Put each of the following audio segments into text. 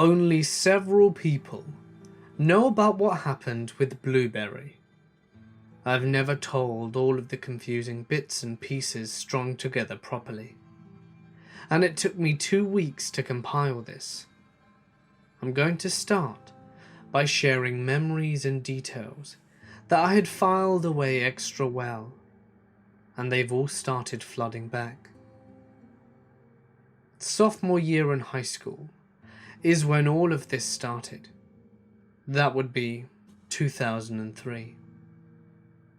Only several people know about what happened with Blueberry. I've never told all of the confusing bits and pieces strung together properly, and it took me 2 weeks to compile this. I'm going to start by sharing memories and details that I had filed away extra well, and they've all started flooding back. Sophomore year in high school is when all of this started. That would be 2003.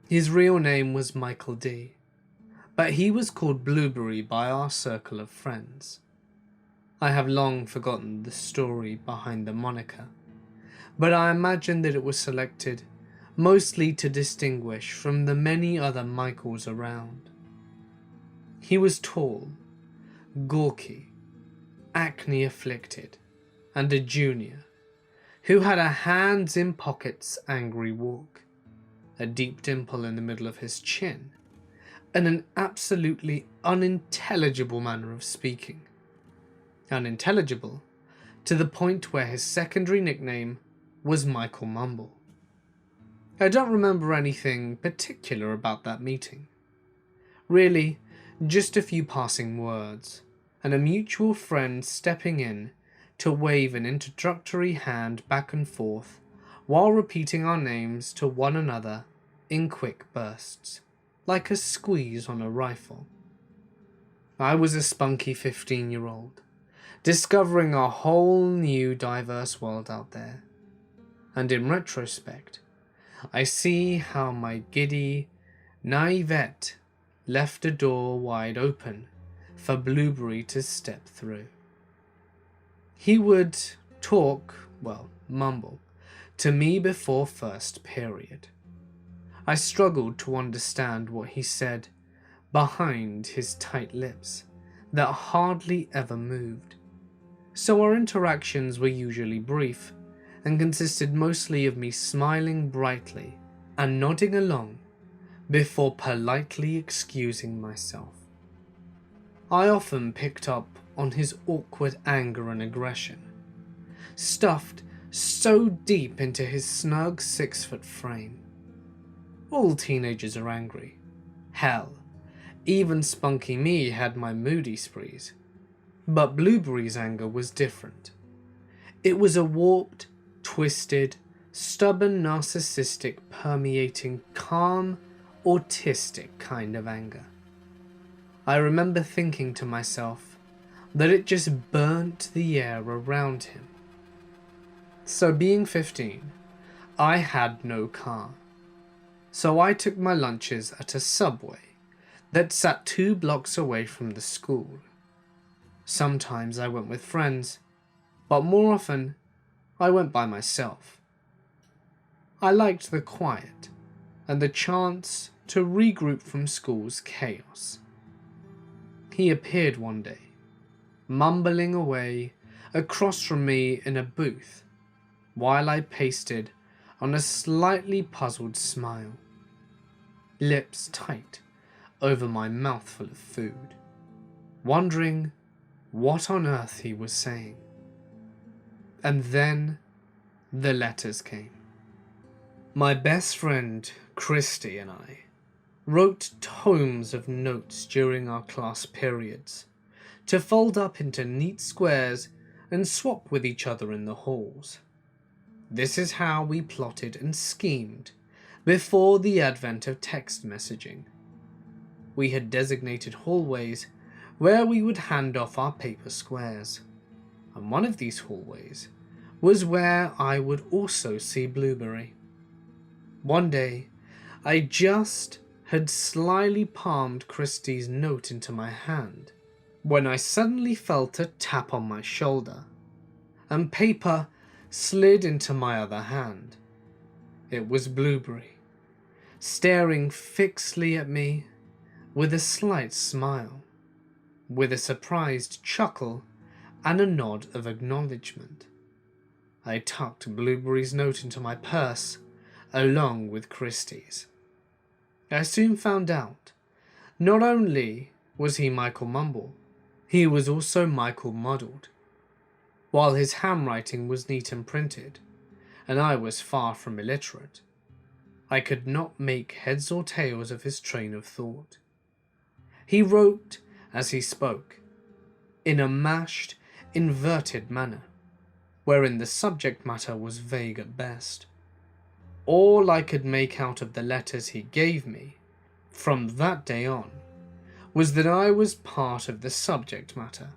His real name was Michael D, but he was called Blueberry by our circle of friends. I have long forgotten the story behind the moniker, but I imagine that it was selected mostly to distinguish from the many other Michaels around. He was tall, gawky, acne-afflicted, and a junior who had a hands-in-pockets angry walk, a deep dimple in the middle of his chin, and an absolutely unintelligible manner of speaking. Unintelligible to the point where his secondary nickname was Michael Mumble. I don't remember anything particular about that meeting. Really, just a few passing words, and a mutual friend stepping in to wave an introductory hand back and forth while repeating our names to one another in quick bursts, like a squeeze on a rifle. I was a spunky 15-year-old, discovering a whole new diverse world out there, and in retrospect, I see how my giddy naivete left a door wide open for Blueberry to step through. He would mumble, to me before first period. I struggled to understand what he said behind his tight lips that hardly ever moved, so our interactions were usually brief and consisted mostly of me smiling brightly and nodding along before politely excusing myself. I often picked up on his awkward anger and aggression, stuffed so deep into his snug 6-foot frame. All teenagers are angry. Hell, even spunky me had my moody sprees. But Blueberry's anger was different. It was a warped, twisted, stubborn, narcissistic, permeating, calm, autistic kind of anger. I remember thinking to myself that it just burnt the air around him. So being 15, I had no car. So I took my lunches at a Subway that sat 2 blocks away from the school. Sometimes I went with friends, but more often I went by myself. I liked the quiet and the chance to regroup from school's chaos. He appeared one day, mumbling away across from me in a booth, while I pasted on a slightly puzzled smile, lips tight over my mouthful of food, wondering what on earth he was saying. And then the letters came. My best friend Christy and I wrote tomes of notes during our class periods to fold up into neat squares and swap with each other in the halls. This is how we plotted and schemed before the advent of text messaging. We had designated hallways where we would hand off our paper squares, and one of these hallways was where I would also see Blueberry. One day, I just had slyly palmed Christie's note into my hand when I suddenly felt a tap on my shoulder, and paper slid into my other hand. It was Blueberry, staring fixedly at me with a slight smile, with a surprised chuckle and a nod of acknowledgement. I tucked Blueberry's note into my purse along with Christie's. I soon found out not only was he Michael Mumble, he was also Michael Muddled. while his handwriting was neat and printed, and I was far from illiterate. I could not make heads or tails of his train of thought. He wrote as he spoke, in a mashed, inverted manner, wherein the subject matter was vague at best. All I could make out of the letters he gave me, from that day on, was that I was part of the subject matter.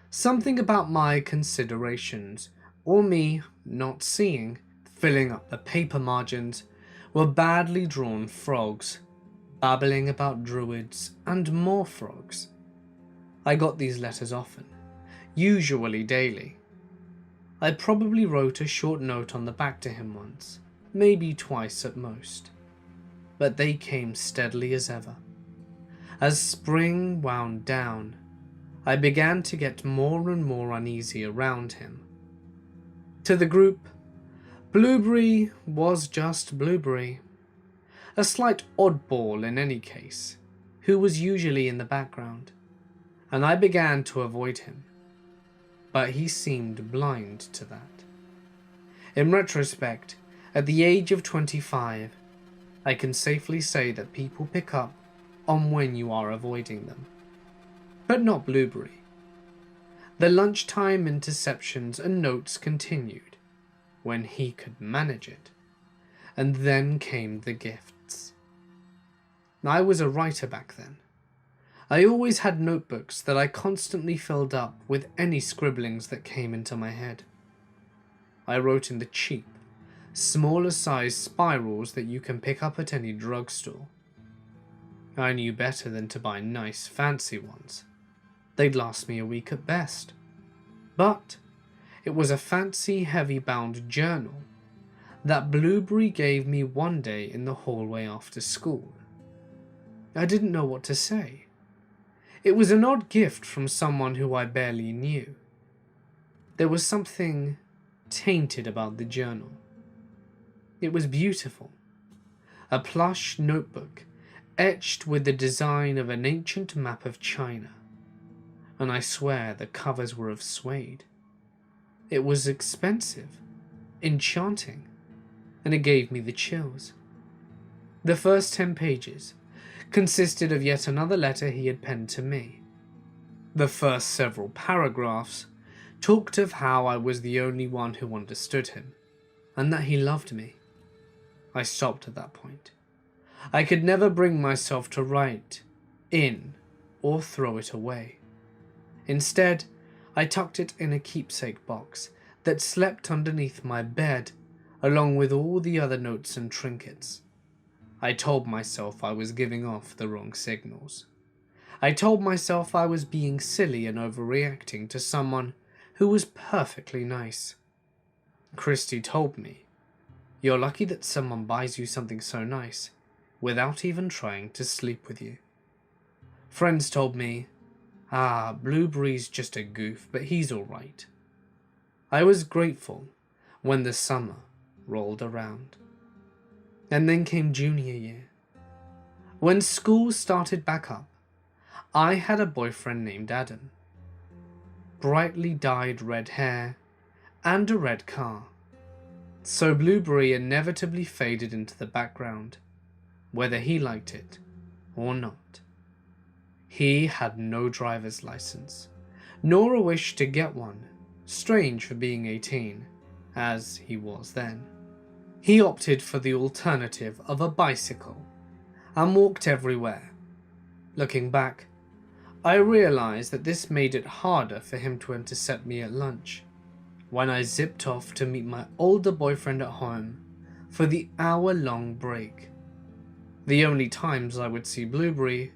Something about my considerations, or me not seeing, filling up the paper margins, were badly drawn frogs, babbling about druids and more frogs. I got these letters often, usually daily. I probably wrote a short note on the back to him once, maybe twice at most, but they came steadily as ever. As spring wound down, I began to get more and more uneasy around him. To the group, Blueberry was just Blueberry, a slight oddball in any case, who was usually in the background, and I began to avoid him, but he seemed blind to that. In retrospect, at the age of 25, I can safely say that people pick up on when you are avoiding them. But not Blueberry. The lunchtime interceptions and notes continued, when he could manage it, and then came the gifts. I was a writer back then. I always had notebooks that I constantly filled up with any scribblings that came into my head. I wrote in the cheap, smaller size spirals that you can pick up at any drugstore. I knew better than to buy nice, fancy ones. They'd last me a week at best. But it was a fancy, heavy-bound journal that Blueberry gave me one day in the hallway after school. I didn't know what to say. It was an odd gift from someone who I barely knew. There was something tainted about the journal. It was beautiful. A plush notebook etched with the design of an ancient map of China, and I swear the covers were of suede. It was expensive, enchanting, and it gave me the chills. The first 10 pages consisted of yet another letter he had penned to me. The first several paragraphs talked of how I was the only one who understood him, and that he loved me. I stopped at that point. I could never bring myself to write in or throw it away. Instead, I tucked it in a keepsake box that slept underneath my bed, along with all the other notes and trinkets. I told myself I was giving off the wrong signals. I told myself I was being silly and overreacting to someone who was perfectly nice. Christy told me, "You're lucky that someone buys you something so nice without even trying to sleep with you." Friends told me, Blueberry's just a goof, but he's all right. I was grateful when the summer rolled around. And then came junior year. When school started back up, I had a boyfriend named Adam. Brightly dyed red hair and a red car. So Blueberry inevitably faded into the background, whether he liked it or not. He had no driver's license, nor a wish to get one, strange for being 18, as he was then. He opted for the alternative of a bicycle and walked everywhere. Looking back, I realized that this made it harder for him to intercept me at lunch, when I zipped off to meet my older boyfriend at home for the hour-long break. The only times I would see Blueberry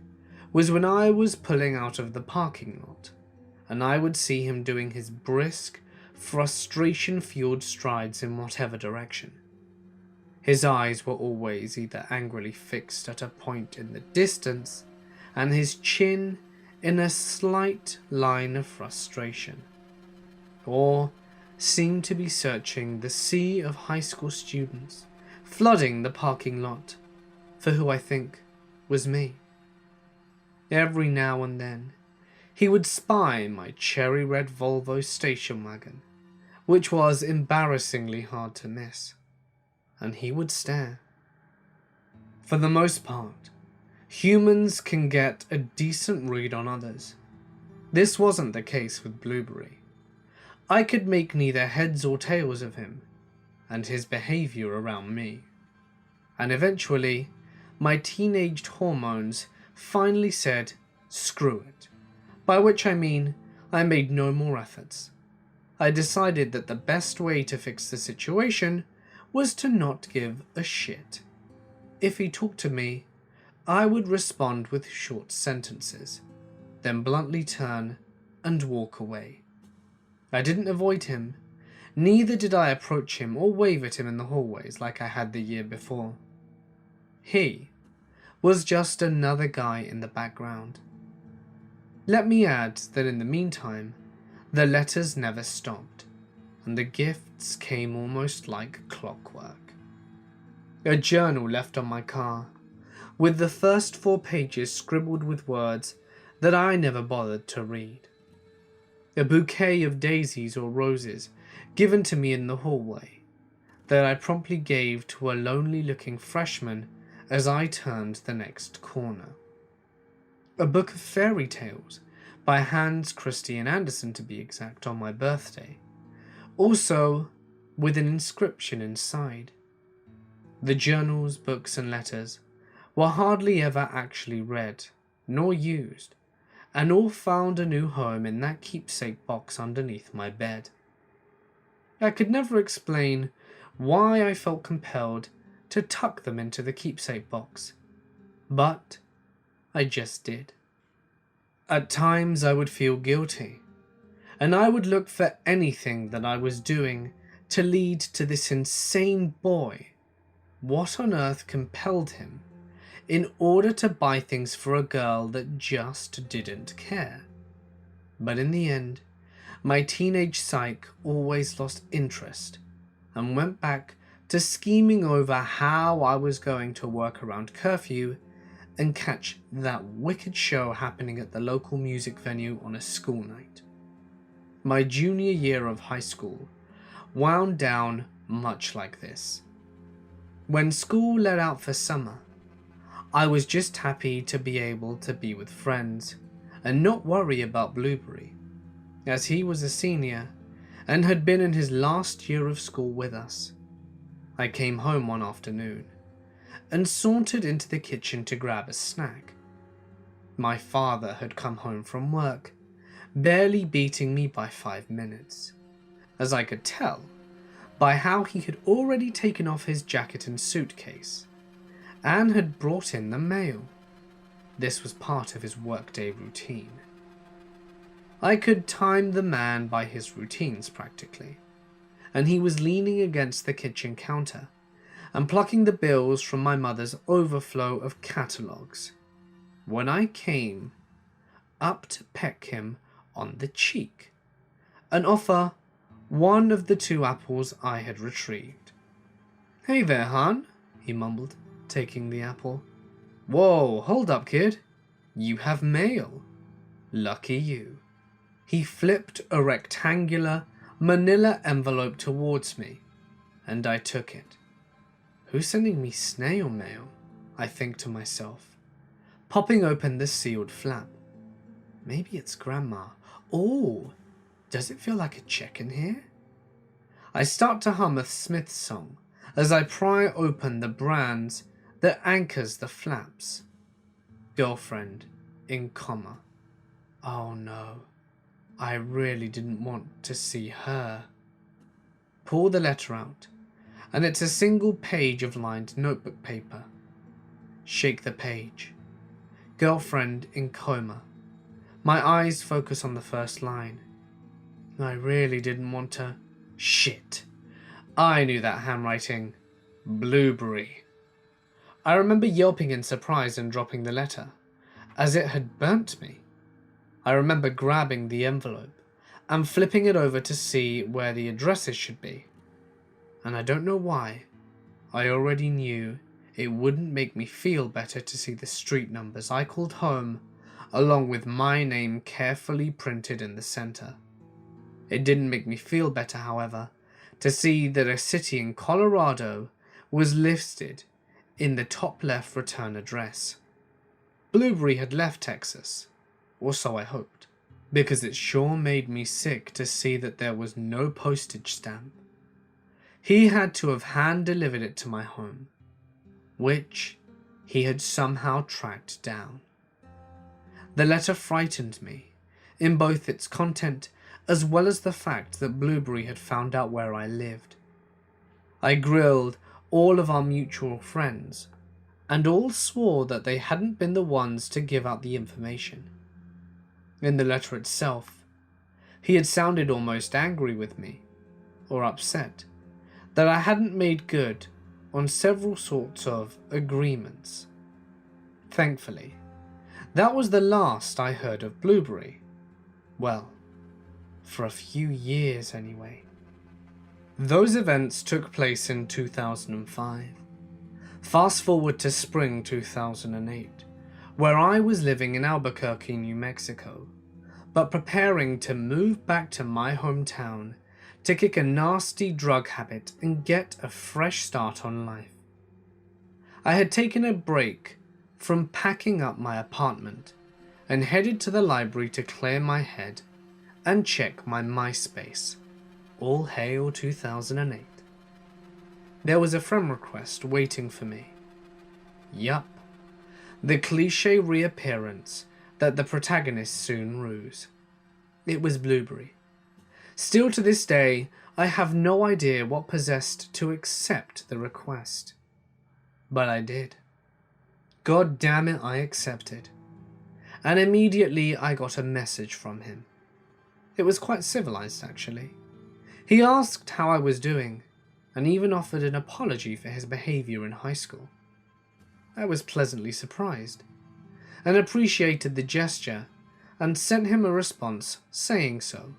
was when I was pulling out of the parking lot, and I would see him doing his brisk, frustration-fueled strides in whatever direction. His eyes were always either angrily fixed at a point in the distance, and his chin in a slight line of frustration, or seemed to be searching the sea of high school students, flooding the parking lot, for who I think was me. Every now and then, He would spy my cherry red Volvo station wagon, which was embarrassingly hard to miss, and he would stare. For the most part, humans can get a decent read on others. This wasn't the case with Blueberry. I could make neither heads or tails of him, and his behavior around me. And eventually, my teenaged hormones finally said, screw it. By which I mean, I made no more efforts. I decided that the best way to fix the situation was to not give a shit. If he talked to me, I would respond with short sentences, then bluntly turn and walk away. I didn't avoid him, neither did I approach him or wave at him in the hallways like I had the year before. He was just another guy in the background. Let me add that in the meantime, the letters never stopped, and the gifts came almost like clockwork. A journal left on my car, with the first 4 pages scribbled with words that I never bothered to read. A bouquet of daisies or roses given to me in the hallway that I promptly gave to a lonely-looking freshman as I turned the next corner. A book of fairy tales by Hans Christian Andersen, to be exact, on my birthday, also with an inscription inside. The journals, books and letters were hardly ever actually read nor used, and all found a new home in that keepsake box underneath my bed. I could never explain why I felt compelled to tuck them into the keepsake box, but I just did. At times I would feel guilty, and I would look for anything that I was doing to lead to this insane boy. What on earth compelled him in order to buy things for a girl that just didn't care? But in the end, my teenage psyche always lost interest and went back to scheming over how I was going to work around curfew and catch that wicked show happening at the local music venue on a school night. My junior year of high school wound down much like this. When school let out for summer, I was just happy to be able to be with friends and not worry about Blueberry, as he was a senior and had been in his last year of school with us. I came home one afternoon and sauntered into the kitchen to grab a snack. My father had come home from work, barely beating me by 5 minutes, as I could tell by how he had already taken off his jacket and suitcase, and had brought in the mail. This was part of his workday routine. I could time the man by his routines practically, and he was leaning against the kitchen counter and plucking the bills from my mother's overflow of catalogues, when I came up to peck him on the cheek and offer one of the 2 apples I had retrieved. "Hey there, hon," he mumbled, taking the apple. "Whoa, hold up, kid. You have mail. Lucky you." He flipped a rectangular manila envelope towards me, and I took it. Who's sending me snail mail? I think to myself, popping open the sealed flap. Maybe it's Grandma. Oh, does it feel like a check in here? I start to hum a Smith song as I pry open the brands that anchors the flaps. Girlfriend, in comma. Oh no, I really didn't want to see her. Pull the letter out, and it's a single page of lined notebook paper. Shake the page. Girlfriend in coma. My eyes focus on the first line. I really didn't want to. Shit. I knew that handwriting. Blueberry. I remember yelping in surprise and dropping the letter, as it had burnt me. I remember grabbing the envelope and flipping it over to see where the addresses should be. And I don't know why, I already knew it wouldn't make me feel better to see the street numbers I called home along with my name carefully printed in the center. It didn't make me feel better, however, to see that a city in Colorado was listed in the top left return address. Blueberry had left Texas, or so I hoped, because it sure made me sick to see that there was no postage stamp. He had to have hand-delivered it to my home, which he had somehow tracked down. The letter frightened me, in both its content as well as the fact that Blueberry had found out where I lived. I grilled all of our mutual friends, and all swore that they hadn't been the ones to give out the information. In the letter itself, he had sounded almost angry with me, or upset, that I hadn't made good on several sorts of agreements. Thankfully, that was the last I heard of Blueberry. Well, for a few years anyway. Those events took place in 2005. Fast forward to spring 2008, where I was living in Albuquerque, New Mexico, but preparing to move back to my hometown to kick a nasty drug habit and get a fresh start on life. I had taken a break from packing up my apartment and headed to the library to clear my head and check my MySpace. All hail 2008. There was a friend request waiting for me. Yup, the cliche reappearance that the protagonist soon ruse. It was Blueberry. Still to this day, I have no idea what possessed to accept the request. But I did. God damn it, I accepted. And immediately I got a message from him. It was quite civilized, actually. He asked how I was doing, and even offered an apology for his behavior in high school. I was pleasantly surprised, and appreciated the gesture, and sent him a response saying so,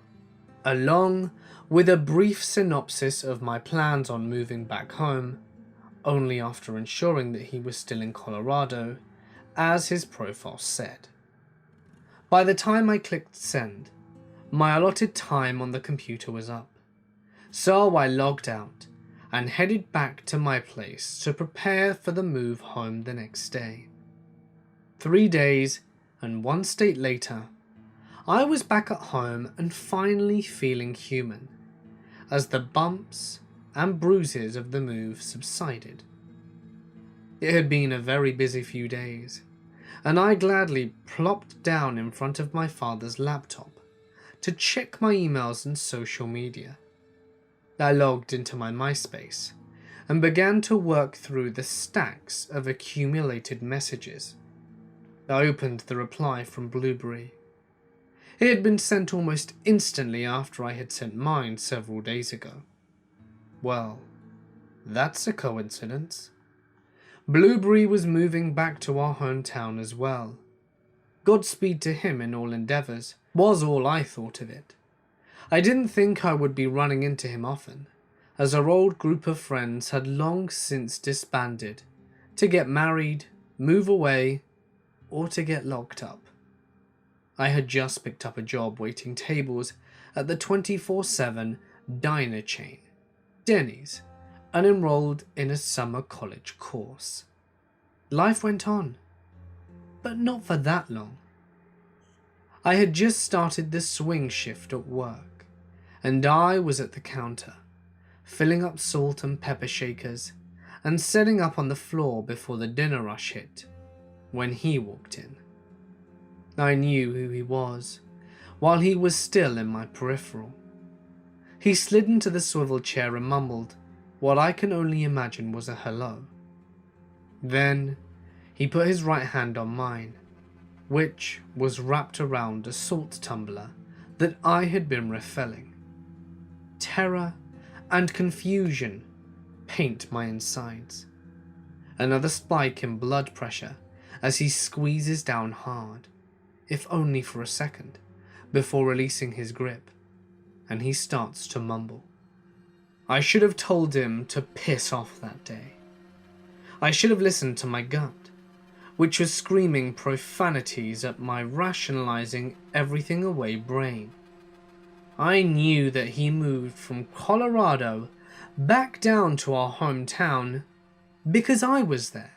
along with a brief synopsis of my plans on moving back home, only after ensuring that he was still in Colorado, as his profile said. By the time I clicked send, my allotted time on the computer was up, so I logged out and headed back to my place to prepare for the move home the next day. 3 days and 1 state later, I was back at home and finally feeling human, as the bumps and bruises of the move subsided. It had been a very busy few days, and I gladly plopped down in front of my father's laptop to check my emails and social media. I logged into my MySpace and began to work through the stacks of accumulated messages. I opened the reply from Blueberry. It had been sent almost instantly after I had sent mine several days ago. Well, that's a coincidence. Blueberry was moving back to our hometown as well. Godspeed to him in all endeavours, was all I thought of it. I didn't think I would be running into him often, as our old group of friends had long since disbanded to get married, move away, or to get locked up. I had just picked up a job waiting tables at the 24/7 diner chain, Denny's, and enrolled in a summer college course. Life went on, but not for that long. I had just started the swing shift at work, and I was at the counter, filling up salt and pepper shakers and setting up on the floor before the dinner rush hit, when he walked in. I knew who he was, while he was still in my peripheral. He slid into the swivel chair and mumbled what I can only imagine was a hello. Then he put his right hand on mine, which was wrapped around a salt tumbler that I had been refilling. Terror and confusion paint my insides. Another spike in blood pressure as he squeezes down hard, if only for a second, before releasing his grip, and he starts to mumble. I should have told him to piss off that day. I should have listened to my gut, which was screaming profanities at my rationalizing everything away brain. I knew that he moved from Colorado back down to our hometown because I was there.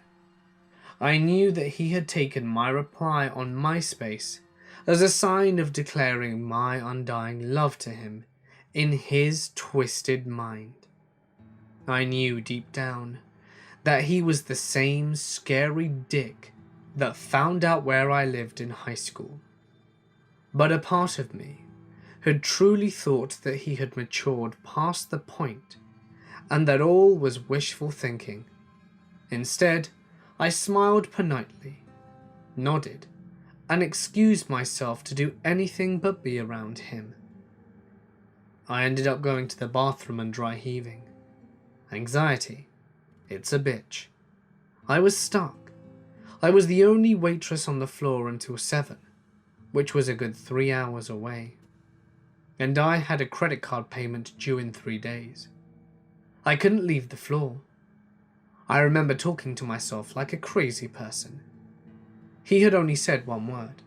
I knew that he had taken my reply on MySpace as a sign of declaring my undying love to him in his twisted mind. I knew deep down that he was the same scary dick that found out where I lived in high school. But a part of me had truly thought that he had matured past the point and that all was wishful thinking. Instead, I smiled politely, nodded, and excused myself to do anything but be around him. I ended up going to the bathroom and dry heaving. Anxiety, it's a bitch. I was stuck. I was the only waitress on the floor until 7, which was a good 3 hours away. And I had a credit card payment due in 3 days. I couldn't leave the floor. I remember talking to myself like a crazy person. He had only said one word.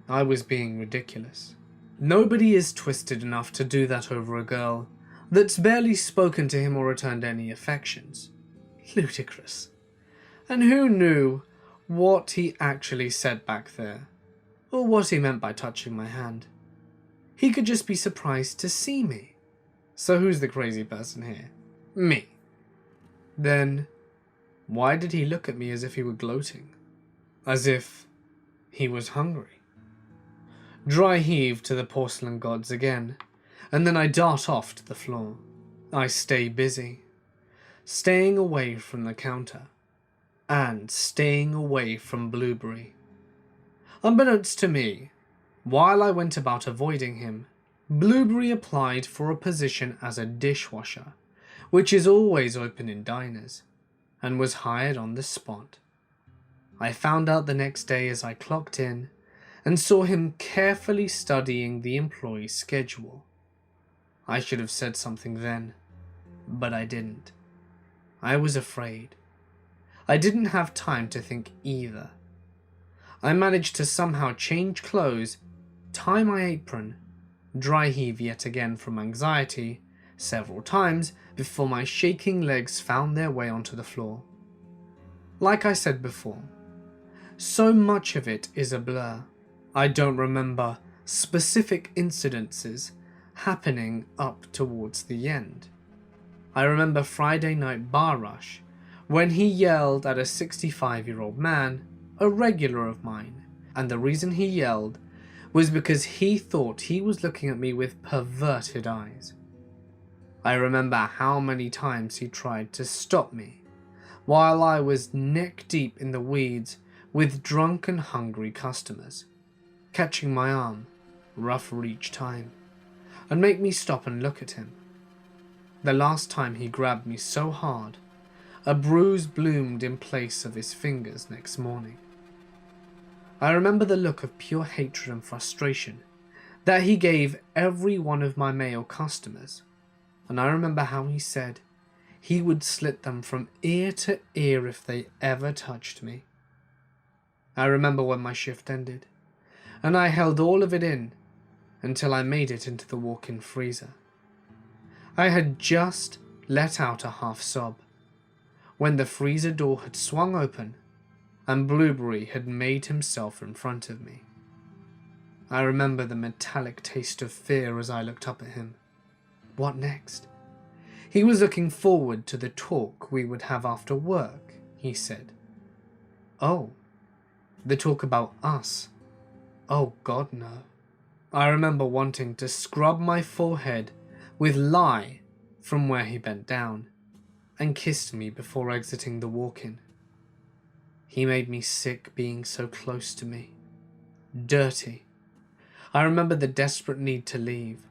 I was being ridiculous. Nobody is twisted enough to do that over a girl that's barely spoken to him or returned any affections. Ludicrous. And who knew what he actually said back there, or what he meant by touching my hand? He could just be surprised to see me. So who's the crazy person here? Me. Then, why did he look at me as if he were gloating? As if he was hungry? Dry heave to the porcelain gods again, and then I dart off to the floor. I stay busy, staying away from the counter, and staying away from Blueberry. Unbeknownst to me, while I went about avoiding him, Blueberry applied for a position as a dishwasher, which is always open in diners, and was hired on the spot. I found out the next day as I clocked in and saw him carefully studying the employee schedule. I should have said something then, but I didn't. I was afraid. I didn't have time to think either. I managed to somehow change clothes, tie my apron, dry heave yet again from anxiety several times before my shaking legs found their way onto the floor. Like I said before, so much of it is a blur. I don't remember specific incidences happening up towards the end. I remember Friday night bar rush, when he yelled at a 65-year-old man, a regular of mine, and the reason he yelled was because he thought he was looking at me with perverted eyes. I remember how many times he tried to stop me, while I was neck deep in the weeds with drunk and hungry customers, catching my arm, rougher each time, and make me stop and look at him. The last time he grabbed me so hard, a bruise bloomed in place of his fingers next morning. I remember the look of pure hatred and frustration that he gave every one of my male customers, and I remember how he said he would slit them from ear to ear if they ever touched me. I remember when my shift ended, and I held all of it in until I made it into the walk-in freezer. I had just let out a half sob when the freezer door had swung open and Blueberry had made himself in front of me. I remember the metallic taste of fear as I looked up at him. What next? He was looking forward to the talk we would have after work, he said. Oh, the talk about us? Oh God, no. I remember wanting to scrub my forehead with lye from where he bent down and kissed me before exiting the walk-in. He made me sick being so close to me. Dirty. I remember the desperate need to leave.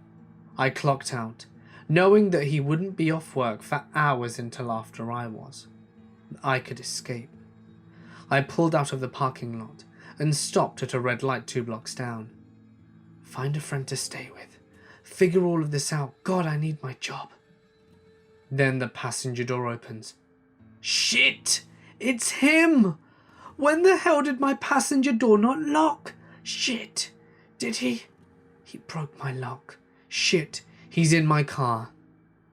I clocked out, knowing that he wouldn't be off work for hours until after I was. I could escape. I pulled out of the parking lot and stopped at a red light 2 blocks down. Find a friend to stay with. Figure all of this out. God, I need my job. Then the passenger door opens. Shit! It's him! When the hell did my passenger door not lock? Shit. Did he? He broke my lock. Shit. He's in my car.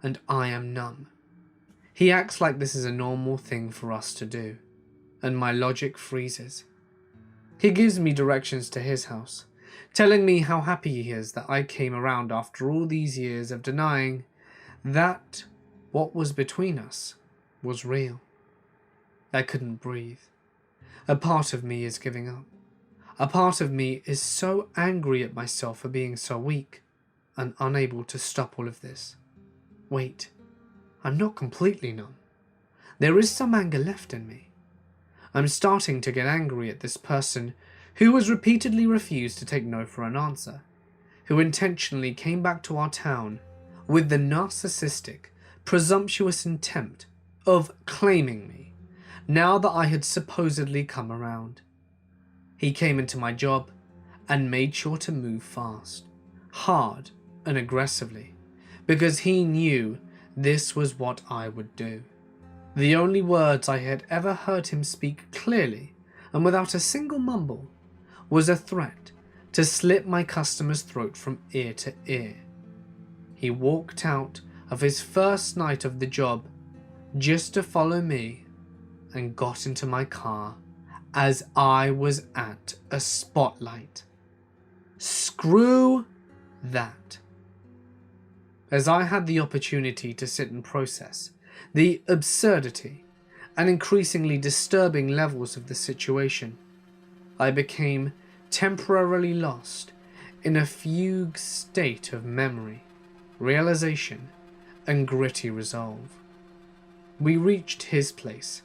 And I am numb. He acts like this is a normal thing for us to do. And my logic freezes. He gives me directions to his house, telling me how happy he is that I came around after all these years of denying that what was between us was real. I couldn't breathe. A part of me is giving up. A part of me is so angry at myself for being so weak and unable to stop all of this. Wait, I'm not completely numb. There is some anger left in me. I'm starting to get angry at this person who has repeatedly refused to take no for an answer, who intentionally came back to our town with the narcissistic, presumptuous intent of claiming me, now that I had supposedly come around. He came into my job and made sure to move fast, hard and aggressively, because he knew this was what I would do. The only words I had ever heard him speak clearly and without a single mumble was a threat to slit my customer's throat from ear to ear. He walked out of his first night of the job just to follow me and got into my car as I was at a spotlight. Screw that. As I had the opportunity to sit and process the absurdity and increasingly disturbing levels of the situation, I became temporarily lost in a fugue state of memory, realization, and gritty resolve. We reached his place,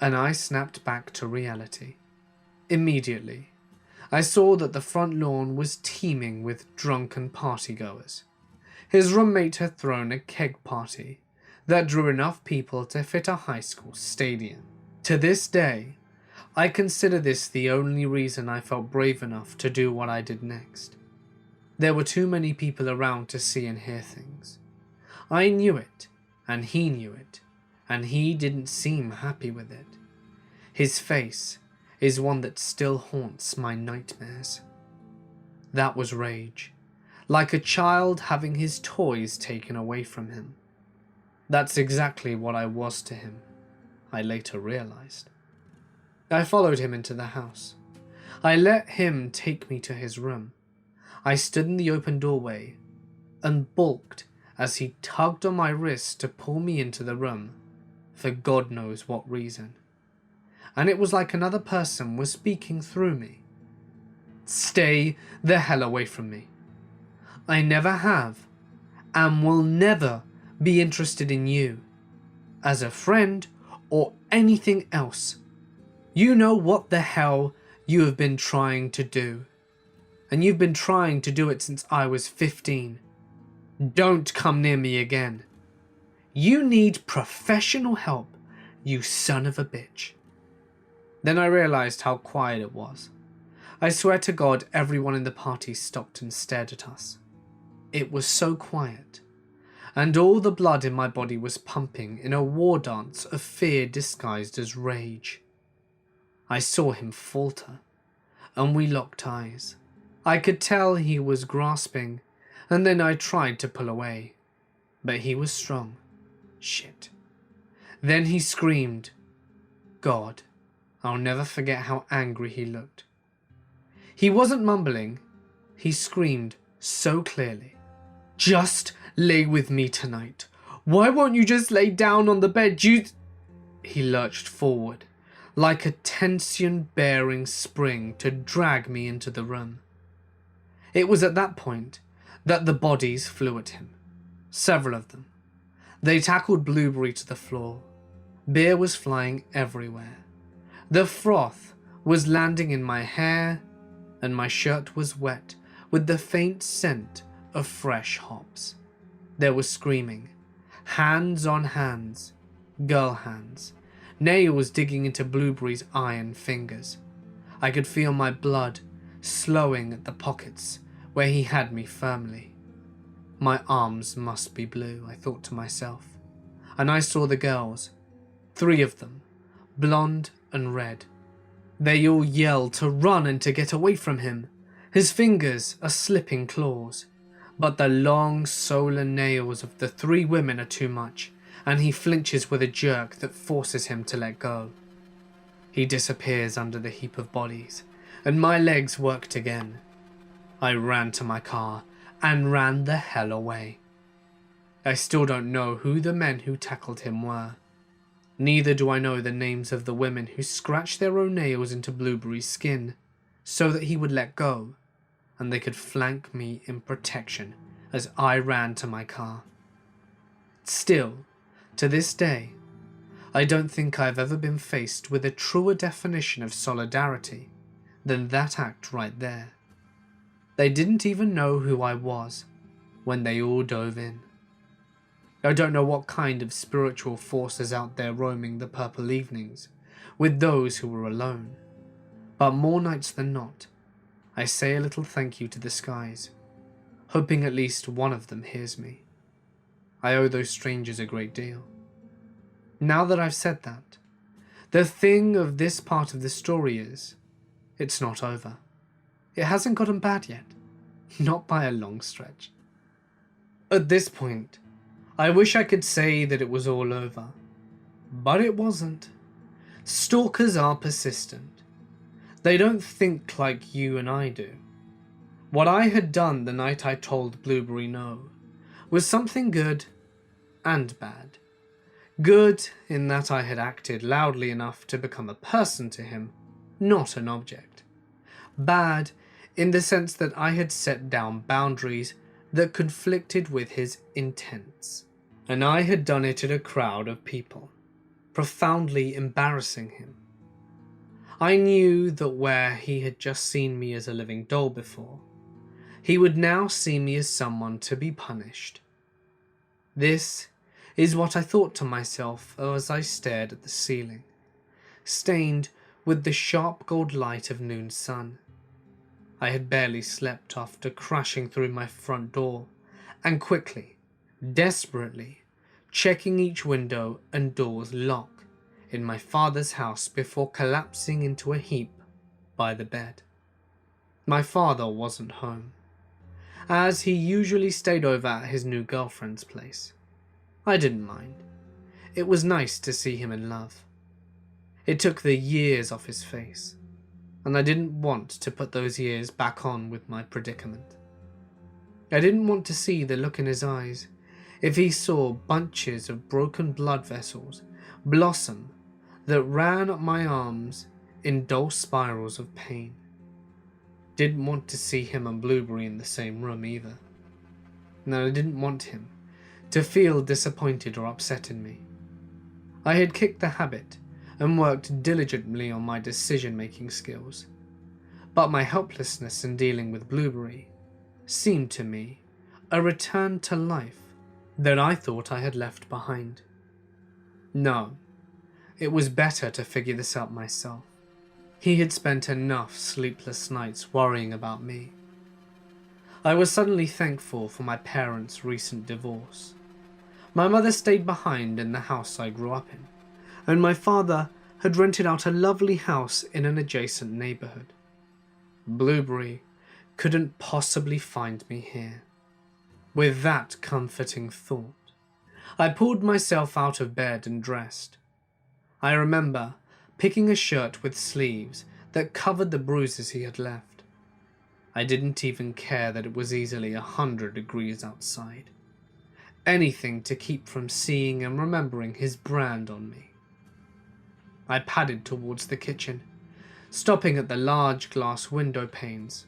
and I snapped back to reality. Immediately, I saw that the front lawn was teeming with drunken partygoers. His roommate had thrown a keg party that drew enough people to fit a high school stadium. To this day, I consider this the only reason I felt brave enough to do what I did next. There were too many people around to see and hear things. I knew it, and he knew it, and he didn't seem happy with it. His face is one that still haunts my nightmares. That was rage, like a child having his toys taken away from him. That's exactly what I was to him, I later realized. I followed him into the house. I let him take me to his room. I stood in the open doorway and balked as he tugged on my wrist to pull me into the room, for God knows what reason. And it was like another person was speaking through me. Stay the hell away from me. I never have and will never be interested in you as a friend or anything else. You know what the hell you have been trying to do, and you've been trying to do it since I was 15. Don't come near me again. You need professional help, you son of a bitch. Then I realized how quiet it was. I swear to God, everyone in the party stopped and stared at us. It was so quiet, and all the blood in my body was pumping in a war dance of fear disguised as rage. I saw him falter, and we locked eyes. I could tell he was grasping, and then I tried to pull away, but he was strong. Shit. Then he screamed. God, I'll never forget how angry he looked. He wasn't mumbling. He screamed so clearly. Just lay with me tonight. Why won't you just lay down on the bed? He lurched forward, like a tension-bearing spring, to drag me into the room. It was at that point that the bodies flew at him. Several of them. They tackled Blueberry to the floor. Beer was flying everywhere. The froth was landing in my hair, and my shirt was wet with the faint scent of fresh hops. There was screaming, hands on hands, girl hands, nails digging into Blueberry's iron fingers. I could feel my blood slowing at the pockets where he had me firmly. My arms must be blue, I thought to myself, and I saw the girls, 3 of them, blonde and red. They all yell to run and to get away from him. His fingers are slipping claws, but the long solar nails of the 3 women are too much, and he flinches with a jerk that forces him to let go. He disappears under the heap of bodies, and my legs worked again. I ran to my car and ran the hell away. I still don't know who the men who tackled him were. Neither do I know the names of the women who scratched their own nails into Blueberry's skin so that he would let go and they could flank me in protection as I ran to my car. Still, to this day, I don't think I've ever been faced with a truer definition of solidarity than that act right there. They didn't even know who I was when they all dove in. I don't know what kind of spiritual force is out there roaming the purple evenings with those who are alone, but more nights than not, I say a little thank you to the skies, hoping at least one of them hears me. I owe those strangers a great deal. Now that I've said that, the thing of this part of the story is, it's not over. It hasn't gotten bad yet, not by a long stretch. At this point, I wish I could say that it was all over, but it wasn't. Stalkers are persistent. They don't think like you and I do. What I had done the night I told Blueberry no was something good and bad. Good in that I had acted loudly enough to become a person to him, not an object. Bad in the sense that I had set down boundaries that conflicted with his intents, and I had done it in a crowd of people, profoundly embarrassing him. I knew that where he had just seen me as a living doll before, he would now see me as someone to be punished. This is what I thought to myself as I stared at the ceiling, stained with the sharp gold light of noon sun. I had barely slept after crashing through my front door and quickly, desperately, checking each window and door's lock in my father's house before collapsing into a heap by the bed. My father wasn't home, as he usually stayed over at his new girlfriend's place. I didn't mind. It was nice to see him in love. It took the years off his face, and I didn't want to put those years back on with my predicament. I didn't want to see the look in his eyes if he saw bunches of broken blood vessels blossom that ran up my arms in dull spirals of pain. Didn't want to see him and Blueberry in the same room either. And I didn't want him to feel disappointed or upset in me. I had kicked the habit and worked diligently on my decision-making skills, but my helplessness in dealing with Blueberry seemed to me a return to life that I thought I had left behind. No, it was better to figure this out myself. He had spent enough sleepless nights worrying about me. I was suddenly thankful for my parents' recent divorce. My mother stayed behind in the house I grew up in, and my father had rented out a lovely house in an adjacent neighborhood. Blueberry couldn't possibly find me here. With that comforting thought, I pulled myself out of bed and dressed. I remember picking a shirt with sleeves that covered the bruises he had left. I didn't even care that it was easily 100 degrees outside. Anything to keep from seeing and remembering his brand on me. I padded towards the kitchen, stopping at the large glass window panes.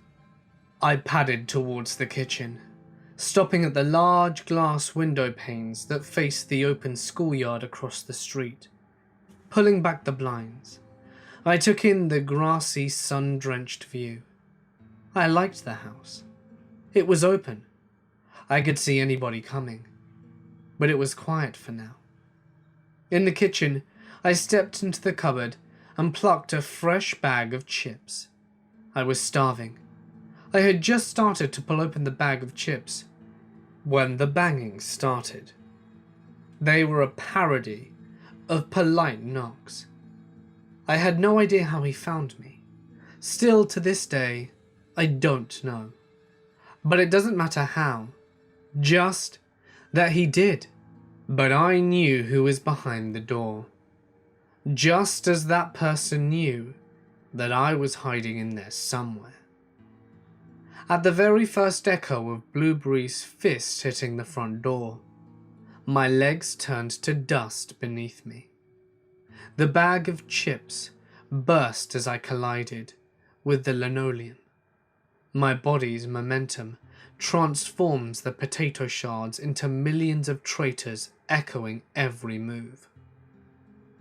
that faced the open schoolyard across the street. Pulling back the blinds, I took in the grassy, sun-drenched view. I liked the house. It was open. I could see anybody coming, but it was quiet for now. In the kitchen, I stepped into the cupboard and plucked a fresh bag of chips. I was starving. I had just started to pull open the bag of chips when the banging started. They were a parody of polite knocks. I had no idea how he found me. Still, to this day, I don't know. But it doesn't matter how, just that he did. But I knew who was behind the door, just as that person knew that I was hiding in there somewhere. At the very first echo of Blueberry's fist hitting the front door, my legs turned to dust beneath me. The bag of chips burst as I collided with the linoleum. My body's momentum transforms the potato shards into millions of traitors echoing every move.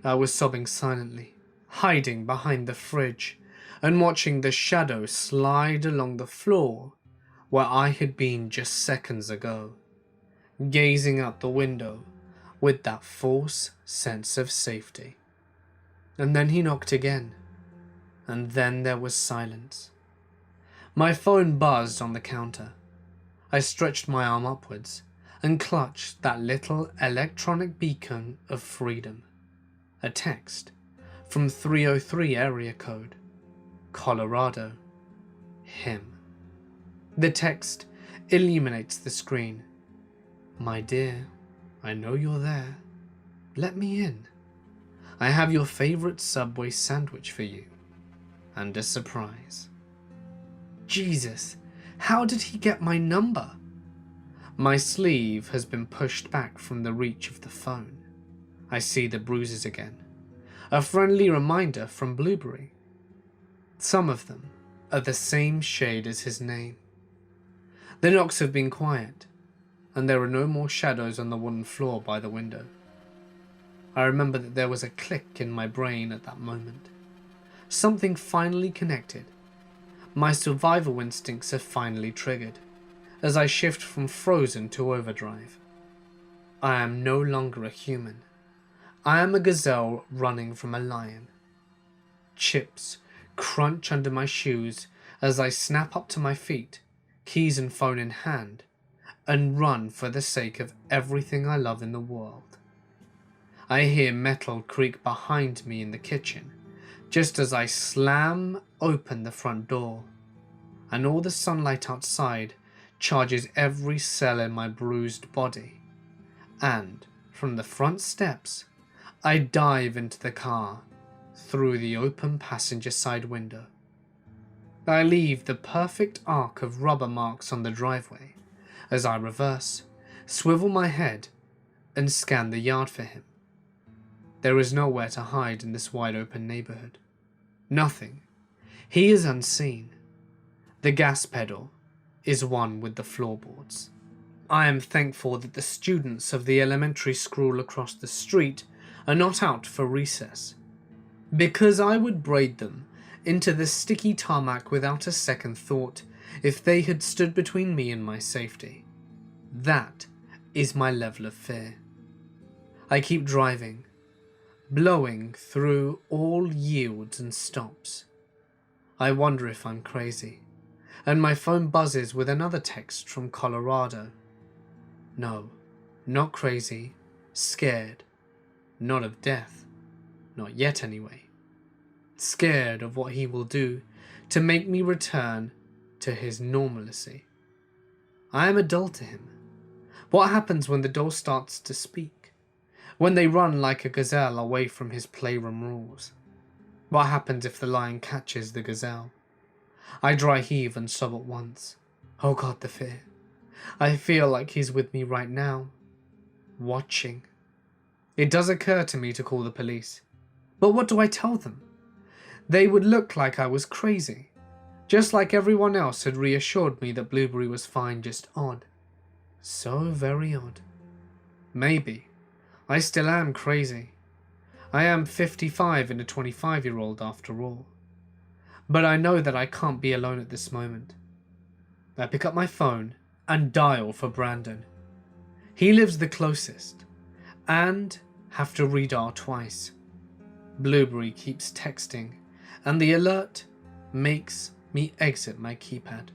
I was sobbing silently, hiding behind the fridge and watching the shadow slide along the floor where I had been just seconds ago, gazing out the window with that false sense of safety. And then he knocked again, and then there was silence. My phone buzzed on the counter. I stretched my arm upwards and clutched that little electronic beacon of freedom. A text from 303 area code, Colorado. Him. The text illuminates the screen. My dear, I know you're there. Let me in. I have your favorite Subway sandwich for you. And a surprise. Jesus, how did he get my number? My sleeve has been pushed back from the reach of the phone. I see the bruises again. A friendly reminder from Blueberry. Some of them are the same shade as his name. The knocks have been quiet, and there are no more shadows on the wooden floor by the window. I remember that there was a click in my brain at that moment. Something finally connected. My survival instincts have finally triggered, as I shift from frozen to overdrive. I am no longer a human. I am a gazelle running from a lion. Chips crunch under my shoes as I snap up to my feet, keys and phone in hand, and run for the sake of everything I love in the world. I hear metal creak behind me in the kitchen, just as I slam open the front door, and all the sunlight outside charges every cell in my bruised body, and from the front steps, I dive into the car through the open passenger side window. I leave the perfect arc of rubber marks on the driveway as I reverse, swivel my head, and scan the yard for him. There is nowhere to hide in this wide open neighborhood. Nothing. He is unseen. The gas pedal is one with the floorboards. I am thankful that the students of the elementary school across the street are not out for recess, because I would braid them into the sticky tarmac without a second thought if they had stood between me and my safety. That is my level of fear. I keep driving, blowing through all yields and stops. I wonder if I'm crazy, and my phone buzzes with another text from Colorado. No, not crazy, scared, not of death, not yet anyway. Scared of what he will do to make me return to his normalcy. I am a doll to him. What happens when the doll starts to speak? When they run like a gazelle away from his playroom rules? What happens if the lion catches the gazelle? I dry heave and sob at once. Oh God, the fear. I feel like he's with me right now, watching. It does occur to me to call the police. But what do I tell them? They would look like I was crazy, just like everyone else had reassured me that Blueberry was fine, just odd. So very odd. Maybe. I still am crazy. I am 55 and a 25-year-old after all. But I know that I can't be alone at this moment. I pick up my phone and dial for Brandon. He lives the closest, and have to redial twice. Blueberry keeps texting, and the alert makes me exit my keypad.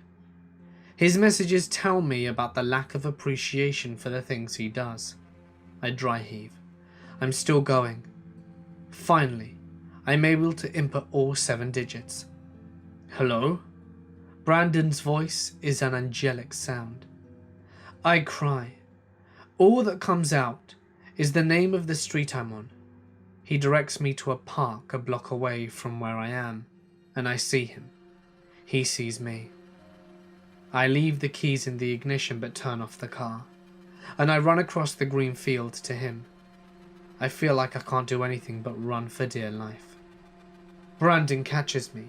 His messages tell me about the lack of appreciation for the things he does. I dry heave. I'm still going. Finally, I'm able to input all 7 digits. Hello? Brandon's voice is an angelic sound. I cry. All that comes out is the name of the street I'm on. He directs me to a park a block away from where I am, and I see him. He sees me. I leave the keys in the ignition but turn off the car, and I run across the green field to him. I feel like I can't do anything but run for dear life. Brandon catches me,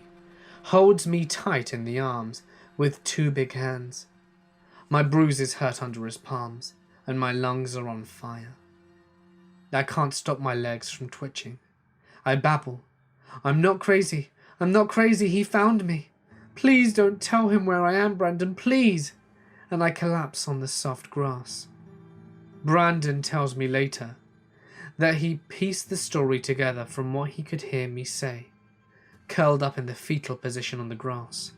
holds me tight in the arms with 2 big hands. My bruises hurt under his palms, and my lungs are on fire. I can't stop my legs from twitching. I babble. I'm not crazy. I'm not crazy. He found me. Please don't tell him where I am, Brandon, please. And I collapse on the soft grass. Brandon tells me later that he pieced the story together from what he could hear me say, curled up in the fetal position on the grass,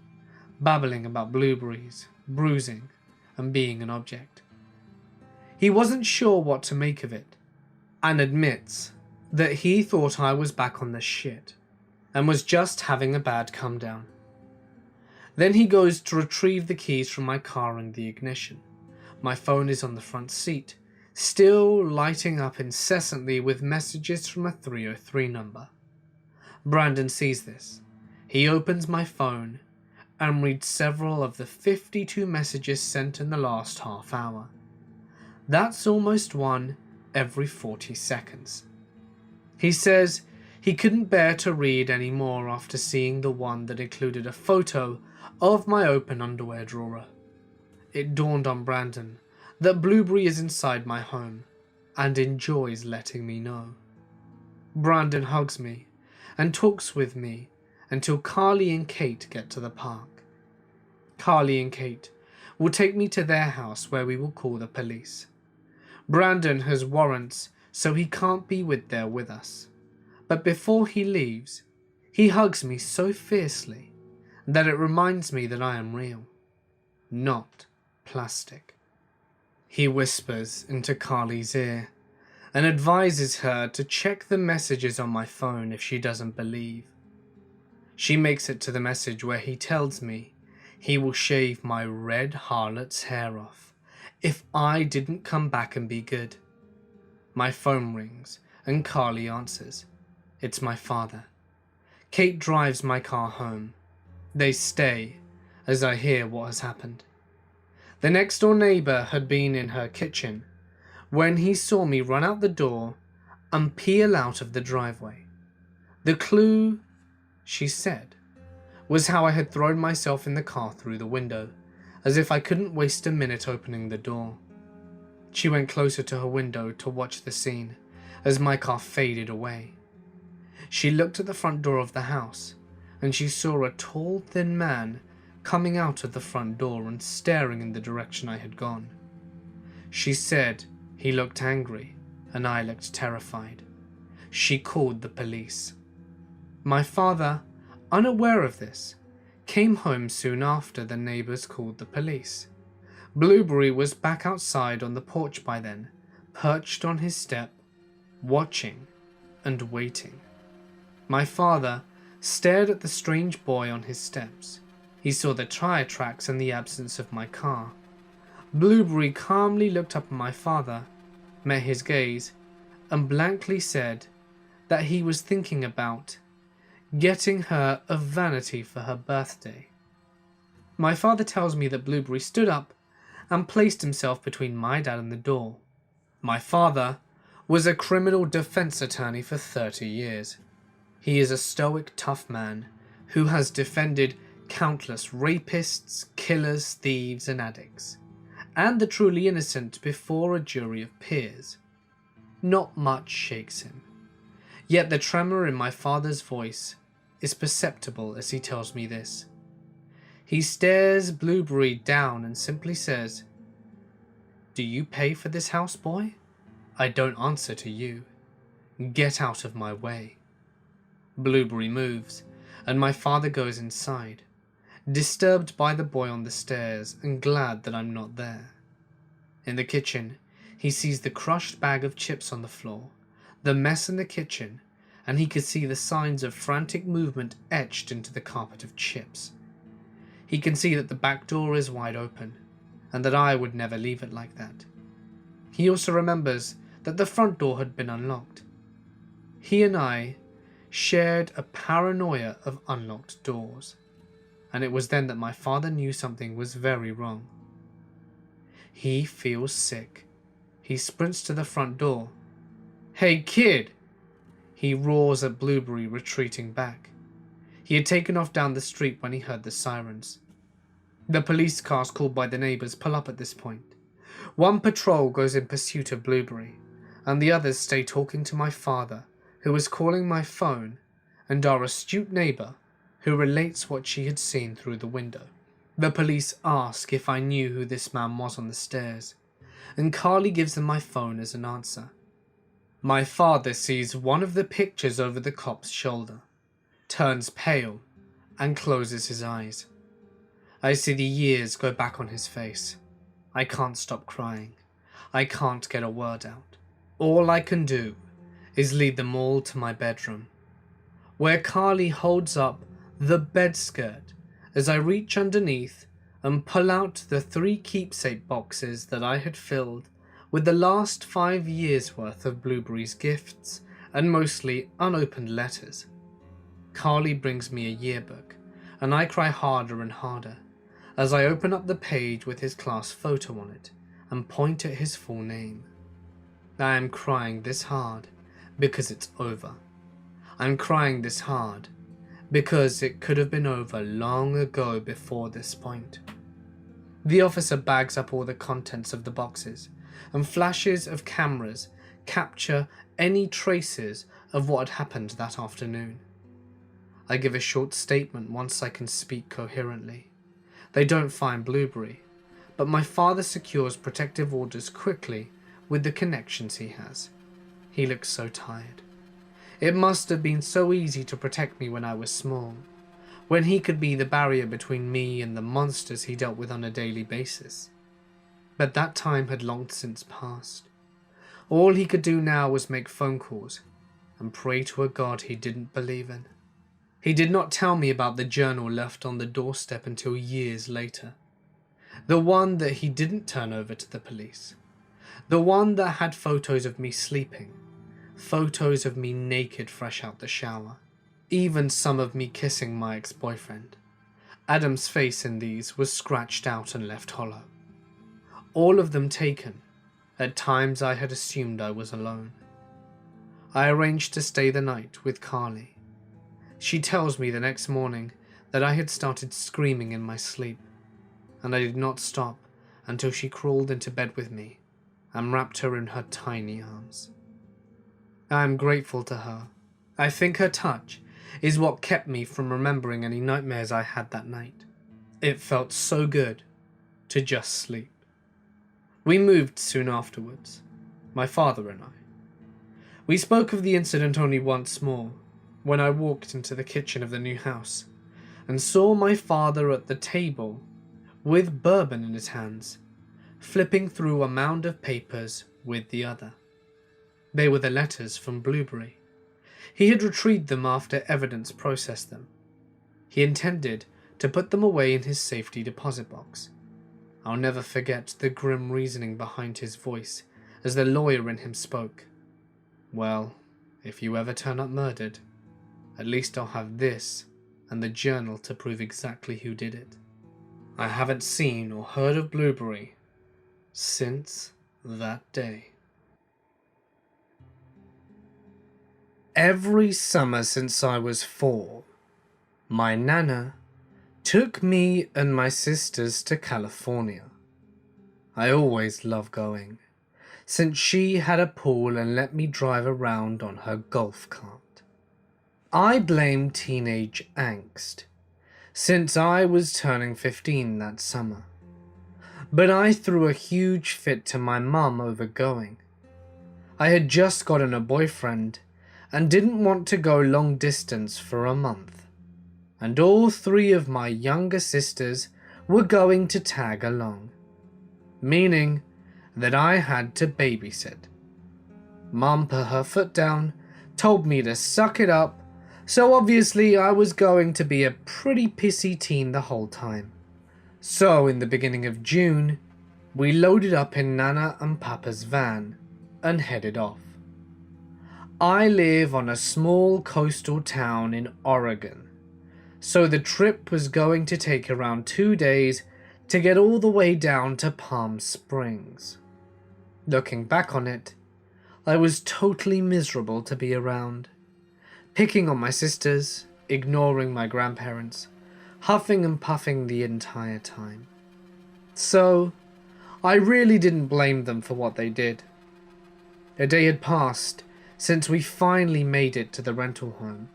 babbling about blueberries, bruising, and being an object. He wasn't sure what to make of it, and admits that he thought I was back on the shit and was just having a bad come down. Then he goes to retrieve the keys from my car in the ignition. My phone is on the front seat, still lighting up incessantly with messages from a 303 number. Brandon sees this. He opens my phone and reads several of the 52 messages sent in the last half hour. That's almost one every 40 seconds. He says he couldn't bear to read any more after seeing the one that included a photo of my open underwear drawer. It dawned on Brandon that Blueberry is inside my home and enjoys letting me know. Brandon hugs me and talks with me until Carly and Kate get to the park. Carly and Kate will take me to their house where we will call the police. Brandon has warrants, so he can't be there with us. But before he leaves, he hugs me so fiercely that it reminds me that I am real, not plastic. He whispers into Carly's ear and advises her to check the messages on my phone if she doesn't believe. She makes it to the message where he tells me he will shave my red harlot's hair off if I didn't come back and be good. My phone rings and Carly answers. It's my father. Kate drives my car home. They stay as I hear what has happened. The next door neighbor had been in her kitchen when he saw me run out the door and peel out of the driveway. The clue, she said, was how I had thrown myself in the car through the window, as if I couldn't waste a minute opening the door. She went closer to her window to watch the scene as my car faded away. She looked at the front door of the house and she saw a tall, thin man coming out of the front door and staring in the direction I had gone. She said he looked angry and I looked terrified. She called the police. My father, unaware of this, came home soon after the neighbors called the police. Blueberry was back outside on the porch by then, perched on his step, watching and waiting. My father stared at the strange boy on his steps. He saw the tire tracks and the absence of my car. Blueberry calmly looked up at my father, met his gaze, and blankly said that he was thinking about getting her a vanity for her birthday. My father tells me that Blueberry stood up and placed himself between my dad and the door. My father was a criminal defense attorney for 30 years. He is a stoic, tough man who has defended countless rapists, killers, thieves, and addicts, and the truly innocent before a jury of peers. Not much shakes him. Yet the tremor in my father's voice is perceptible as he tells me this. He stares Blueberry down and simply says, "Do you pay for this house, boy? I don't answer to you. Get out of my way." Blueberry moves, and my father goes inside, disturbed by the boy on the stairs and glad that I'm not there. In the kitchen, he sees the crushed bag of chips on the floor, the mess in the kitchen, and he could see the signs of frantic movement etched into the carpet of chips. He can see that the back door is wide open, and that I would never leave it like that. He also remembers that the front door had been unlocked. He and I shared a paranoia of unlocked doors, and it was then that my father knew something was very wrong. He feels sick. He sprints to the front door. "Hey kid!" He roars at Blueberry, retreating back. He had taken off down the street when he heard the sirens. The police cars called by the neighbours pull up at this point. One patrol goes in pursuit of Blueberry, and the others stay talking to my father, who is calling my phone, and our astute neighbour, who relates what she had seen through the window. The police ask if I knew who this man was on the stairs, and Carly gives them my phone as an answer. My father sees one of the pictures over the cop's shoulder, turns pale, and closes his eyes. I see the years go back on his face. I can't stop crying. I can't get a word out. All I can do is lead them all to my bedroom, where Carly holds up the bed skirt as I reach underneath and pull out the 3 keepsake boxes that I had filled with the last 5 years' worth of Blueberry's gifts and mostly unopened letters. Carly brings me a yearbook, and I cry harder and harder as I open up the page with his class photo on it and point at his full name. I am crying this hard because it's over. I'm crying this hard because it could have been over long ago before this point. The officer bags up all the contents of the boxes, and flashes of cameras capture any traces of what had happened that afternoon. I give a short statement once I can speak coherently. They don't find Blueberry, but my father secures protective orders quickly with the connections he has. He looks so tired. It must have been so easy to protect me when I was small, when he could be the barrier between me and the monsters he dealt with on a daily basis. But that time had long since passed. All he could do now was make phone calls and pray to a God he didn't believe in. He did not tell me about the journal left on the doorstep until years later. The one that he didn't turn over to the police. The one that had photos of me sleeping, photos of me naked fresh out the shower, even some of me kissing my ex-boyfriend. Adam's face in these was scratched out and left hollow. All of them taken. At times I had assumed I was alone. I arranged to stay the night with Carly. She tells me the next morning that I had started screaming in my sleep, and I did not stop until she crawled into bed with me and wrapped her in her tiny arms. I am grateful to her. I think her touch is what kept me from remembering any nightmares I had that night. It felt so good to just sleep. We moved soon afterwards, my father and I. We spoke of the incident only once more, when I walked into the kitchen of the new house and saw my father at the table with bourbon in his hands, flipping through a mound of papers with the other. They were the letters from Blueberry. He had retrieved them after evidence processed them. He intended to put them away in his safety deposit box. I'll never forget the grim reasoning behind his voice as the lawyer in him spoke. "Well, if you ever turn up murdered, at least I'll have this and the journal to prove exactly who did it." I haven't seen or heard of Blueberry since that day. Every summer since I was 4, my nana took me and my sisters to California. I always loved going, since she had a pool and let me drive around on her golf cart. I blame teenage angst, since I was turning 15 that summer. But I threw a huge fit to my mum over going. I had just gotten a boyfriend and didn't want to go long distance for a month. And all 3 of my younger sisters were going to tag along, meaning that I had to babysit. Mum put her foot down, told me to suck it up, so obviously I was going to be a pretty pissy teen the whole time. So in the beginning of June, we loaded up in Nana and Papa's van and headed off. I live on a small coastal town in Oregon, so the trip was going to take around 2 days to get all the way down to Palm Springs. Looking back on it, I was totally miserable to be around, picking on my sisters, ignoring my grandparents, huffing and puffing the entire time. So, I really didn't blame them for what they did. A day had passed since we finally made it to the rental home,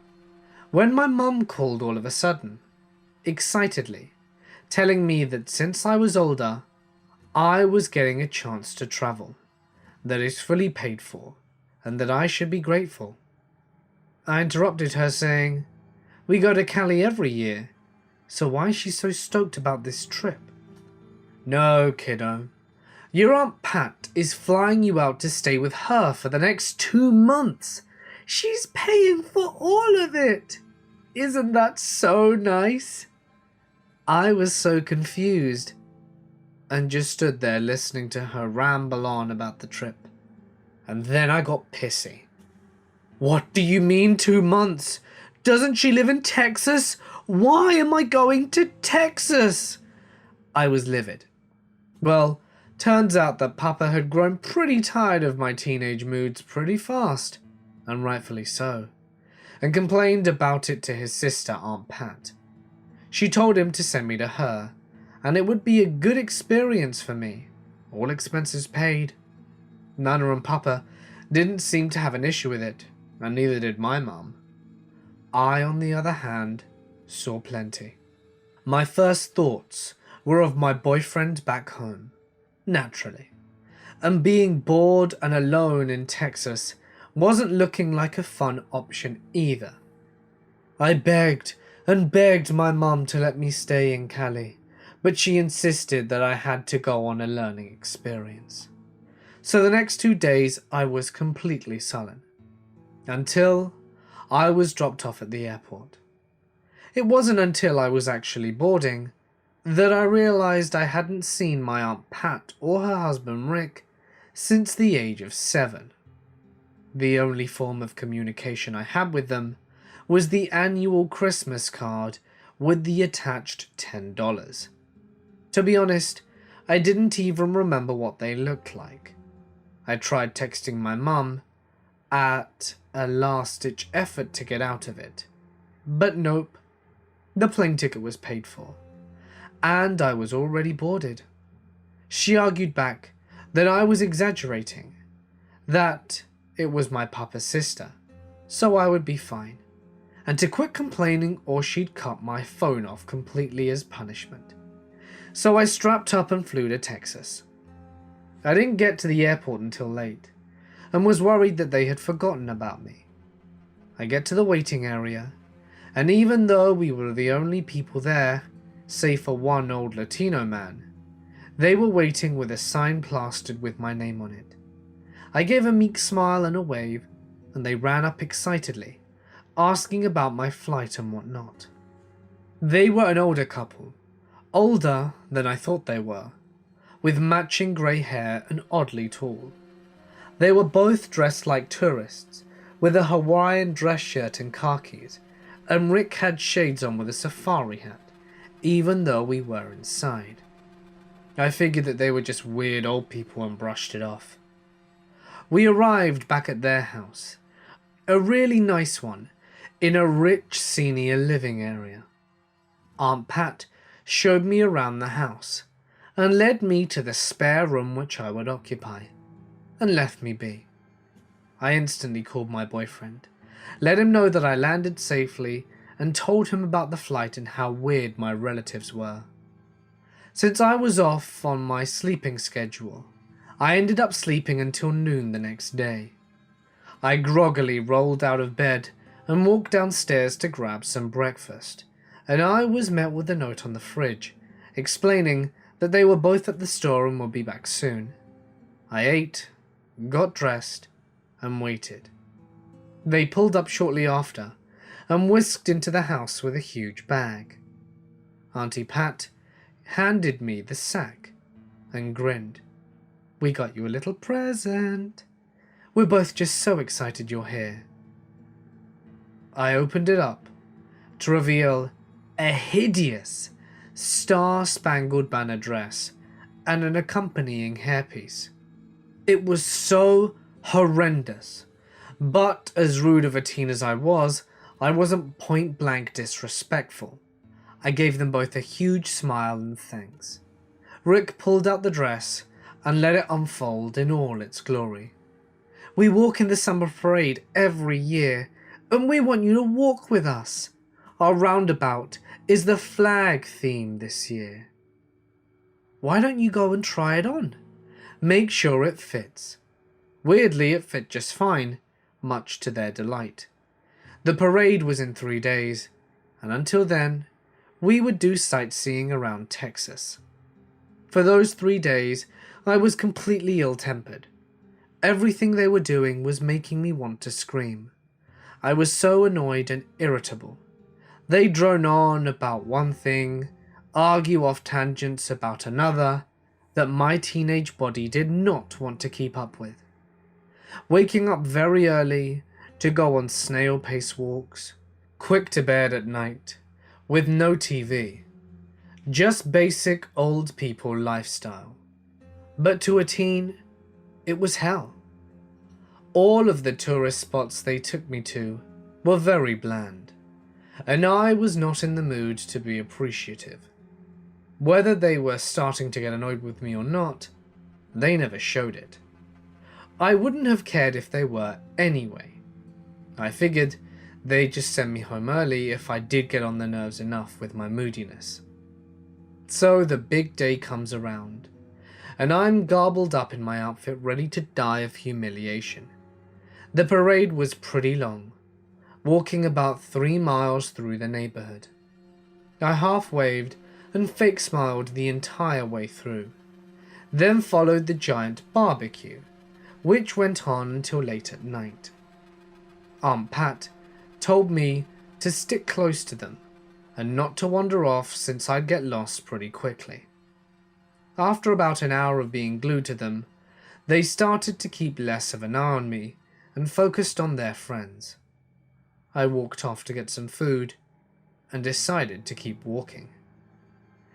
when my mum called all of a sudden, excitedly, telling me that since I was older, I was getting a chance to travel, that is fully paid for, and that I should be grateful. I interrupted her saying, "We go to Cali every year, so why is she so stoked about this trip?" "No, kiddo. Your Aunt Pat is flying you out to stay with her for the next 2 months. She's paying for all of it. Isn't that so nice?" I was so confused and just stood there listening to her ramble on about the trip. And then I got pissy. "What do you mean 2 months? Doesn't she live in Texas? Why am I going to Texas?" I was livid. Well, turns out that Papa had grown pretty tired of my teenage moods pretty fast, and rightfully so, and complained about it to his sister, Aunt Pat. She told him to send me to her, and it would be a good experience for me, all expenses paid. Nana and Papa didn't seem to have an issue with it, and neither did my mum. I, on the other hand, saw plenty. My first thoughts were of my boyfriend back home, naturally, and being bored and alone in Texas wasn't looking like a fun option either. I begged and begged my mum to let me stay in Cali, but she insisted that I had to go on a learning experience. So the next 2 days I was completely sullen, until I was dropped off at the airport. It wasn't until I was actually boarding that I realized I hadn't seen my Aunt Pat or her husband Rick since the age of 7. The only form of communication I had with them was the annual Christmas card with the attached $10. To be honest, I didn't even remember what they looked like. I tried texting my mum at a last-ditch effort to get out of it, but nope, the plane ticket was paid for, and I was already boarded. She argued back that I was exaggerating, that it was my papa's sister, so I would be fine, and to quit complaining or she'd cut my phone off completely as punishment. So I strapped up and flew to Texas. I didn't get to the airport until late, and was worried that they had forgotten about me. I get to the waiting area, and even though we were the only people there, save for one old Latino man, they were waiting with a sign plastered with my name on it. I gave a meek smile and a wave, and they ran up excitedly, asking about my flight and whatnot. They were an older couple, older than I thought they were, with matching grey hair and oddly tall. They were both dressed like tourists, with a Hawaiian dress shirt and khakis, and Rick had shades on with a safari hat, even though we were inside. I figured that they were just weird old people and brushed it off. We arrived back at their house, a really nice one, in a rich senior living area. Aunt Pat showed me around the house, and led me to the spare room which I would occupy, and left me be. I instantly called my boyfriend, let him know that I landed safely, and told him about the flight and how weird my relatives were. Since I was off on my sleeping schedule, I ended up sleeping until noon the next day. I groggily rolled out of bed and walked downstairs to grab some breakfast, and I was met with a note on the fridge, explaining that they were both at the store and would be back soon. I ate, got dressed, and waited. They pulled up shortly after and whisked into the house with a huge bag. Auntie Pat handed me the sack and grinned. "We got you a little present. We're both just so excited you're here." I opened it up to reveal a hideous Star-Spangled Banner dress and an accompanying hairpiece. It was so horrendous, but as rude of a teen as I wasn't point-blank disrespectful. I gave them both a huge smile and thanks. Rick pulled out the dress and let it unfold in all its glory. "We walk in the summer parade every year, and we want you to walk with us. Our roundabout is the flag theme this year. Why don't you go and try it on? Make sure it fits." Weirdly, it fit just fine, much to their delight. The parade was in 3 days, and until then, we would do sightseeing around Texas. For those 3 days, I was completely ill-tempered. Everything they were doing was making me want to scream. I was so annoyed and irritable. They drone on about one thing, argue off tangents about another, that my teenage body did not want to keep up with. Waking up very early to go on snail-pace walks, quick to bed at night, with no TV. Just basic old people lifestyle. But to a teen, it was hell. All of the tourist spots they took me to were very bland, and I was not in the mood to be appreciative. Whether they were starting to get annoyed with me or not, they never showed it. I wouldn't have cared if they were anyway. I figured they'd just send me home early if I did get on their nerves enough with my moodiness. So the big day comes around, and I'm garbled up in my outfit ready to die of humiliation. The parade was pretty long, walking about 3 miles through the neighborhood. I half waved and fake smiled the entire way through. Then followed the giant barbecue, which went on until late at night. Aunt Pat told me to stick close to them and not to wander off since I'd get lost pretty quickly. After about an hour of being glued to them, they started to keep less of an eye on me and focused on their friends. I walked off to get some food and decided to keep walking.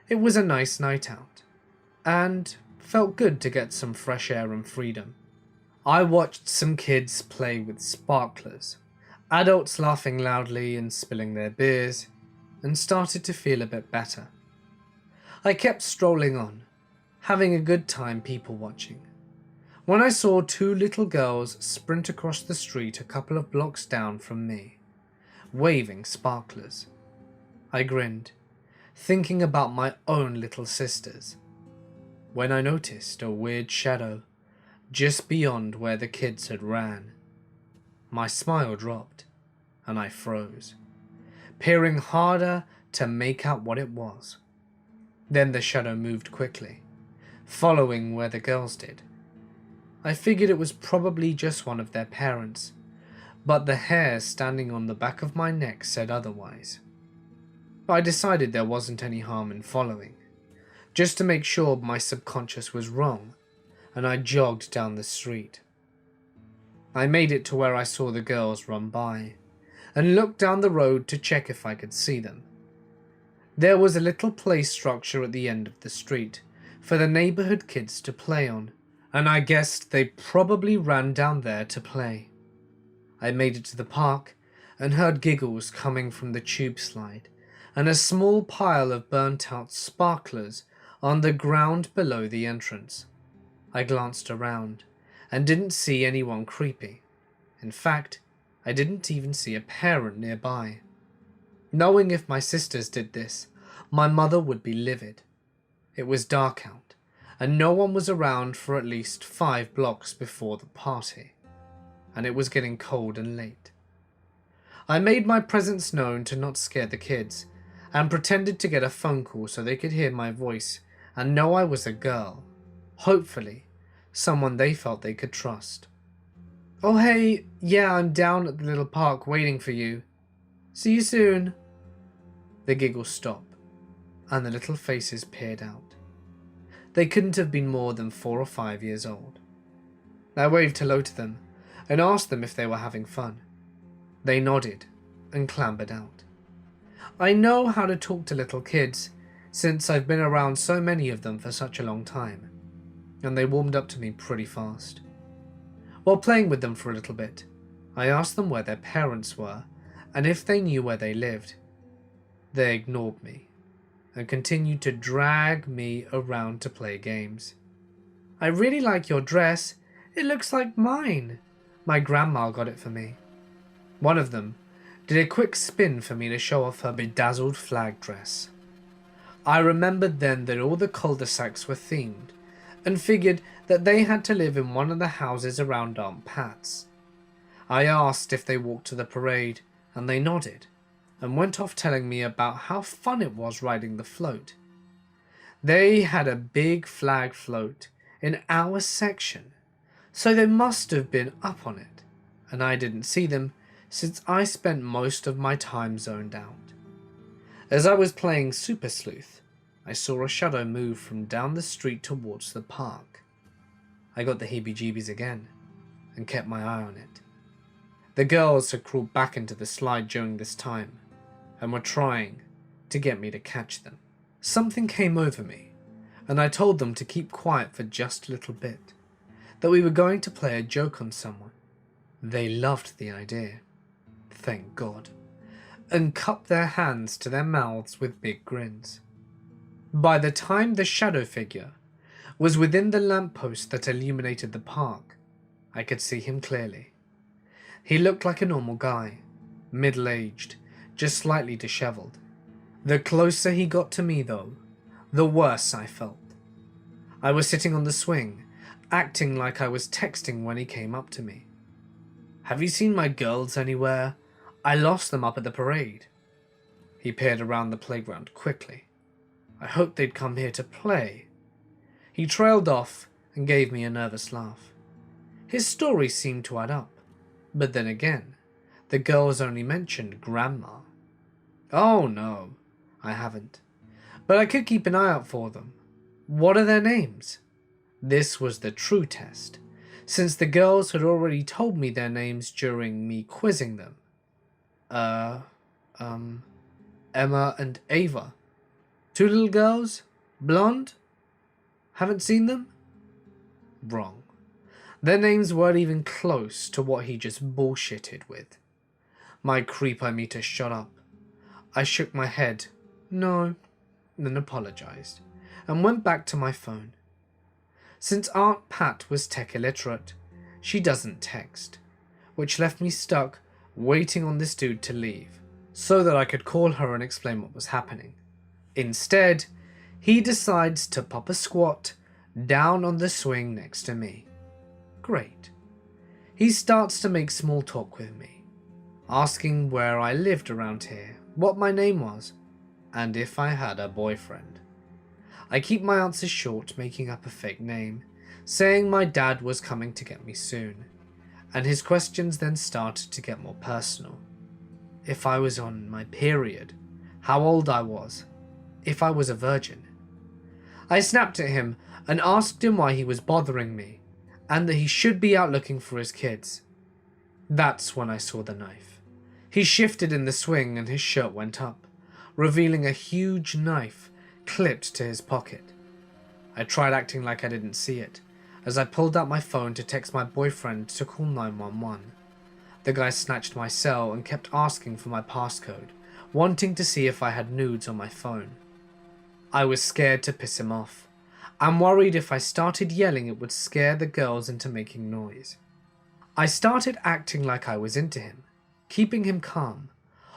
It was a nice night out, and felt good to get some fresh air and freedom. I watched some kids play with sparklers, adults laughing loudly and spilling their beers, and started to feel a bit better. I kept strolling on, having a good time people watching, when I saw 2 little girls sprint across the street a couple of blocks down from me, waving sparklers. I grinned, thinking about my own little sisters, when I noticed a weird shadow just beyond where the kids had ran. My smile dropped, and I froze, peering harder to make out what it was. Then the shadow moved quickly, following where the girls did. I figured it was probably just one of their parents, but the hair standing on the back of my neck said otherwise. I decided there wasn't any harm in following, just to make sure my subconscious was wrong, and I jogged down the street. I made it to where I saw the girls run by, and looked down the road to check if I could see them. There was a little play structure at the end of the street for the neighborhood kids to play on, and I guessed they probably ran down there to play. I made it to the park and heard giggles coming from the tube slide and a small pile of burnt-out sparklers on the ground below the entrance. I glanced around and didn't see anyone creepy. In fact, I didn't even see a parent nearby. Knowing if my sisters did this, my mother would be livid. It was dark out, and no one was around for at least 5 blocks before the party, and it was getting cold and late. I made my presence known to not scare the kids, and pretended to get a phone call so they could hear my voice and know I was a girl. Hopefully, someone they felt they could trust. Oh hey, yeah, I'm down at the little park waiting for you. See you soon. The giggles stop, and the little faces peered out. They couldn't have been more than 4 or 5 years old. I waved hello to them and asked them if they were having fun. They nodded and clambered out. I know how to talk to little kids since I've been around so many of them for such a long time, and they warmed up to me pretty fast. While playing with them for a little bit, I asked them where their parents were and if they knew where they lived. They ignored me and continued to drag me around to play games. I really like your dress. It looks like mine. My grandma got it for me. One of them did a quick spin for me to show off her bedazzled flag dress. I remembered then that all the cul-de-sacs were themed and figured that they had to live in one of the houses around Aunt Pat's. I asked if they walked to the parade and they nodded and went off telling me about how fun it was riding the float. They had a big flag float in our section, so they must have been up on it, and I didn't see them since I spent most of my time zoned out. As I was playing Super Sleuth, I saw a shadow move from down the street towards the park. I got the heebie-jeebies again and kept my eye on it. The girls had crawled back into the slide during this time and were trying to get me to catch them. Something came over me and I told them to keep quiet for just a little bit, that we were going to play a joke on someone. They loved the idea, thank God, and cupped their hands to their mouths with big grins. By the time the shadow figure was within the lamppost that illuminated the park, I could see him clearly. He looked like a normal guy, middle-aged, just slightly disheveled. The closer he got to me though, the worse I felt. I was sitting on the swing, acting like I was texting when he came up to me. Have you seen my girls anywhere? I lost them up at the parade. He peered around the playground quickly. I hoped they'd come here to play. He trailed off and gave me a nervous laugh. His story seemed to add up, but then again, the girls only mentioned Grandma. Oh no, I haven't. But I could keep an eye out for them. What are their names? This was the true test, since the girls had already told me their names during me quizzing them. Emma and Ava. 2 little girls? Blonde? Haven't seen them? Wrong. Their names weren't even close to what he just bullshitted with. My creepometer shot up. I shook my head, no, then apologized, and went back to my phone. Since Aunt Pat was tech illiterate, she doesn't text, which left me stuck waiting on this dude to leave, so that I could call her and explain what was happening. Instead, he decides to pop a squat down on the swing next to me. Great. He starts to make small talk with me, asking where I lived around here, what my name was, and if I had a boyfriend. I keep my answers short, making up a fake name, saying my dad was coming to get me soon, and his questions then started to get more personal. If I was on my period, how old I was, if I was a virgin. I snapped at him and asked him why he was bothering me, and that he should be out looking for his kids. That's when I saw the knife. He shifted in the swing and his shirt went up, revealing a huge knife clipped to his pocket. I tried acting like I didn't see it, as I pulled out my phone to text my boyfriend to call 911. The guy snatched my cell and kept asking for my passcode, wanting to see if I had nudes on my phone. I was scared to piss him off. I'm worried if I started yelling it would scare the girls into making noise. I started acting like I was into him, keeping him calm,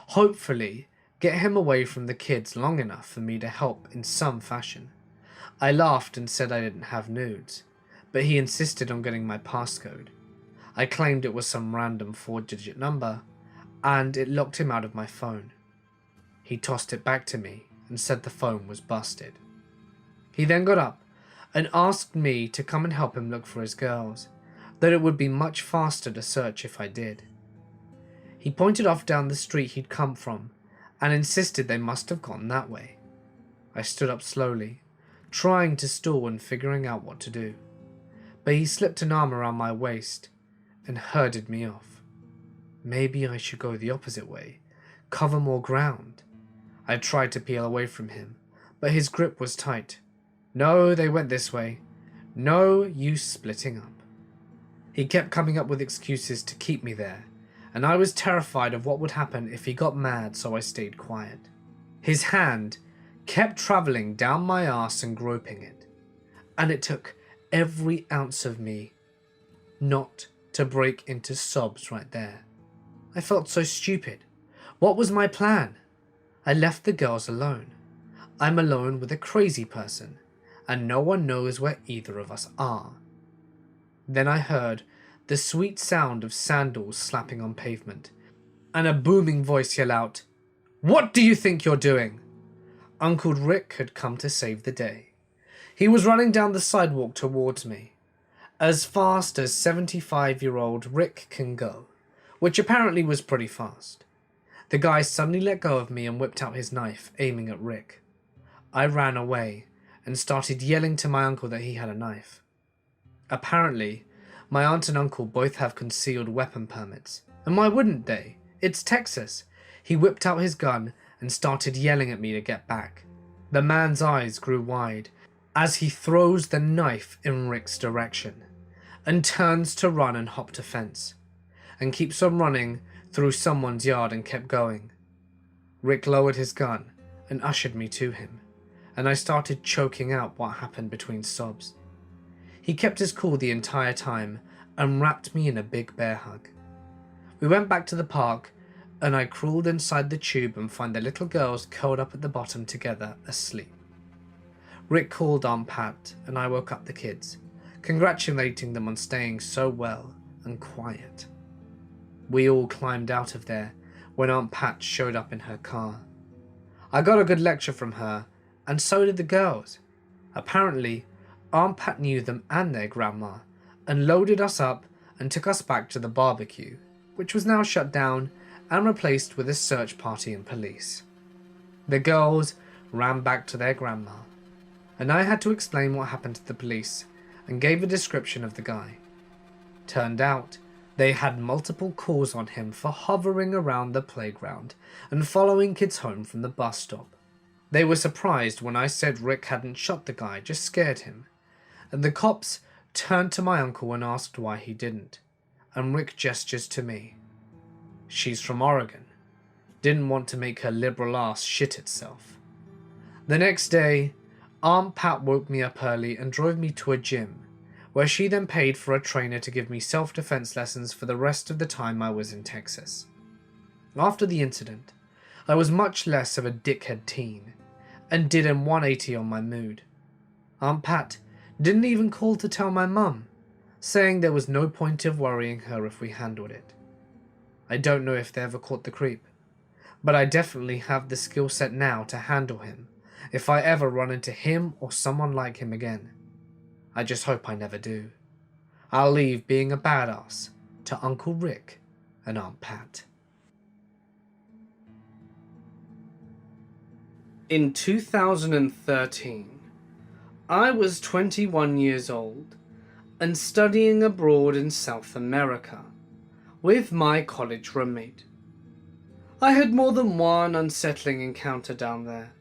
hopefully get him away from the kids long enough for me to help in some fashion. I laughed and said I didn't have nudes, but he insisted on getting my passcode. I claimed it was some random 4-digit number, and it locked him out of my phone. He tossed it back to me and said the phone was busted. He then got up and asked me to come and help him look for his girls, though it would be much faster to search if I did. He pointed off down the street he'd come from and insisted they must have gone that way. I stood up slowly, trying to stall and figuring out what to do, but he slipped an arm around my waist and herded me off. Maybe I should go the opposite way, cover more ground. I tried to peel away from him, but his grip was tight. No, they went this way. No use splitting up. He kept coming up with excuses to keep me there, and I was terrified of what would happen if he got mad, so I stayed quiet. His hand kept travelling down my arse and groping it, and it took every ounce of me not to break into sobs right there. I felt so stupid. What was my plan? I left the girls alone. I'm alone with a crazy person, and no one knows where either of us are. Then I heard the sweet sound of sandals slapping on pavement, and a booming voice yell out, "What do you think you're doing?" Uncle Rick had come to save the day. He was running down the sidewalk towards me, as fast as 75-year-old Rick can go, which apparently was pretty fast. The guy suddenly let go of me and whipped out his knife, aiming at Rick. I ran away and started yelling to my uncle that he had a knife. Apparently, my aunt and uncle both have concealed weapon permits, and why wouldn't they? It's Texas. He whipped out his gun and started yelling at me to get back. The man's eyes grew wide as he throws the knife in Rick's direction and turns to run and hopped a fence and keeps on running through someone's yard and kept going. Rick lowered his gun and ushered me to him, and I started choking out what happened between sobs. He kept his cool the entire time and wrapped me in a big bear hug. We went back to the park, and I crawled inside the tube and found the little girls curled up at the bottom together, asleep. Rick called Aunt Pat, and I woke up the kids, congratulating them on staying so well and quiet. We all climbed out of there when Aunt Pat showed up in her car. I got a good lecture from her, and so did the girls. Apparently, Aunt Pat knew them and their grandma, and loaded us up and took us back to the barbecue, which was now shut down and replaced with a search party and police. The girls ran back to their grandma, and I had to explain what happened to the police and gave a description of the guy. Turned out, they had multiple calls on him for hovering around the playground and following kids home from the bus stop. They were surprised when I said Rick hadn't shot the guy, just scared him, and the cops turned to my uncle and asked why he didn't, and Rick gestures to me. She's from Oregon. Didn't want to make her liberal ass shit itself. The next day, Aunt Pat woke me up early and drove me to a gym, where she then paid for a trainer to give me self-defense lessons for the rest of the time I was in Texas. After the incident, I was much less of a dickhead teen, and did a 180 on my mood. Aunt Pat didn't even call to tell my mum, saying there was no point of worrying her if we handled it. I don't know if they ever caught the creep, but I definitely have the skill set now to handle him if I ever run into him or someone like him again. I just hope I never do. I'll leave being a badass to Uncle Rick and Aunt Pat. In 2013, I was 21 years old and studying abroad in South America with my college roommate. I had more than one unsettling encounter down there,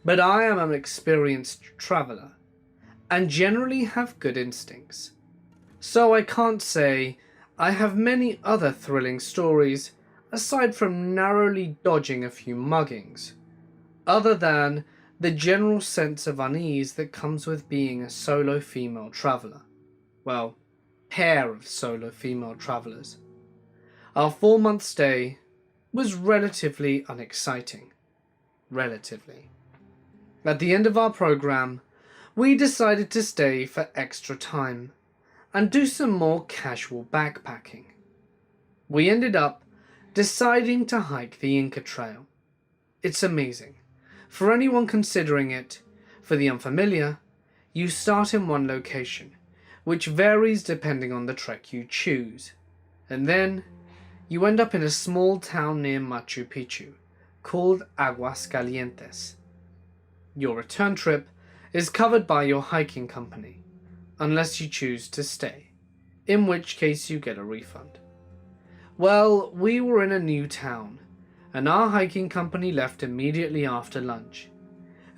but I am an experienced traveller and generally have good instincts, so I can't say I have many other thrilling stories aside from narrowly dodging a few muggings, other than the general sense of unease that comes with being a solo female traveller. Well, pair of solo female travellers. Our 4-month stay was relatively unexciting. Relatively. At the end of our program, we decided to stay for extra time and do some more casual backpacking. We ended up deciding to hike the Inca Trail. It's amazing. For anyone considering it, for the unfamiliar, you start in one location, which varies depending on the trek you choose. And then you end up in a small town near Machu Picchu called Aguascalientes. Your return trip is covered by your hiking company, unless you choose to stay, in which case you get a refund. Well, we were in a new town, and our hiking company left immediately after lunch,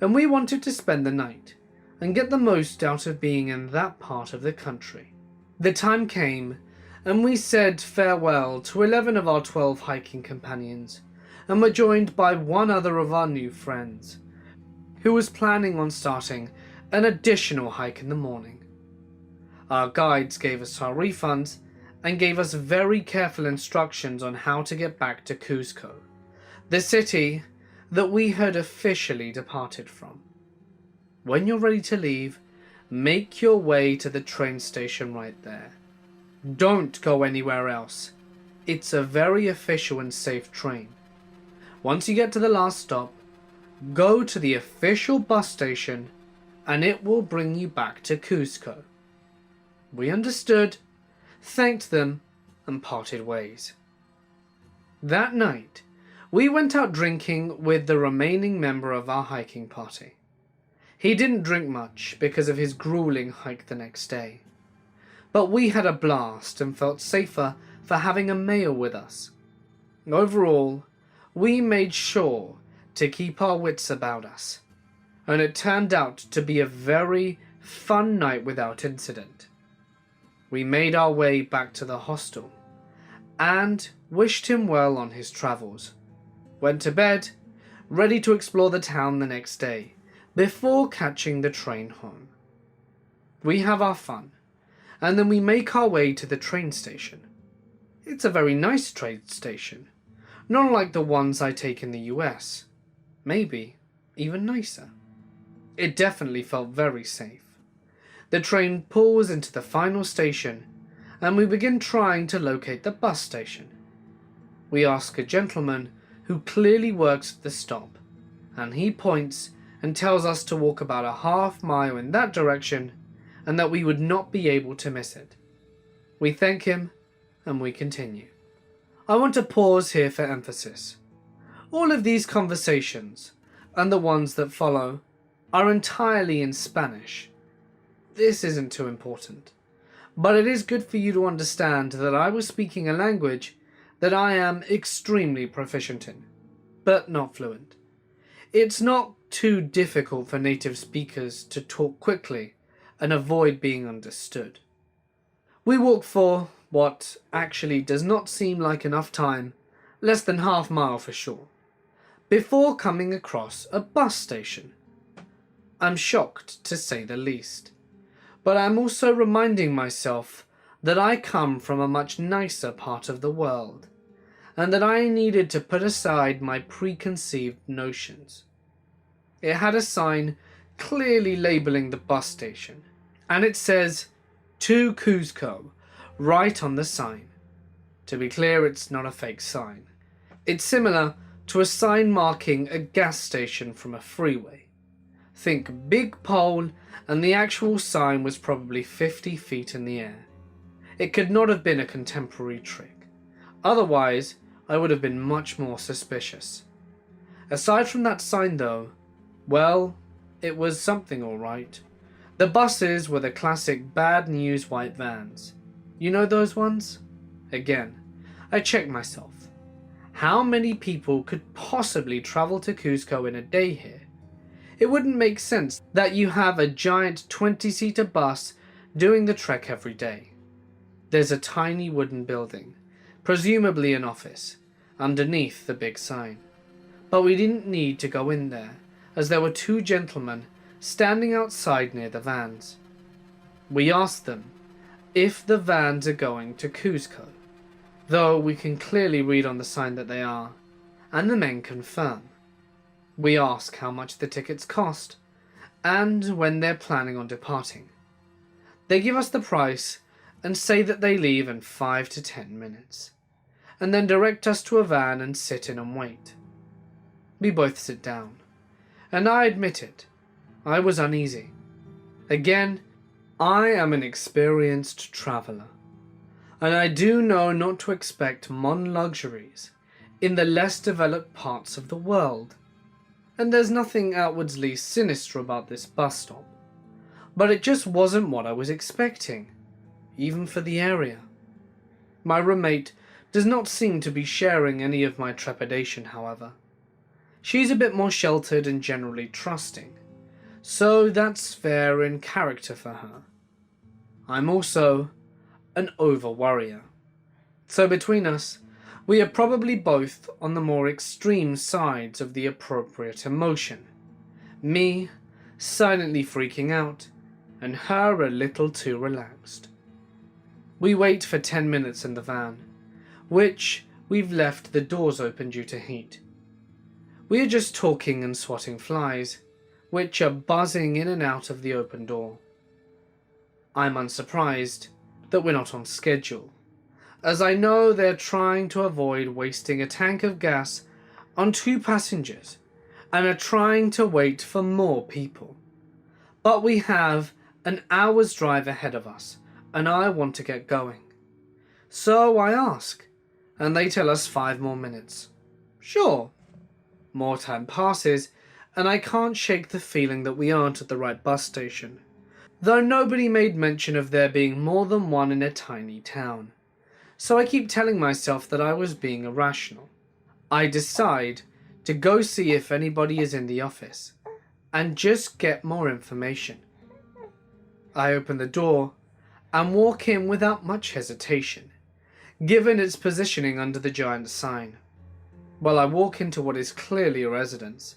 and we wanted to spend the night and get the most out of being in that part of the country. The time came, and we said farewell to 11 of our 12 hiking companions, and were joined by one other of our new friends, who was planning on starting an additional hike in the morning. Our guides gave us our refunds and gave us very careful instructions on how to get back to Cuzco, the city that we had officially departed from. When you're ready to leave, make your way to the train station right there. Don't go anywhere else. It's a very official and safe train. Once you get to the last stop, go to the official bus station and it will bring you back to Cuzco. We understood, thanked them, and parted ways. That night, we went out drinking with the remaining member of our hiking party. He didn't drink much because of his grueling hike the next day, but we had a blast and felt safer for having a male with us. Overall, we made sure to keep our wits about us, and it turned out to be a very fun night without incident. We made our way back to the hostel and wished him well on his travels, went to bed, ready to explore the town the next day before catching the train home. We have our fun, and then we make our way to the train station. It's a very nice train station, not like the ones I take in the US, maybe even nicer. It definitely felt very safe. The train pulls into the final station, and we begin trying to locate the bus station. We ask a gentleman who clearly works at the stop, and he points and tells us to walk about a half-mile in that direction and that we would not be able to miss it. We thank him and we continue. I want to pause here for emphasis. All of these conversations, and the ones that follow, are entirely in Spanish. This isn't too important, but it is good for you to understand that I was speaking a language that I am extremely proficient in, but not fluent. It's not too difficult for native speakers to talk quickly and avoid being understood. We walk for what actually does not seem like enough time, less than half-mile for sure, before coming across a bus station. I'm shocked, to say the least, but I'm also reminding myself that I come from a much nicer part of the world, and that I needed to put aside my preconceived notions. It had a sign clearly labeling the bus station, and it says, "To Cuzco," right on the sign. To be clear, it's not a fake sign. It's similar to a sign marking a gas station from a freeway. Think big pole, and the actual sign was probably 50 feet in the air. It could not have been a contemporary trick. Otherwise, I would have been much more suspicious. Aside from that sign though, well, it was something alright. The buses were the classic bad news white vans. You know those ones? Again, I checked myself. How many people could possibly travel to Cuzco in a day here? It wouldn't make sense that you have a giant 20-seater bus doing the trek every day. There's a tiny wooden building, presumably an office, underneath the big sign. But we didn't need to go in there, as there were two gentlemen standing outside near the vans. We asked them if the vans are going to Cuzco, though we can clearly read on the sign that they are, and the men confirm. We ask how much the tickets cost, and when they're planning on departing. They give us the price and say that they leave in 5 to 10 minutes, and then direct us to a van and sit in and wait. We both sit down, and I admit it, I was uneasy. Again, I am an experienced traveller, and I do know not to expect modern luxuries in the less developed parts of the world, and there's nothing outwardly sinister about this bus stop, but it just wasn't what I was expecting, even for the area. My roommate does not seem to be sharing any of my trepidation, however. She's a bit more sheltered and generally trusting, so that's fair in character for her. I'm also an over-worrier, so between us, we are probably both on the more extreme sides of the appropriate emotion. Me, silently freaking out, and her a little too relaxed. We wait for 10 minutes in the van, which we've left the doors open due to heat. We are just talking and swatting flies, which are buzzing in and out of the open door. I'm unsurprised that we're not on schedule, as I know they're trying to avoid wasting a tank of gas on 2 passengers and are trying to wait for more people. But we have an hour's drive ahead of us, and I want to get going. So I ask, and they tell us 5 more minutes. Sure. More time passes, and I can't shake the feeling that we aren't at the right bus station, though nobody made mention of there being more than one in a tiny town. So I keep telling myself that I was being irrational. I decide to go see if anybody is in the office, and just get more information. I open the door and walk in without much hesitation, given its positioning under the giant sign. Well, I walk into what is clearly a residence,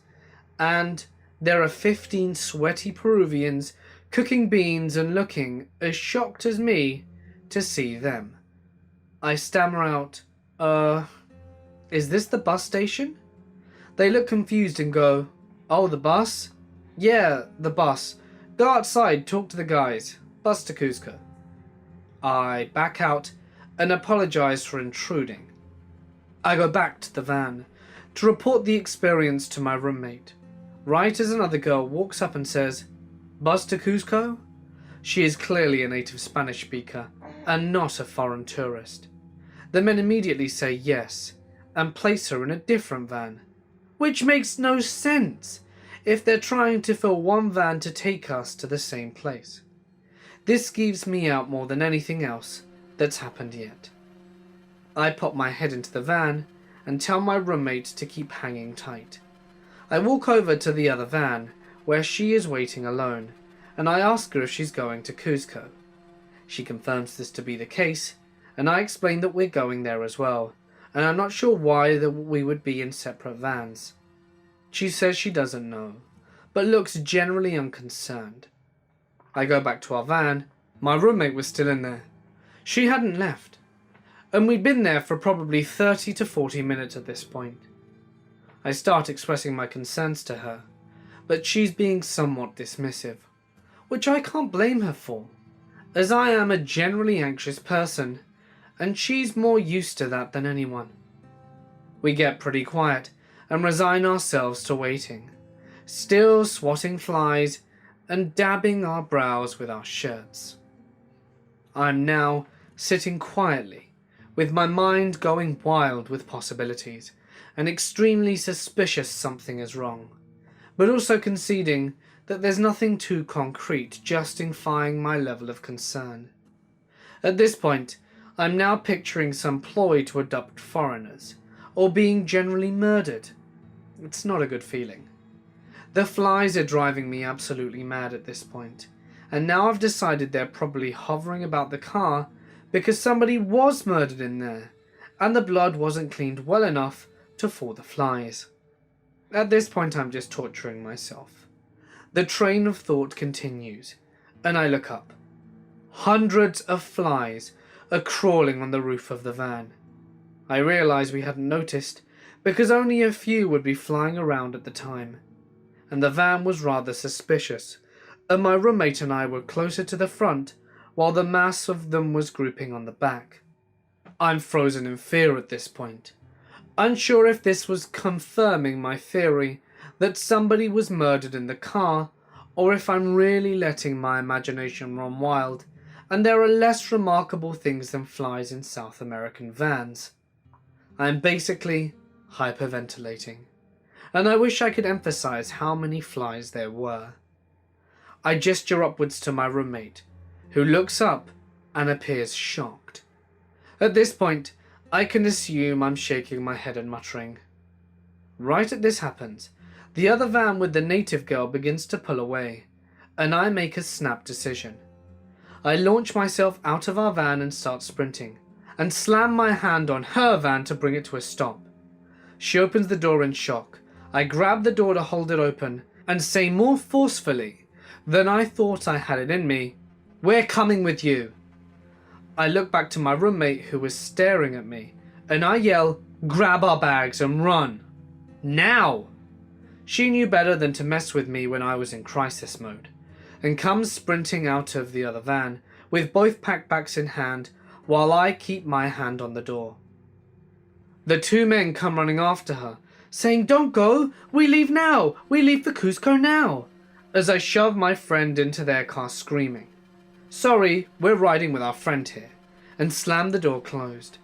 and there are 15 sweaty Peruvians cooking beans and looking as shocked as me to see them. I stammer out, is this the bus station? They look confused and go, oh, the bus? Yeah, the bus. Go outside, talk to the guys. Bus to Cusco. I back out and apologize for intruding. I go back to the van to report the experience to my roommate, right as another girl walks up and says, bus to Cusco? She is clearly a native Spanish speaker and not a foreign tourist. The men immediately say yes and place her in a different van, which makes no sense if they're trying to fill one van to take us to the same place. This skeeves me out more than anything else that's happened yet. I pop my head into the van and tell my roommate to keep hanging tight. I walk over to the other van where she is waiting alone, and I ask her if she's going to Cusco. She confirms this to be the case, and I explain that we're going there as well, and I'm not sure why that we would be in separate vans. She says she doesn't know, but looks generally unconcerned. I go back to our van. My roommate was still in there. She hadn't left, and we'd been there for probably 30 to 40 minutes at this point. I start expressing my concerns to her, but she's being somewhat dismissive, which I can't blame her for, as I am a generally anxious person, and she's more used to that than anyone. We get pretty quiet and resign ourselves to waiting, still swatting flies and dabbing our brows with our shirts. I'm now sitting quietly, with my mind going wild with possibilities, and extremely suspicious something is wrong, but also conceding that there's nothing too concrete justifying my level of concern. At this point, I'm now picturing some ploy to abduct foreigners, or being generally murdered. It's not a good feeling. The flies are driving me absolutely mad at this point, and now I've decided they're probably hovering about the car because somebody was murdered in there, and the blood wasn't cleaned well enough to fool the flies. At this point, I'm just torturing myself. The train of thought continues, and I look up. Hundreds of flies are crawling on the roof of the van. I realize we hadn't noticed because only a few would be flying around at the time, and the van was rather suspicious, and my roommate and I were closer to the front while the mass of them was grouping on the back. I'm frozen in fear at this point, unsure if this was confirming my theory that somebody was murdered in the car or if I'm really letting my imagination run wild, and there are less remarkable things than flies in South American vans. I'm basically hyperventilating, and I wish I could emphasize how many flies there were. I gesture upwards to my roommate, who looks up and appears shocked. At this point, I can assume I'm shaking my head and muttering. Right as this happens, the other van with the native girl begins to pull away, and I make a snap decision. I launch myself out of our van and start sprinting, and slam my hand on her van to bring it to a stop. She opens the door in shock. I grab the door to hold it open, and say more forcefully than I thought I had it in me, "We're coming with you." I look back to my roommate who was staring at me, and I yell, "Grab our bags and run. Now!" She knew better than to mess with me when I was in crisis mode, and comes sprinting out of the other van, with both packbacks in hand, while I keep my hand on the door. The two men come running after her, saying, "Don't go! We leave now! We leave for Cusco now!" as I shove my friend into their car screaming, "Sorry, we're riding with our friend here," and slam the door closed.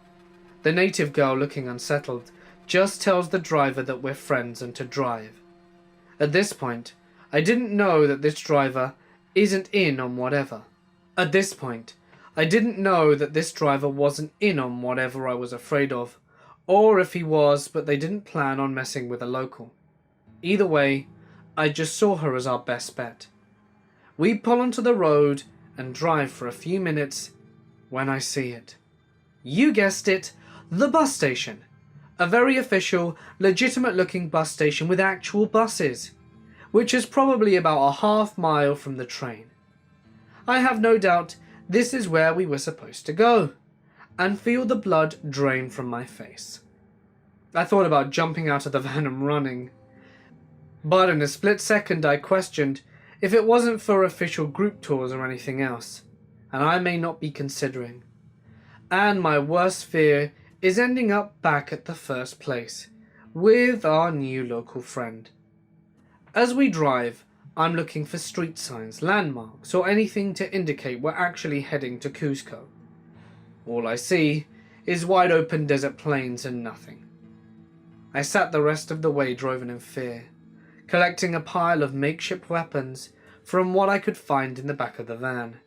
The native girl, looking unsettled, just tells the driver that we're friends and to drive. At this point, I didn't know that this driver isn't in on whatever. At this point, I didn't know that this driver wasn't in on whatever I was afraid of, or if he was, but they didn't plan on messing with a local. Either way, I just saw her as our best bet. We pull onto the road and drive for a few minutes when I see it. You guessed it, the bus station. A very official, legitimate-looking bus station with actual buses, which is probably about a half-mile from the train. I have no doubt this is where we were supposed to go, and feel the blood drain from my face. I thought about jumping out of the van and running, but in a split second I questioned if it wasn't for official group tours or anything else, and I may not be considering. And my worst fear is ending up back at the first place, with our new local friend. As we drive, I'm looking for street signs, landmarks, or anything to indicate we're actually heading to Cusco. All I see is wide open desert plains and nothing. I sat the rest of the way driven in fear, collecting a pile of makeshift weapons from what I could find in the back of the van.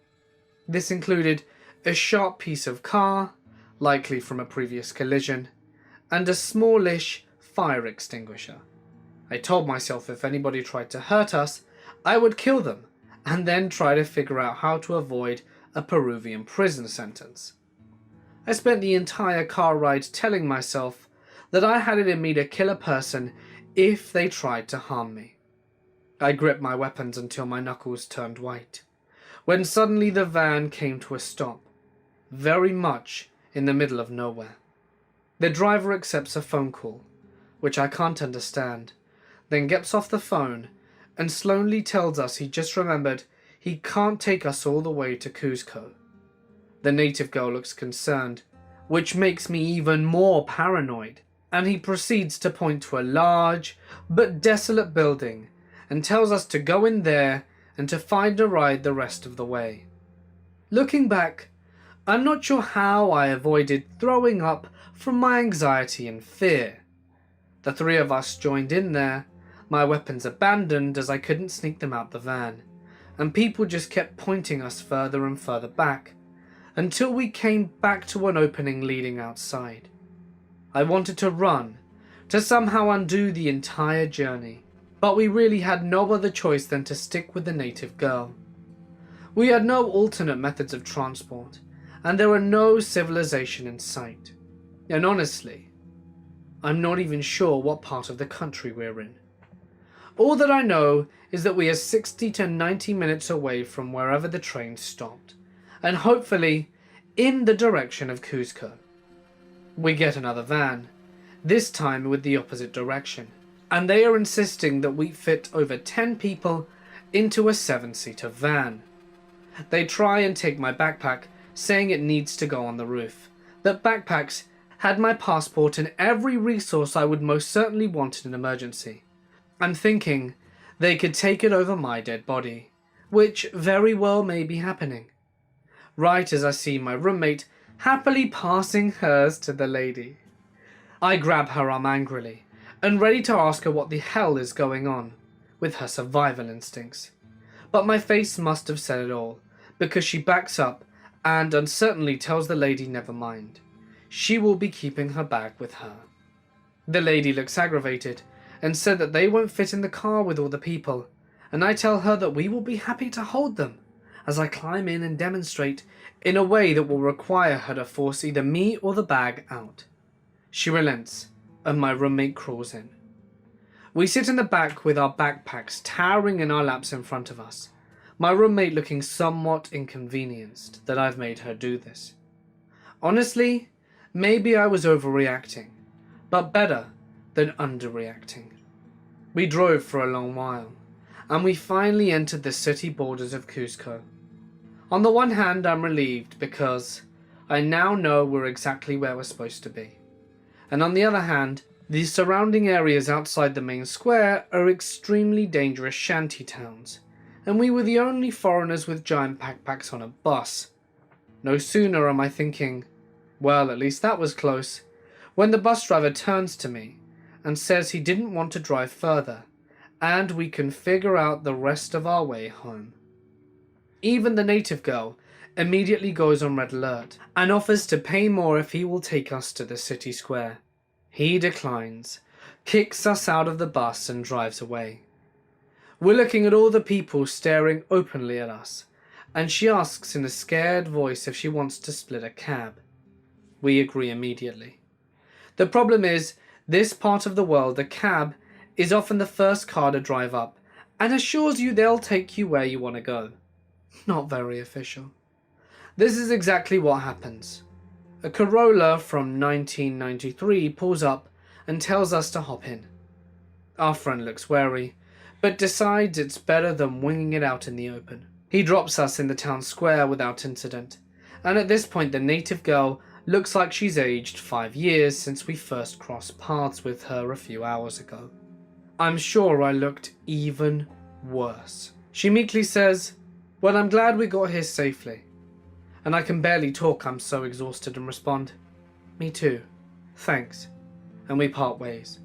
This included a sharp piece of car, likely from a previous collision, and a smallish fire extinguisher. I told myself if anybody tried to hurt us, I would kill them, and then try to figure out how to avoid a Peruvian prison sentence. I spent the entire car ride telling myself that I had it in me to kill a person if they tried to harm me. I gripped my weapons until my knuckles turned white, when suddenly the van came to a stop, very much in the middle of nowhere. The driver accepts a phone call, which I can't understand, then gets off the phone and slowly tells us he just remembered he can't take us all the way to Cusco. The native girl looks concerned, which makes me even more paranoid, and he proceeds to point to a large but desolate building and tells us to go in there and to find a ride the rest of the way. Looking back, I'm not sure how I avoided throwing up from my anxiety and fear. The three of us joined in there, my weapons abandoned as I couldn't sneak them out the van, and people just kept pointing us further and further back, until we came back to an opening leading outside. I wanted to run, to somehow undo the entire journey, but we really had no other choice than to stick with the native girl. We had no alternate methods of transport, and there were no civilization in sight. And honestly, I'm not even sure what part of the country we're in. All that I know is that we are 60 to 90 minutes away from wherever the train stopped, and hopefully in the direction of Cusco. We get another van, this time with the opposite direction, and they are insisting that we fit over 10 people into a 7-seater van. They try and take my backpack, saying it needs to go on the roof, that backpacks had my passport and every resource I would most certainly want in an emergency. I'm thinking They could take it over my dead body, which very well may be happening. Right as I see my roommate happily passing hers to the lady. I grab her arm angrily, and ready to ask her what the hell is going on with her survival instincts. But my face must have said it all, because she backs up and uncertainly tells the lady never mind. She will be keeping her bag with her. The lady looks aggravated and said that they won't fit in the car with all the people, and I tell her that we will be happy to hold them, as I climb in and demonstrate in a way that will require her to force either me or the bag out. She relents, and my roommate crawls in. We sit in the back with our backpacks towering in our laps in front of us, my roommate looking somewhat inconvenienced that I've made her do this. Honestly, maybe I was overreacting, but better than underreacting. We drove for a long while, and we finally entered the city borders of Cusco. On the one hand, I'm relieved because I now know we're exactly where we're supposed to be. And on the other hand, the surrounding areas outside the main square are extremely dangerous shanty towns, and we were the only foreigners with giant backpacks on a bus. No sooner am I thinking, well, at least that was close, when the bus driver turns to me and says he didn't want to drive further, and we can figure out the rest of our way home. Even the native girl immediately goes on red alert and offers to pay more if he will take us to the city square. He declines, kicks us out of the bus and drives away. We're looking at all the people staring openly at us, and she asks in a scared voice if she wants to split a cab. We agree immediately. The problem is, this part of the world, a cab is often the first car to drive up and assures you they'll take you where you want to go. Not very official. This is exactly what happens. A Corolla from 1993 pulls up and tells us to hop in. Our friend looks wary, but decides it's better than winging it out in the open. He drops us in the town square without incident, and at this point the native girl looks like she's aged 5 years since we first crossed paths with her a few hours ago. I'm sure I looked even worse. She meekly says, "Well, I'm glad we got here safely." And I can barely talk, I'm so exhausted, and respond, "Me too. Thanks." And we part ways.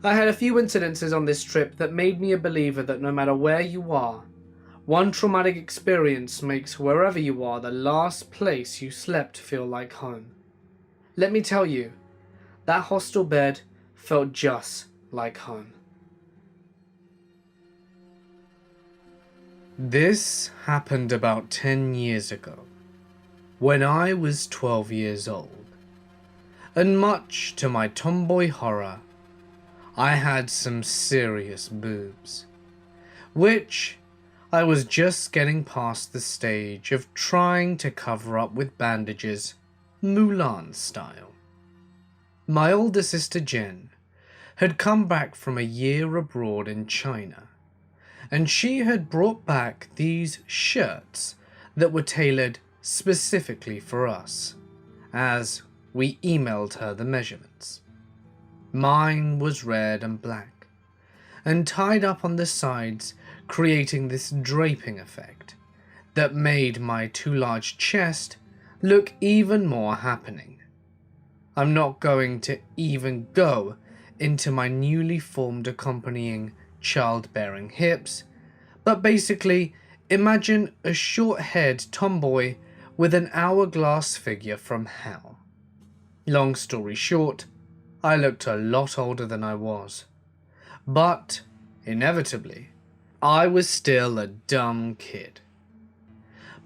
I had a few incidences on this trip that made me a believer that no matter where you are, one traumatic experience makes wherever you are the last place you slept feel like home. Let me tell you, that hostel bed felt just like home. This happened about 10 years ago, when I was 12 years old, and much to my tomboy horror, I had some serious boobs, which I was just getting past the stage of trying to cover up with bandages, Mulan style. My older sister Jen had come back from a year abroad in China, and she had brought back these shirts that were tailored specifically for us, as we emailed her the measurements. Mine was red and black, and tied up on the sides, creating this draping effect that made my too large chest look even more happening. I'm not going to even go into my newly formed accompanying childbearing hips, but basically imagine a short-haired tomboy with an hourglass figure from hell. Long story short, I looked a lot older than I was, but inevitably, I was still a dumb kid.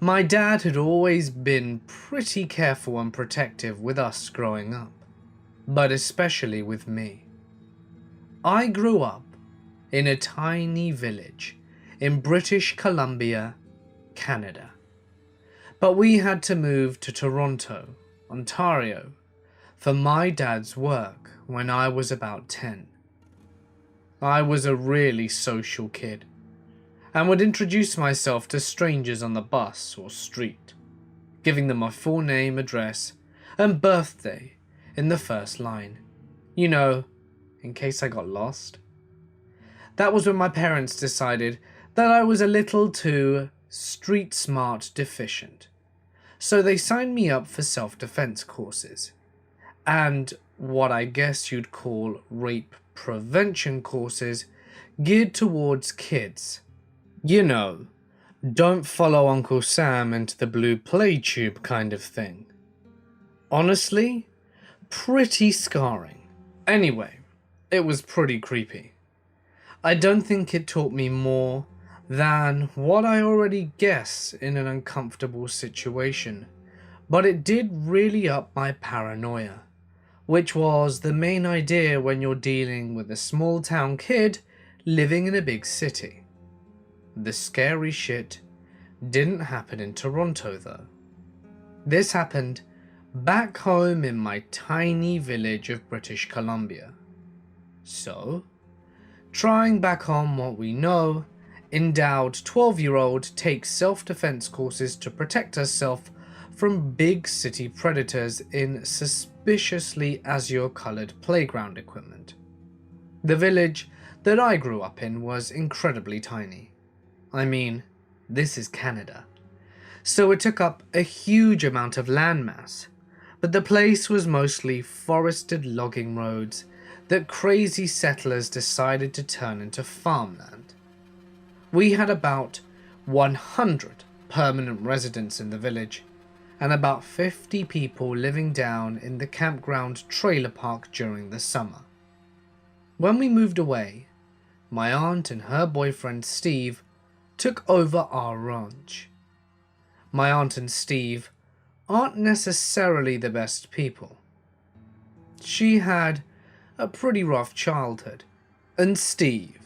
My dad had always been pretty careful and protective with us growing up, but especially with me. I grew up in a tiny village in British Columbia, Canada, but we had to move to Toronto, Ontario, for my dad's work when I was about 10. I was a really social kid, and would introduce myself to strangers on the bus or street, giving them my full name, address, and birthday in the first line. You know, in case I got lost. That was when my parents decided that I was a little too street smart deficient. So they signed me up for self-defense courses, and what I guess you'd call rape prevention courses geared towards kids. You know, don't follow Uncle Sam into the blue play tube kind of thing. Honestly, pretty scarring. Anyway, it was pretty creepy. I don't think it taught me more than what I already guess in an uncomfortable situation, but it did really up my paranoia, which was the main idea when you're dealing with a small town kid living in a big city. The scary shit didn't happen in Toronto though. This happened back home in my tiny village of British Columbia. So, trying back on what we know, endowed 12-year-old takes self-defense courses to protect herself from big city predators in suspiciously azure-coloured playground equipment. The village that I grew up in was incredibly tiny. I mean, this is Canada. So it took up a huge amount of landmass, but the place was mostly forested logging roads that crazy settlers decided to turn into farmland. We had about 100 permanent residents in the village, and about 50 people living down in the campground trailer park during the summer. When we moved away, my aunt and her boyfriend Steve took over our ranch. My aunt and Steve aren't necessarily the best people. She had a pretty rough childhood, and Steve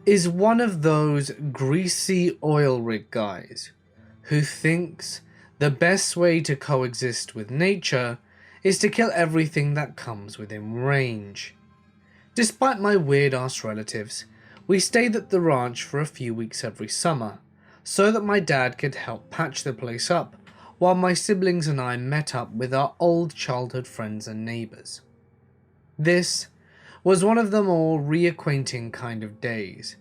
is one of those greasy oil rig guys who thinks the best way to coexist with nature is to kill everything that comes within range. Despite my weird-ass relatives, we stayed at the ranch for a few weeks every summer, so that my dad could help patch the place up, while my siblings and I met up with our old childhood friends and neighbours. This was one of the more reacquainting kind of days,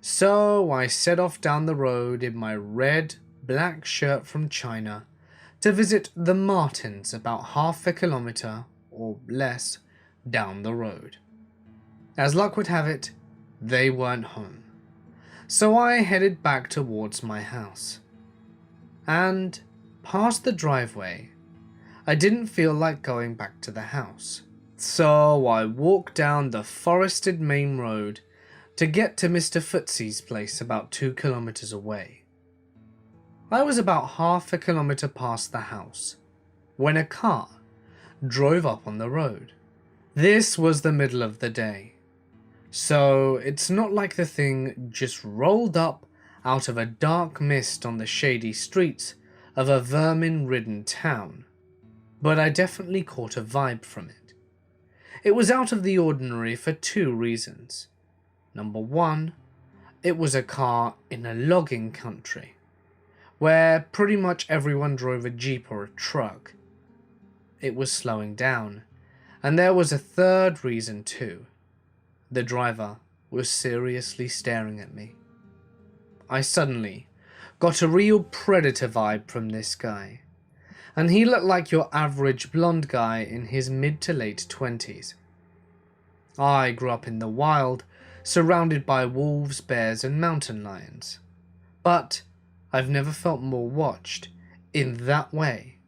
so I set off down the road in my red, black shirt from China to visit the Martins about half a kilometre or less down the road. As luck would have it, they weren't home, so I headed back towards my house. And past the driveway, I didn't feel like going back to the house, so I walked down the forested main road to get to Mr. Footsy's place about 2 kilometres away. I was about half a kilometre past the house when a car drove up on the road. This was the middle of the day, so it's not like the thing just rolled up out of a dark mist on the shady streets of a vermin-ridden town, but I definitely caught a vibe from it. It was out of the ordinary for 2 reasons. Number 1, it was a car in a logging country, where pretty much everyone drove a jeep or a truck. It was slowing down, and there was a 3rd reason too. The driver was seriously staring at me. I suddenly got a real predator vibe from this guy, and he looked like your average blonde guy in his mid to late 20s. I grew up in the wild, surrounded by wolves, bears and mountain lions, but I've never felt more watched in that way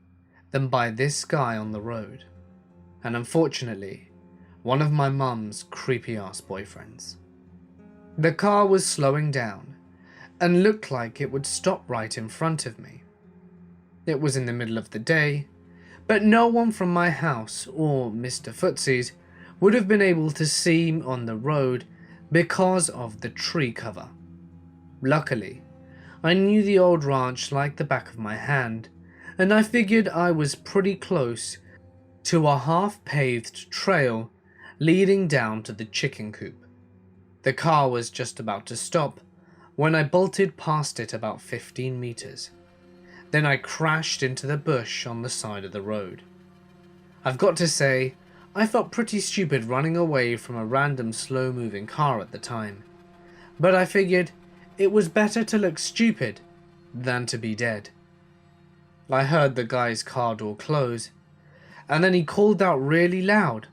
than by this guy on the road, and unfortunately, one of my mum's creepy ass boyfriends. The car was slowing down and looked like it would stop right in front of me. It was in the middle of the day, but no one from my house or Mr. Footsy's would have been able to see on the road because of the tree cover. Luckily, I knew the old ranch like the back of my hand, and I figured I was pretty close to a half-paved trail leading down to the chicken coop. The car was just about to stop when I bolted past it about 15 meters. Then I crashed into the bush on the side of the road. I've got to say, I felt pretty stupid running away from a random slow-moving car at the time, but I figured it was better to look stupid than to be dead. I heard the guy's car door close, and then he called out really loud,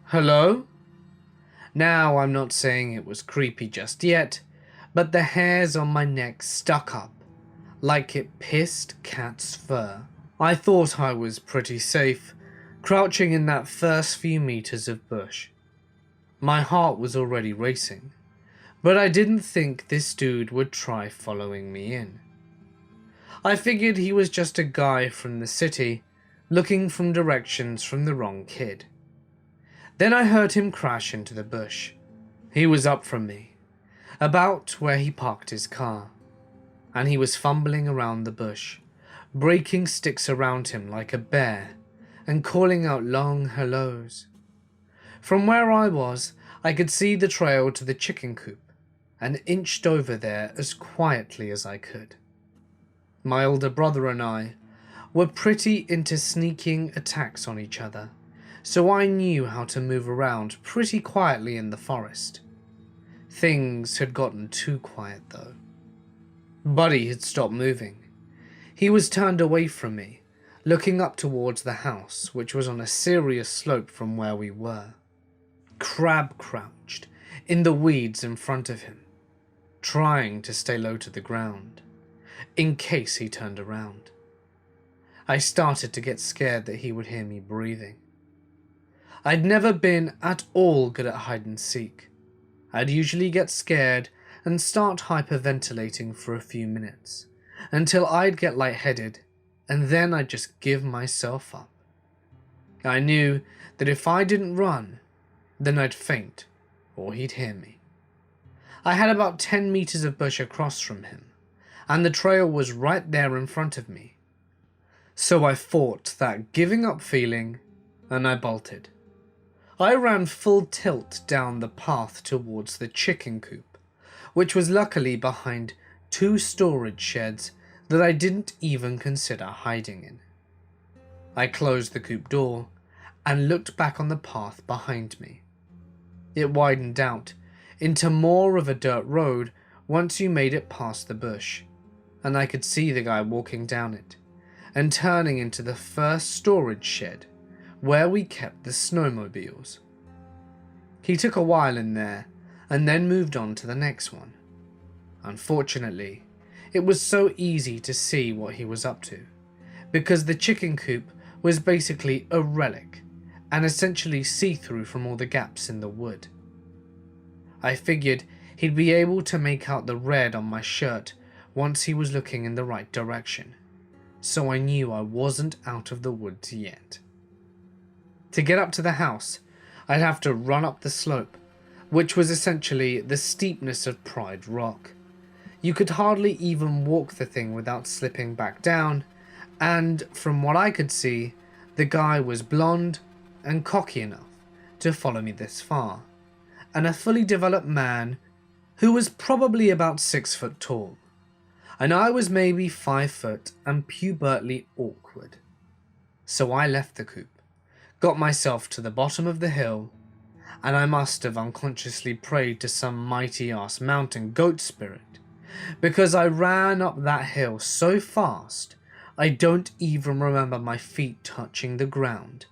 "Hello?" Now, I'm not saying it was creepy just yet, but the hairs on my neck stuck up like it pissed cat's fur. I thought I was pretty safe, crouching in that first few meters of bush. My heart was already racing, but I didn't think this dude would try following me in. I figured he was just a guy from the city looking from directions from the wrong kid. Then I heard him crash into the bush. He was up from me, about where he parked his car, and he was fumbling around the bush, breaking sticks around him like a bear and calling out long hellos. From where I was, I could see the trail to the chicken coop and inched over there as quietly as I could. My older brother and I were pretty into sneaking attacks on each other, so I knew how to move around pretty quietly in the forest. Things had gotten too quiet though. Buddy had stopped moving. He was turned away from me, looking up towards the house, which was on a serious slope from where we were. Crab crouched in the weeds in front of him, trying to stay low to the ground, in case he turned around. I started to get scared that he would hear me breathing. I'd never been at all good at hide and seek. I'd usually get scared and start hyperventilating for a few minutes, until I'd get lightheaded, and then I'd just give myself up. I knew that if I didn't run, then I'd faint, or he'd hear me. I had about 10 meters of bush across from him, and the trail was right there in front of me. So I fought that giving up feeling, and I bolted. I ran full tilt down the path towards the chicken coop, which was luckily behind 2 storage sheds that I didn't even consider hiding in. I closed the coop door and looked back on the path behind me. It widened out into more of a dirt road once you made it past the bush, and I could see the guy walking down it and turning into the first storage shed where we kept the snowmobiles. He took a while in there and then moved on to the next one. Unfortunately, it was so easy to see what he was up to, because the chicken coop was basically a relic and essentially see-through from all the gaps in the wood. I figured he'd be able to make out the red on my shirt once he was looking in the right direction, so I knew I wasn't out of the woods yet. To get up to the house, I'd have to run up the slope, which was essentially the steepness of Pride Rock. You could hardly even walk the thing without slipping back down, and from what I could see, the guy was blonde and cocky enough to follow me this far, and a fully developed man who was probably about 6 foot tall, and I was maybe 5 foot and pubertly awkward. So I left the coop, got myself to the bottom of the hill, and I must have unconsciously prayed to some mighty ass mountain goat spirit, because I ran up that hill so fast I don't even remember my feet touching the ground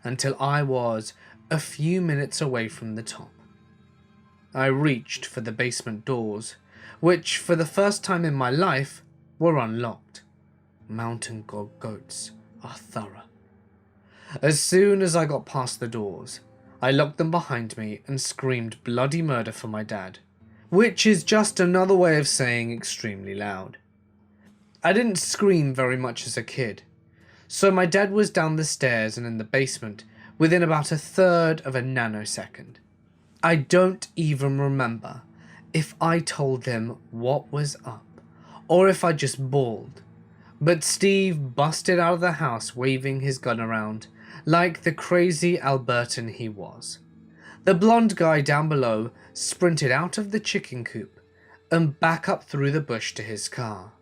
until I was a few minutes away from the top. I reached for the basement doors, which for the first time in my life were unlocked. Mountain goats are thorough. As soon as I got past the doors, I locked them behind me and screamed bloody murder for my dad, which is just another way of saying extremely loud. I didn't scream very much as a kid, so my dad was down the stairs and in the basement within about 1/3 of a nanosecond. I don't even remember if I told them what was up or if I just bawled, but Steve busted out of the house waving his gun around like the crazy Albertan he was. The blonde guy down below sprinted out of the chicken coop and back up through the bush to his car.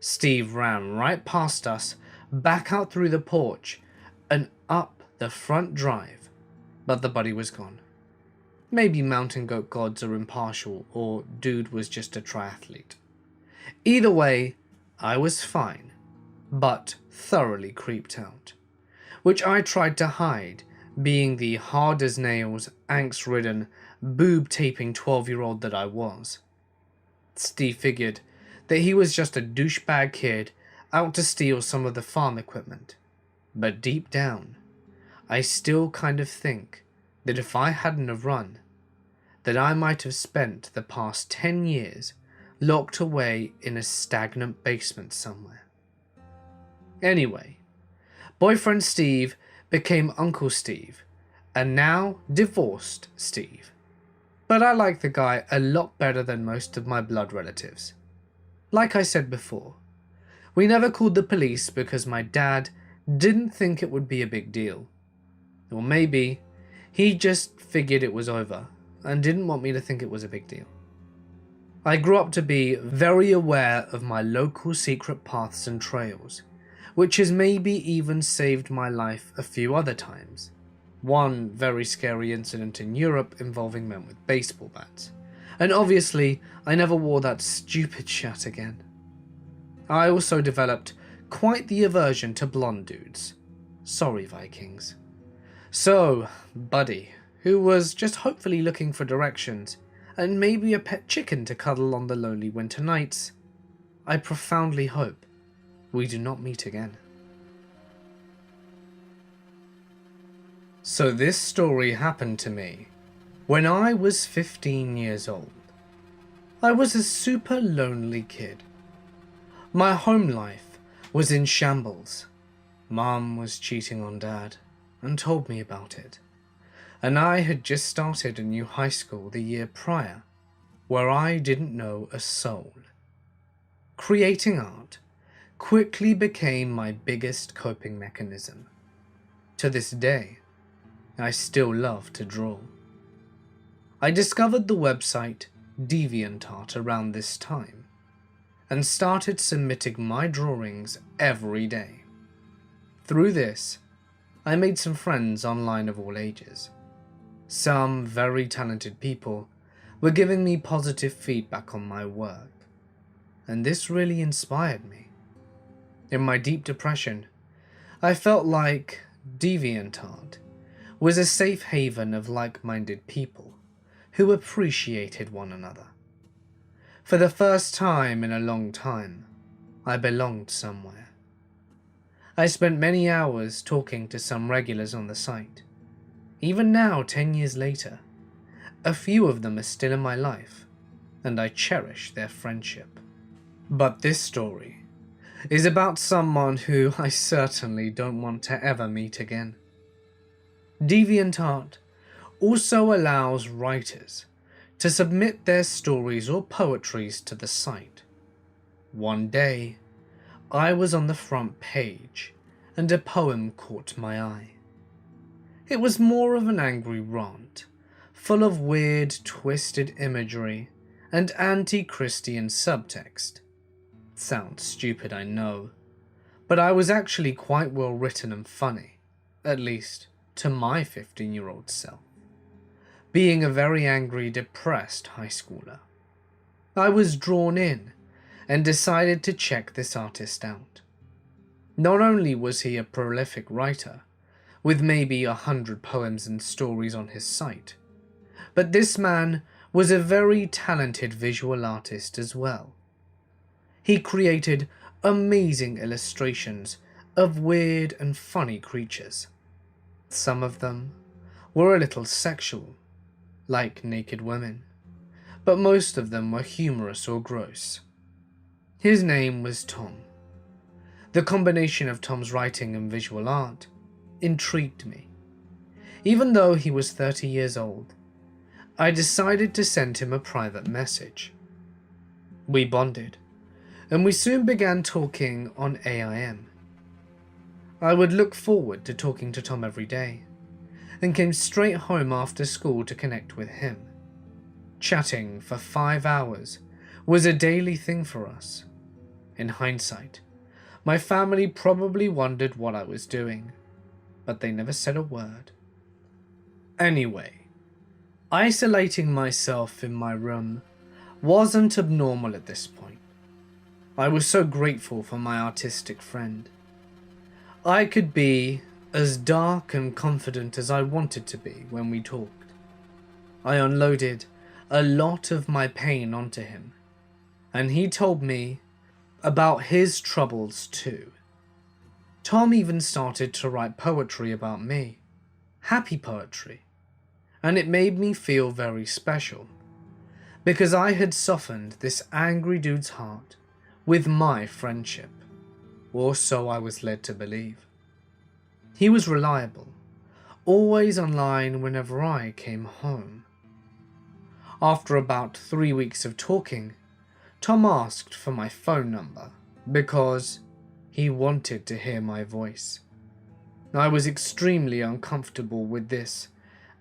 Steve ran right past us, back out through the porch and up the front drive, but the buddy was gone. Maybe mountain goat gods are impartial, or dude was just a triathlete. Either way, I was fine, but thoroughly creeped out, which I tried to hide, being the hard-as-nails, angst-ridden, boob-taping 12-year-old that I was. Steve figured that he was just a douchebag kid out to steal some of the farm equipment, but deep down, I still kind of think that if I hadn't have run, that I might have spent the past 10 years locked away in a stagnant basement somewhere. Anyway, boyfriend Steve became Uncle Steve, and now divorced Steve. But I like the guy a lot better than most of my blood relatives. Like I said before, we never called the police because my dad didn't think it would be a big deal. Or maybe he just figured it was over and didn't want me to think it was a big deal. I grew up to be very aware of my local secret paths and trails, which has maybe even saved my life a few other times. One very scary incident in Europe involving men with baseball bats. And obviously, I never wore that stupid shirt again. I also developed quite the aversion to blonde dudes. Sorry, Vikings. So, Buddy, who was just hopefully looking for directions, and maybe a pet chicken to cuddle on the lonely winter nights, I profoundly hope we do not meet again. So this story happened to me when I was 15 years old. I was a super lonely kid. My home life was in shambles. Mom was cheating on Dad and told me about it. And I had just started a new high school the year prior, where I didn't know a soul. Creating art quickly became my biggest coping mechanism. To this day, I still love to draw. I discovered the website DeviantArt around this time, and started submitting my drawings every day. Through this, I made some friends online of all ages. Some very talented people were giving me positive feedback on my work, and this really inspired me. In my deep depression, I felt like DeviantArt was a safe haven of like-minded people who appreciated one another. For the first time in a long time, I belonged somewhere. I spent many hours talking to some regulars on the site. Even now, 10 years later, a few of them are still in my life, and I cherish their friendship. But this story is about someone who I certainly don't want to ever meet again. DeviantArt also allows writers to submit their stories or poetries to the site. One day, I was on the front page and a poem caught my eye. It was more of an angry rant, full of weird, twisted imagery and anti-Christian subtext. Sounds stupid, I know, but I was actually quite well written and funny, at least to my 15-year-old self. Being a very angry, depressed high schooler, I was drawn in and decided to check this artist out. Not only was he a prolific writer, with maybe 100 poems and stories on his site, but this man was a very talented visual artist as well. He created amazing illustrations of weird and funny creatures. Some of them were a little sexual, like naked women, but most of them were humorous or gross. His name was Tom. The combination of Tom's writing and visual art intrigued me. Even though he was 30 years old, I decided to send him a private message. We bonded, and we soon began talking on AIM. I would look forward to talking to Tom every day, and came straight home after school to connect with him. Chatting for 5 hours was a daily thing for us. In hindsight, my family probably wondered what I was doing, but they never said a word. Anyway, Isolating myself in my room wasn't abnormal at this point. I was so grateful for my artistic friend. I could be as dark and confident as I wanted to be when we talked. I unloaded a lot of my pain onto him, and he told me about his troubles too. Tom even started to write poetry about me, happy poetry, and it made me feel very special, because I had softened this angry dude's heart with my friendship, or so I was led to believe. He was reliable, always online whenever I came home. After about 3 weeks of talking, Tom asked for my phone number because he wanted to hear my voice. I was extremely uncomfortable with this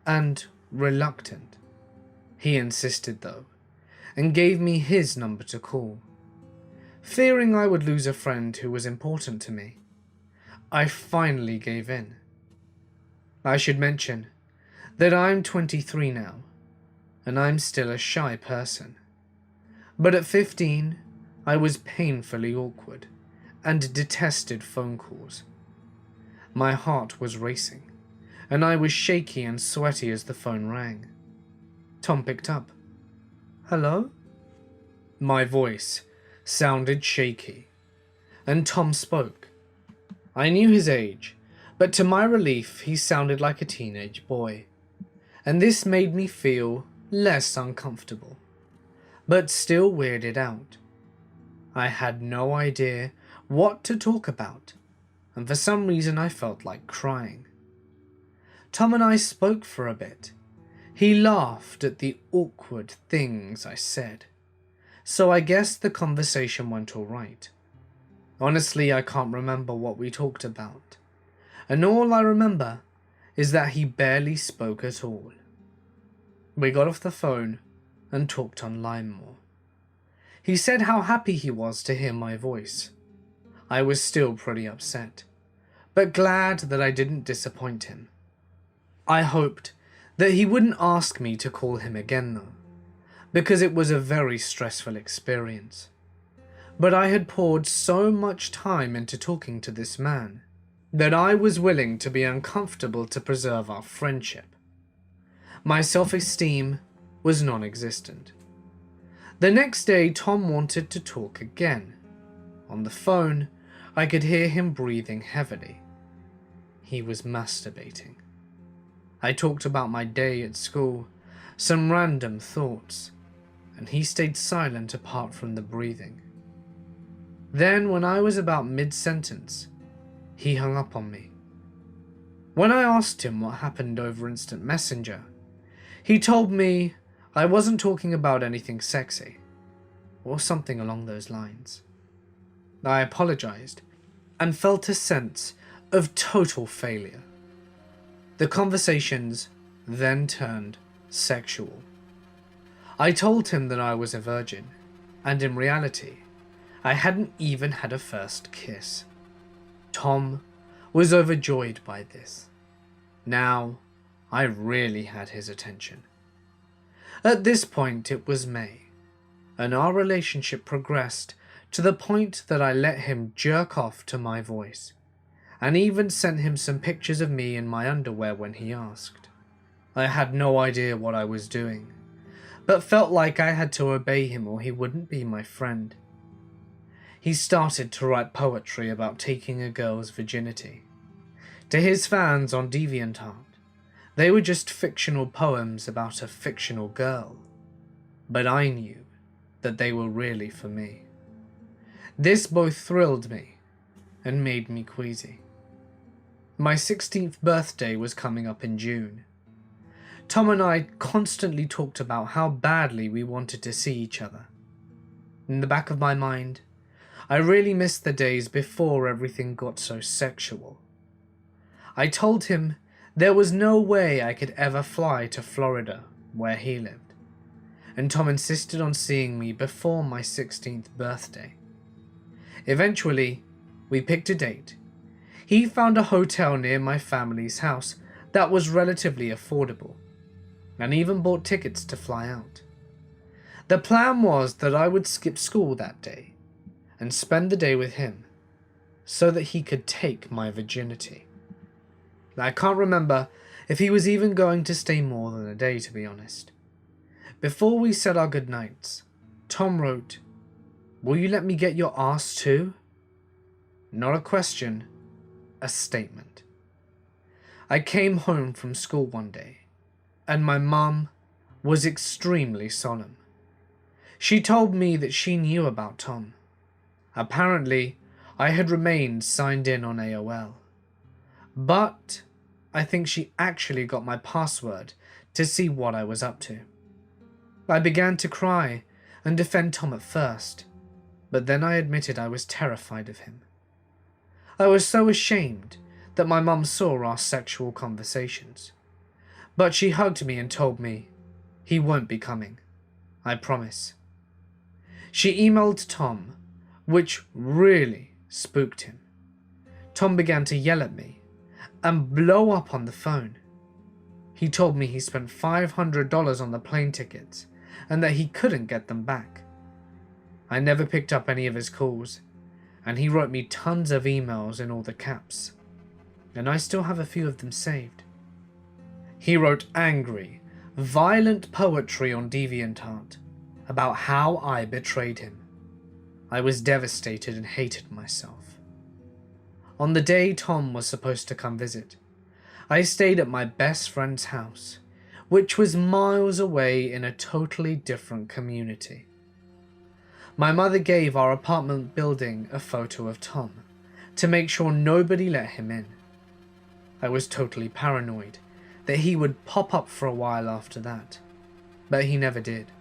and reluctant. He insisted though, and gave me his number to call. Fearing I would lose a friend who was important to me, I finally gave in. I should mention that I'm 23 now, and I'm still a shy person. But at 15, I was painfully awkward and detested phone calls. My heart was racing, and I was shaky and sweaty as the phone rang. Tom picked up. "Hello?" My voice sounded shaky, and Tom spoke. I knew his age, but to my relief he sounded like a teenage boy, and this made me feel less uncomfortable, but still weirded out. I had no idea what to talk about, and for some reason I felt like crying. Tom and I spoke for a bit. He laughed at the awkward things I said, so I guess the conversation went all right. Honestly, I can't remember what we talked about, and all I remember is that he barely spoke at all. We got off the phone and talked online more. He said how happy he was to hear my voice. I was still pretty upset, but glad that I didn't disappoint him. I hoped that he wouldn't ask me to call him again though, because it was a very stressful experience. But I had poured so much time into talking to this man that I was willing to be uncomfortable to preserve our friendship. My self-esteem was non-existent. The next day, Tom wanted to talk again. On the phone, I could hear him breathing heavily. He was masturbating. I talked about my day at school, some random thoughts, and he stayed silent apart from the breathing. Then, when I was about mid-sentence, he hung up on me. When I asked him what happened over Instant Messenger, he told me I wasn't talking about anything sexy, or something along those lines. I apologized and felt a sense of total failure. The conversations then turned sexual. I told him that I was a virgin, and in reality, I hadn't even had a first kiss. Tom was overjoyed by this. Now, I really had his attention. At this point, it was May, and our relationship progressed to the point that I let him jerk off to my voice, and even sent him some pictures of me in my underwear when he asked. I had no idea what I was doing, but felt like I had to obey him or he wouldn't be my friend. He started to write poetry about taking a girl's virginity. To his fans on DeviantArt, they were just fictional poems about a fictional girl, but I knew that they were really for me. This both thrilled me and made me queasy. My 16th birthday was coming up in June. Tom and I constantly talked about how badly we wanted to see each other. In the back of my mind, I really missed the days before everything got so sexual. I told him there was no way I could ever fly to Florida, where he lived, and Tom insisted on seeing me before my 16th birthday. Eventually, we picked a date. He found a hotel near my family's house that was relatively affordable. and even bought tickets to fly out. The plan was that I would skip school that day and spend the day with him so that he could take my virginity. I can't remember if he was even going to stay more than a day, to be honest. Before we said our goodnights, Tom wrote, "Will you let me get your ass too?" Not a question, a statement. I came home from school one day, and my mum was extremely solemn. She told me that she knew about Tom. Apparently, I had remained signed in on AOL. But I think she actually got my password to see what I was up to. I began to cry and defend Tom at first, but then I admitted I was terrified of him. I was so ashamed that my mum saw our sexual conversations, but she hugged me and told me, "He won't be coming, I promise." She emailed Tom, which really spooked him. Tom began to yell at me and blow up on the phone. He told me he spent $500 on the plane tickets and that he couldn't get them back. I never picked up any of his calls, and he wrote me tons of emails in all the caps, and I still have a few of them saved. He wrote angry, violent poetry on DeviantArt about how I betrayed him. I was devastated and hated myself. On the day Tom was supposed to come visit, I stayed at my best friend's house, which was miles away in a totally different community. My mother gave our apartment building a photo of Tom to make sure nobody let him in. I was totally paranoid that he would pop up for a while after that, but he never did.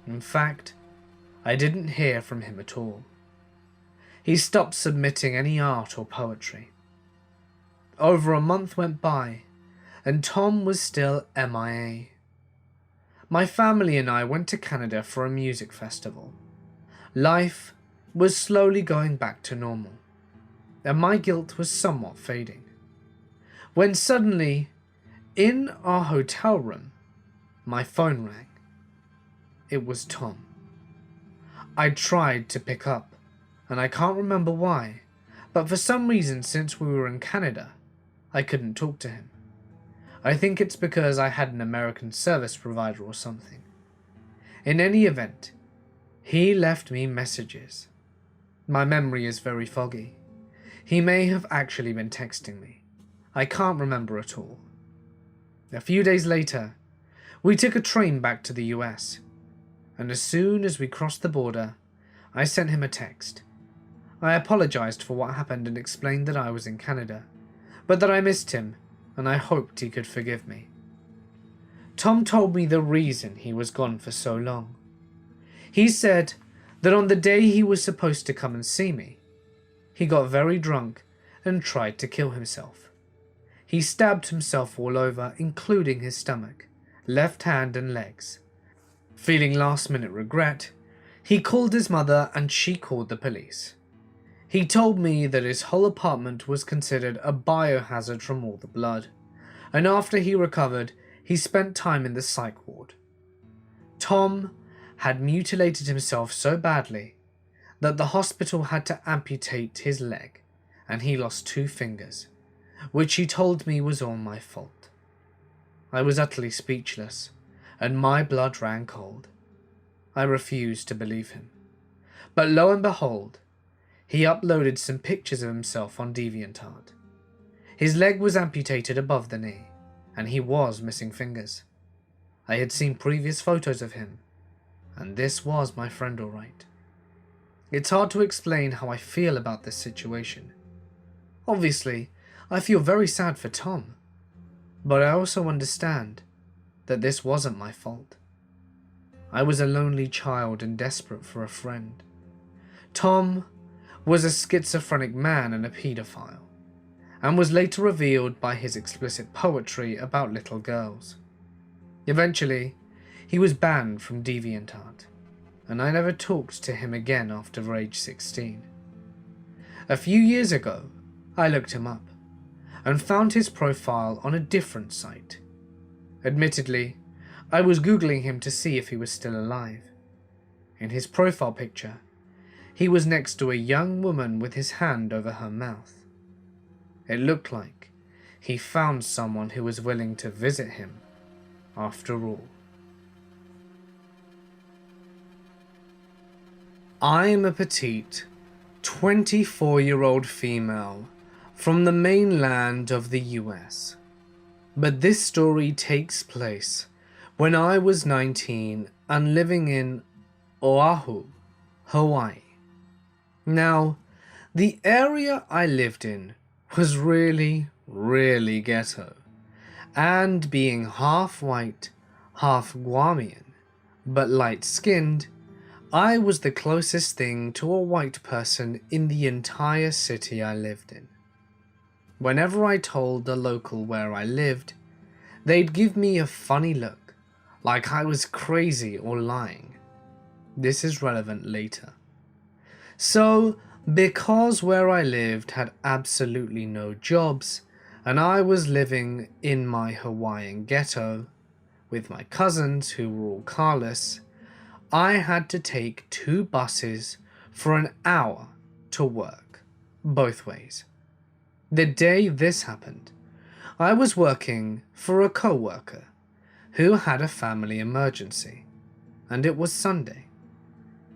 In fact, I didn't hear from him at all. He stopped submitting any art or poetry. Over a month went by, and Tom was still MIA. My family and I went to Canada for a music festival. Life was slowly going back to normal, and my guilt was somewhat fading, when suddenly, in our hotel room, my phone rang. It was Tom. I tried to pick up, and I can't remember why, but for some reason since we were in Canada, I couldn't talk to him. I think it's because I had an American service provider or something. In any event, he left me messages. My memory is very foggy. He may have actually been texting me. I can't remember at all. A few days later, we took a train back to the US, and as soon as we crossed the border, I sent him a text. I apologized for what happened and explained that I was in Canada, but that I missed him and I hoped he could forgive me. Tom told me the reason he was gone for so long. He said that on the day he was supposed to come and see me, he got very drunk and tried to kill himself. He stabbed himself all over, including his stomach, left hand and legs. Feeling last-minute regret, he called his mother and she called the police. He told me that his whole apartment was considered a biohazard from all the blood, and after he recovered, he spent time in the psych ward. Tom had mutilated himself so badly that the hospital had to amputate his leg, and he lost 2 fingers, which he told me was all my fault. I was utterly speechless, and my blood ran cold. I refused to believe him. But lo and behold, he uploaded some pictures of himself on DeviantArt. His leg was amputated above the knee, and he was missing fingers. I had seen previous photos of him, and this was my friend all right. It's hard to explain how I feel about this situation. Obviously, I feel very sad for Tom, but I also understand that this wasn't my fault. I was a lonely child and desperate for a friend. Tom was a schizophrenic man and a paedophile, and was later revealed by his explicit poetry about little girls. Eventually, he was banned from DeviantArt, and I never talked to him again after age 16. A few years ago, I looked him up, and found his profile on a different site. Admittedly, I was Googling him to see if he was still alive. In his profile picture, he was next to a young woman with his hand over her mouth. It looked like he found someone who was willing to visit him after all. I am a petite, 24-year-old female from the mainland of the US. But this story takes place when I was 19 and living in Oahu, Hawaii. Now, the area I lived in was really ghetto, and being half white, half Guamian, but light-skinned, I was the closest thing to a white person in the entire city I lived in. Whenever I told the local where I lived, they'd give me a funny look, like I was crazy or lying. This is relevant later. So, because where I lived had absolutely no jobs, and I was living in my Hawaiian ghetto, with my cousins who were all carless, I had to take 2 buses for an hour to work, both ways. The day this happened, I was working for a co-worker who had a family emergency, and it was Sunday.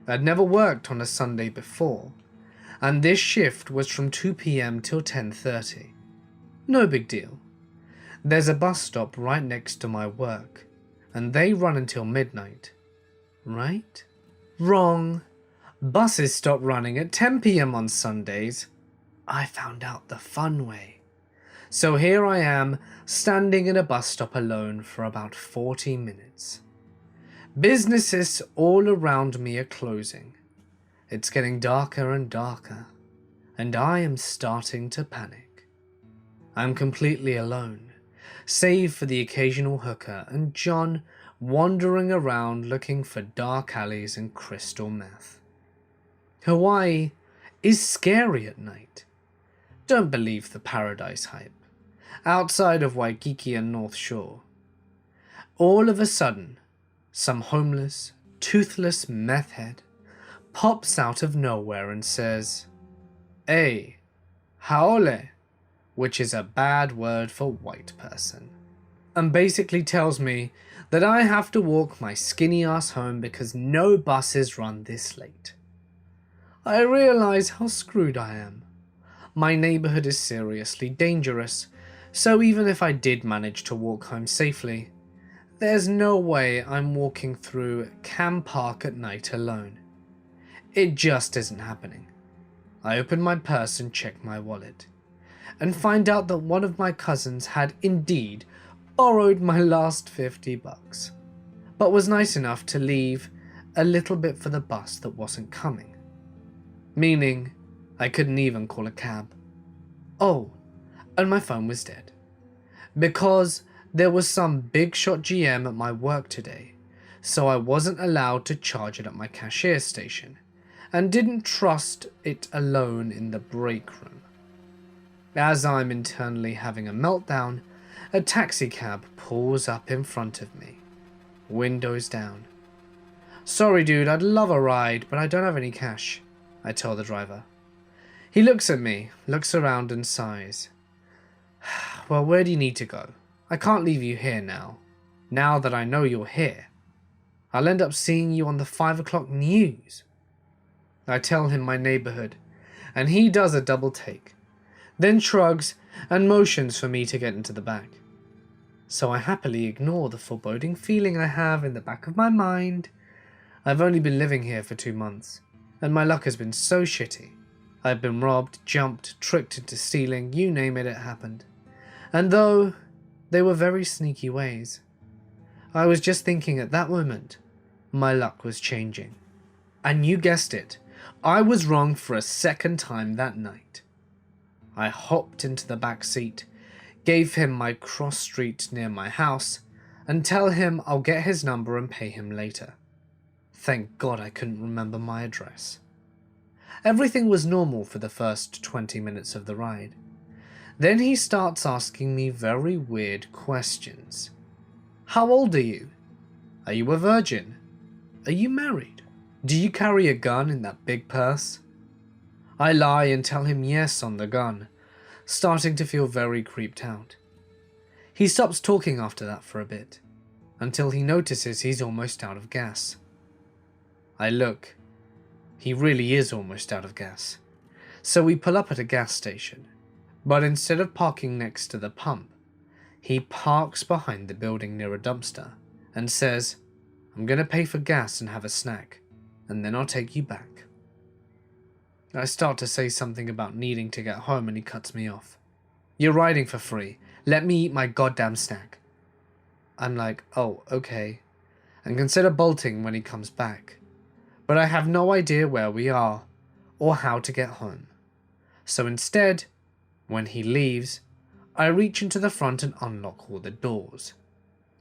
I'd never worked on a Sunday before, and this shift was from 2 p.m. till 10:30. No big deal. There's a bus stop right next to my work, and they run until midnight. Right? Wrong. Buses stop running at 10 p.m. on Sundays. I found out the fun way. So here I am, standing in a bus stop alone for about 40 minutes. Businesses all around me are closing. It's getting darker and darker, and I am starting to panic. I'm completely alone, save for the occasional hooker and John wandering around looking for dark alleys and crystal meth. Hawaii is scary at night. Don't believe the paradise hype. Outside of Waikiki and North Shore. All of a sudden, some homeless, toothless meth head pops out of nowhere and says, "Hey, haole," which is a bad word for white person, and basically tells me that I have to walk my skinny ass home because no buses run this late. I realize how screwed I am. My neighborhood is seriously dangerous, so even if I did manage to walk home safely, there's no way I'm walking through Cam Park at night alone. It just isn't happening. I open my purse and check my wallet, and find out that one of my cousins had indeed borrowed my last $50, but was nice enough to leave a little bit for the bus that wasn't coming. Meaning, I couldn't even call a cab. Oh, and my phone was dead. Because there was some big shot GM at my work today, so I wasn't allowed to charge it at my cashier station, and didn't trust it alone in the break room. As I'm internally having a meltdown, a taxi cab pulls up in front of me, windows down. "Sorry dude, I'd love a ride, but I don't have any cash," I tell the driver. He looks at me, looks around and sighs. "Well, where do you need to go? I can't leave you here now that I know you're here. I'll end up seeing you on the 5 o'clock news." I tell him my neighborhood, and he does a double take, then shrugs and motions for me to get into the back. So I happily ignore the foreboding feeling I have in the back of my mind. I've only been living here for 2 months, and my luck has been so shitty. I've been robbed, jumped, tricked into stealing, you name it, it happened. And though they were very sneaky ways, I was just thinking at that moment, my luck was changing. And you guessed it, I was wrong for a second time that night. I hopped into the back seat, gave him my cross street near my house, and tell him I'll get his number and pay him later. Thank God I couldn't remember my address. Everything was normal for the first 20 minutes of the ride. Then he starts asking me very weird questions. "How old are you? Are you a virgin? Are you married? Do you carry a gun in that big purse? I lie and tell him yes on the gun, starting to feel very creeped out. He stops talking after that for a bit, until he notices he's almost out of gas. I look. He really is almost out of gas. So we pull up at a gas station, but instead of parking next to the pump, he parks behind the building near a dumpster and says, "I'm gonna pay for gas and have a snack, and then I'll take you back." I start to say something about needing to get home and he cuts me off. "You're riding for free. Let me eat my goddamn snack." I'm like, "Oh, okay," and consider bolting when he comes back. But I have no idea where we are or how to get home. So instead, when he leaves, I reach into the front and unlock all the doors,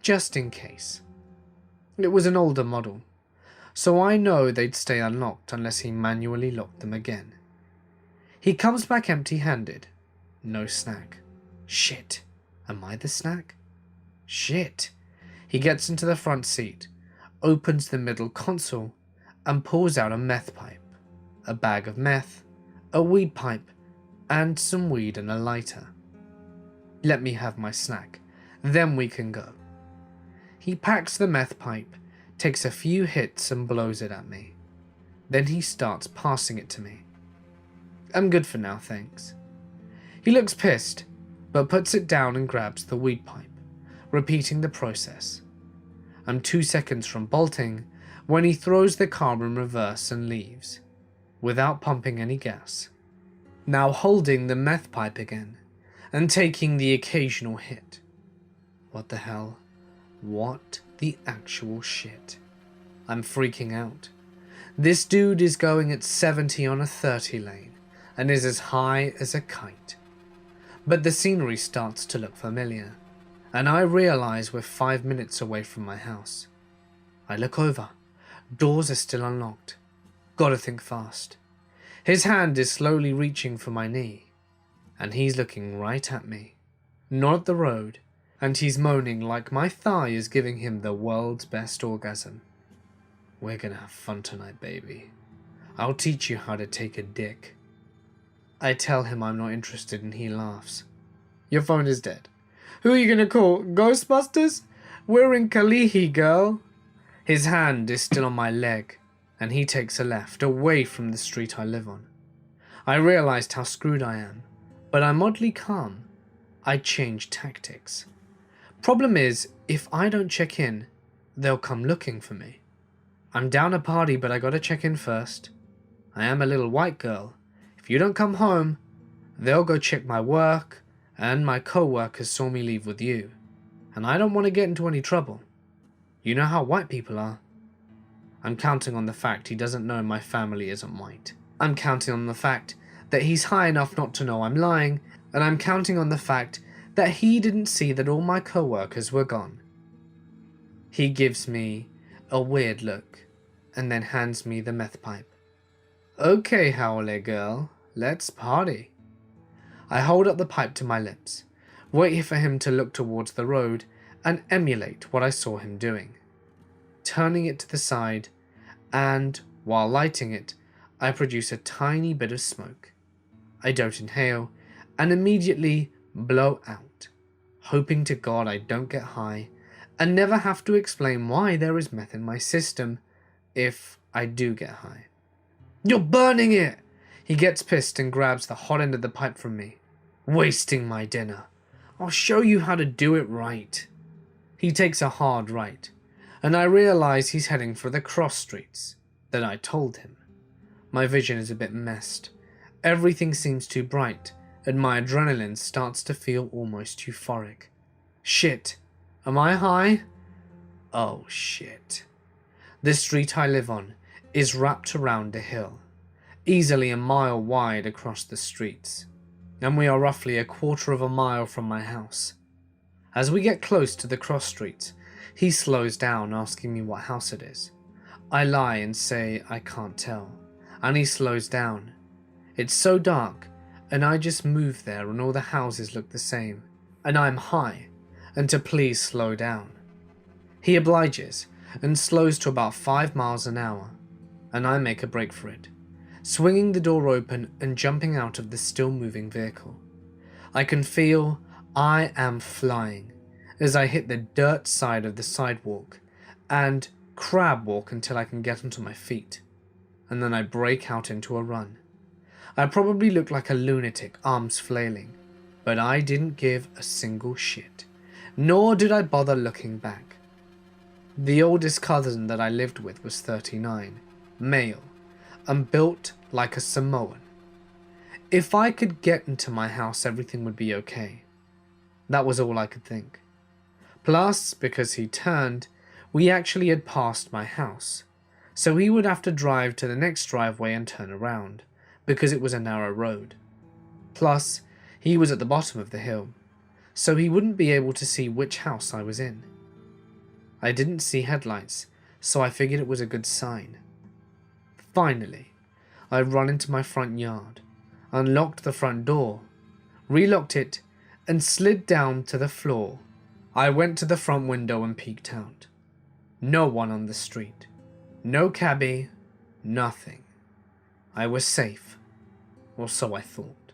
just in case. It was an older model, so I know they'd stay unlocked unless he manually locked them again. He comes back empty-handed. No snack. Shit. Am I the snack? Shit. He gets into the front seat, opens the middle console, and pulls out a meth pipe, a bag of meth, a weed pipe, and some weed and a lighter. "Let me have my snack, then we can go." He packs the meth pipe, takes a few hits and blows it at me. Then he starts passing it to me. "I'm good for now, thanks." He looks pissed, but puts it down and grabs the weed pipe, repeating the process. I'm 2 seconds from bolting when he throws the car in reverse and leaves, without pumping any gas, now holding the meth pipe again, and taking the occasional hit. What the hell? What the actual shit? I'm freaking out. This dude is going at 70 on a 30 lane, and is as high as a kite. But the scenery starts to look familiar, and I realize we're 5 minutes away from my house. I look over. Doors are still unlocked. Gotta think fast. His hand is slowly reaching for my knee, and he's looking right at me, not at the road, and he's moaning like my thigh is giving him the world's best orgasm. "We're gonna have fun tonight, baby. I'll teach you how to take a dick." I tell him I'm not interested and he laughs. "Your phone is dead. Who are you gonna call? Ghostbusters? We're in Kalihi, girl." His hand is still on my leg, and he takes a left, away from the street I live on. I realized how screwed I am, but I'm oddly calm. I change tactics. Problem is, if I don't check in, they'll come looking for me. I'm down a party, but I gotta check in first. I am a little white girl. If you don't come home, they'll go check my work, and my co-workers saw me leave with you, and I don't want to get into any trouble. You know how white people are. I'm counting on the fact he doesn't know my family isn't white. I'm counting on the fact that he's high enough not to know I'm lying, and I'm counting on the fact that he didn't see that all my co-workers were gone. He gives me a weird look, and then hands me the meth pipe. "Okay, Howley girl, let's party." I hold up the pipe to my lips, waiting for him to look towards the road and emulate what I saw him doing. Turning it to the side, and, while lighting it, I produce a tiny bit of smoke. I don't inhale, and immediately blow out, hoping to God I don't get high, and never have to explain why there is meth in my system, if I do get high. "You're burning it!" He gets pissed and grabs the hot end of the pipe from me. "Wasting my dinner. I'll show you how to do it right." He takes a hard right, and I realize he's heading for the cross streets that I told him. My vision is a bit messed. Everything seems too bright, and my adrenaline starts to feel almost euphoric. Shit, am I high? Oh shit. The street I live on is wrapped around a hill, easily a mile wide across the streets, and we are roughly a quarter of a mile from my house. As we get close to the cross streets, he slows down, asking me what house it is. I lie and say I can't tell, and he slows down. It's so dark, and I just move there and all the houses look the same, and I'm high, and to please slow down. He obliges, and slows to about 5 miles an hour, and I make a break for it, swinging the door open and jumping out of the still moving vehicle. I can feel I am flying as I hit the dirt side of the sidewalk and crab walk until I can get onto my feet, and then I break out into a run. I probably look like a lunatic, arms flailing, but I didn't give a single shit, nor did I bother looking back. The oldest cousin that I lived with was 39, male, and built like a Samoan. If I could get into my house, everything would be okay. That was all I could think. Plus, because he turned, we actually had passed my house, so he would have to drive to the next driveway and turn around, because it was a narrow road. Plus, he was at the bottom of the hill, so he wouldn't be able to see which house I was in. I didn't see headlights, so I figured it was a good sign. Finally, I run into my front yard, unlocked the front door, relocked it, and slid down to the floor. I went to the front window and peeked out. No one on the street. No cabbie. Nothing. I was safe. Or so I thought.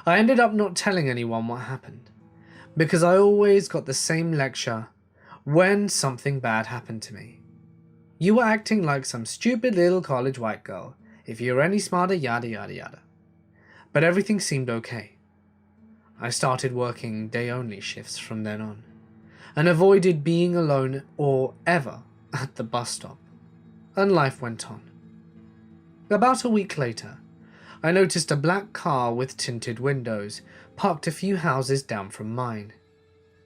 I ended up not telling anyone what happened, because I always got the same lecture when something bad happened to me. You were acting like some stupid little college white girl. If you were any smarter, yada yada yada. But everything seemed okay. I started working day-only shifts from then on, and avoided being alone or ever at the bus stop, and life went on. About a week later, I noticed a black car with tinted windows parked a few houses down from mine.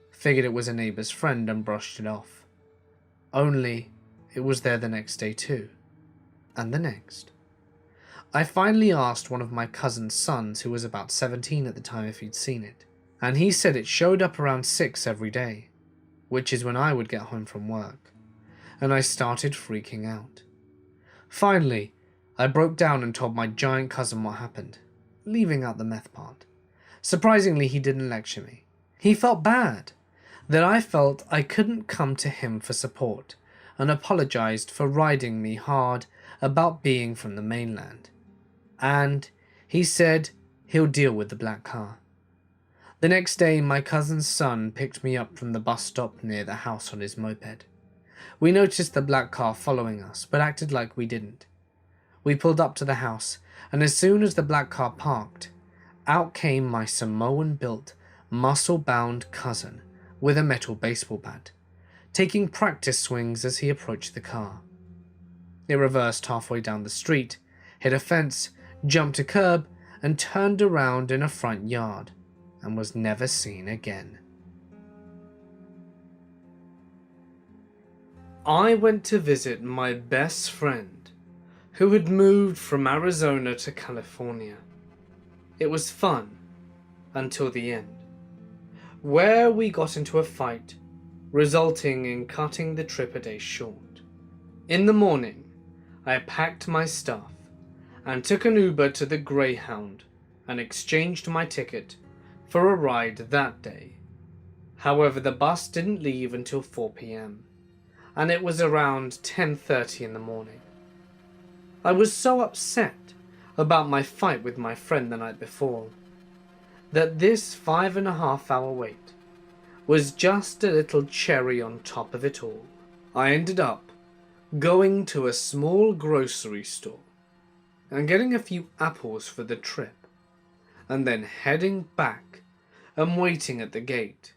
Figured it was a neighbour's friend and brushed it off. Only, it was there the next day too, and the next. I finally asked one of my cousin's sons, who was about 17 at the time, if he'd seen it, and he said it showed up around 6 every day, which is when I would get home from work, and I started freaking out. Finally, I broke down and told my giant cousin what happened, leaving out the meth part. Surprisingly, he didn't lecture me. He felt bad that I felt I couldn't come to him for support, and apologized for riding me hard about being from the mainland. And he said he'll deal with the black car. The next day, my cousin's son picked me up from the bus stop near the house on his moped. We noticed the black car following us, but acted like we didn't. We pulled up to the house, and as soon as the black car parked, out came my Samoan-built, muscle-bound cousin with a metal baseball bat, taking practice swings as he approached the car. It reversed halfway down the street, hit a fence, jumped a curb, and turned around in a front yard, and was never seen again. I went to visit my best friend, who had moved from Arizona to California. It was fun, until the end, where we got into a fight, resulting in cutting the trip a day short. In the morning, I packed my stuff and took an Uber to the Greyhound and exchanged my ticket for a ride that day. However, the bus didn't leave until 4 p.m, and it was around 10:30 in the morning. I was so upset about my fight with my friend the night before that this 5.5-hour wait was just a little cherry on top of it all. I ended up going to a small grocery store and getting a few apples for the trip, and then heading back and waiting at the gate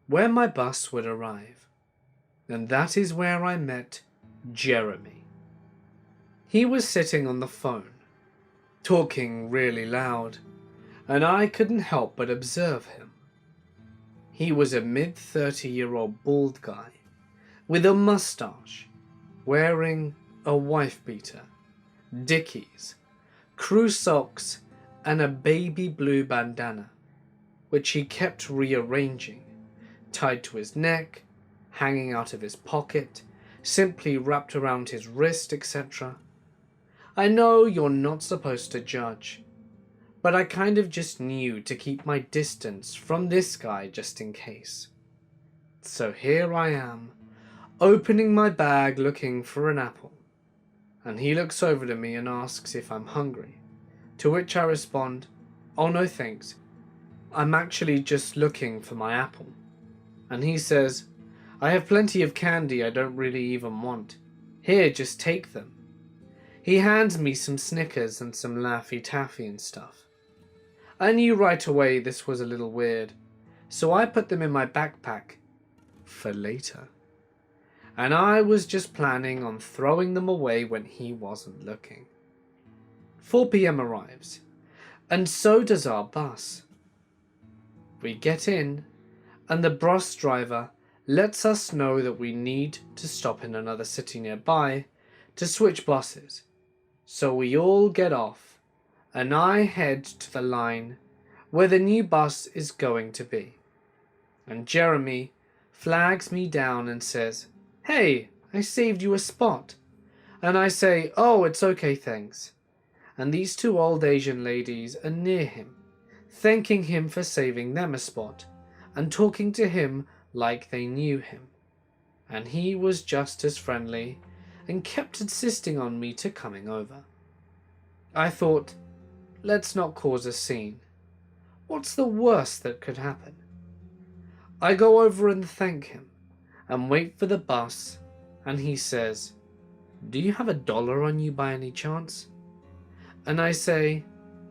where my bus would arrive. And that is where I met Jeremy. He was sitting on the phone, talking really loud, and I couldn't help but observe him. He was a mid-30-year-old bald guy with a mustache, wearing a wife beater, Dickies, crew socks, and a baby blue bandana, which he kept rearranging, tied to his neck, hanging out of his pocket, simply wrapped around his wrist, etc. I know you're not supposed to judge, but I kind of just knew to keep my distance from this guy just in case. So here I am, opening my bag looking for an apple, and he looks over to me and asks if I'm hungry, to which I respond, "Oh no thanks, I'm actually just looking for my apple." And he says, "I have plenty of candy I don't really even want. Here, just take them." He hands me some Snickers and some Laffy Taffy and stuff. I knew right away this was a little weird, so I put them in my backpack for later. And I was just planning on throwing them away when he wasn't looking. 4 p.m. arrives, and so does our bus. We get in, and the bus driver lets us know that we need to stop in another city nearby to switch buses. So we all get off, and I head to the line where the new bus is going to be. And Jeremy flags me down and says, "Hey, I saved you a spot." And I say, "Oh, it's okay, thanks." And these 2 old Asian ladies are near him, thanking him for saving them a spot, and talking to him like they knew him. And he was just as friendly, and kept insisting on me to coming over. I thought, let's not cause a scene. What's the worst that could happen? I go over and thank him, and wait for the bus, and he says, "Do you have $1 on you by any chance?" And I say,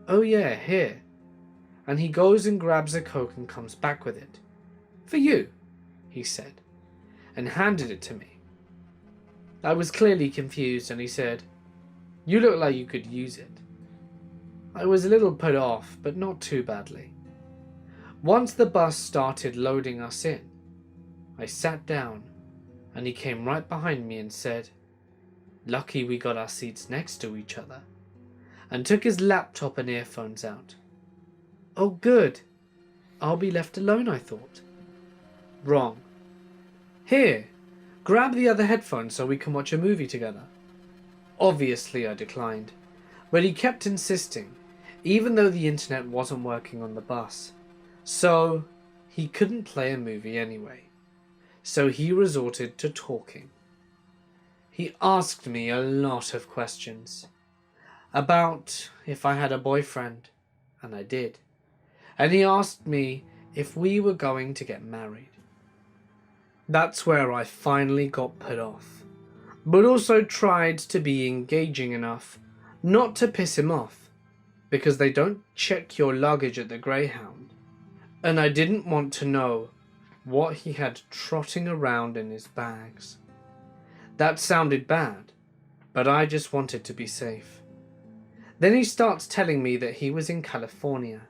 "Oh yeah, here." And he goes and grabs a Coke and comes back with it. "For you," he said, and handed it to me. I was clearly confused, and he said, "You look like you could use it." I was a little put off, but not too badly. Once the bus started loading us in, I sat down, and he came right behind me and said, "Lucky we got our seats next to each other," and took his laptop and earphones out. Oh good, I'll be left alone, I thought. Wrong. "Here, grab the other headphones so we can watch a movie together." Obviously I declined, but he kept insisting, even though the internet wasn't working on the bus. So he couldn't play a movie anyway. So he resorted to talking. He asked me a lot of questions about if I had a boyfriend, and I did. And he asked me if we were going to get married. That's where I finally got put off, but also tried to be engaging enough not to piss him off, because they don't check your luggage at the Greyhound, and I didn't want to know what he had trotting around in his bags. That sounded bad, but I just wanted to be safe. Then he starts telling me that he was in California,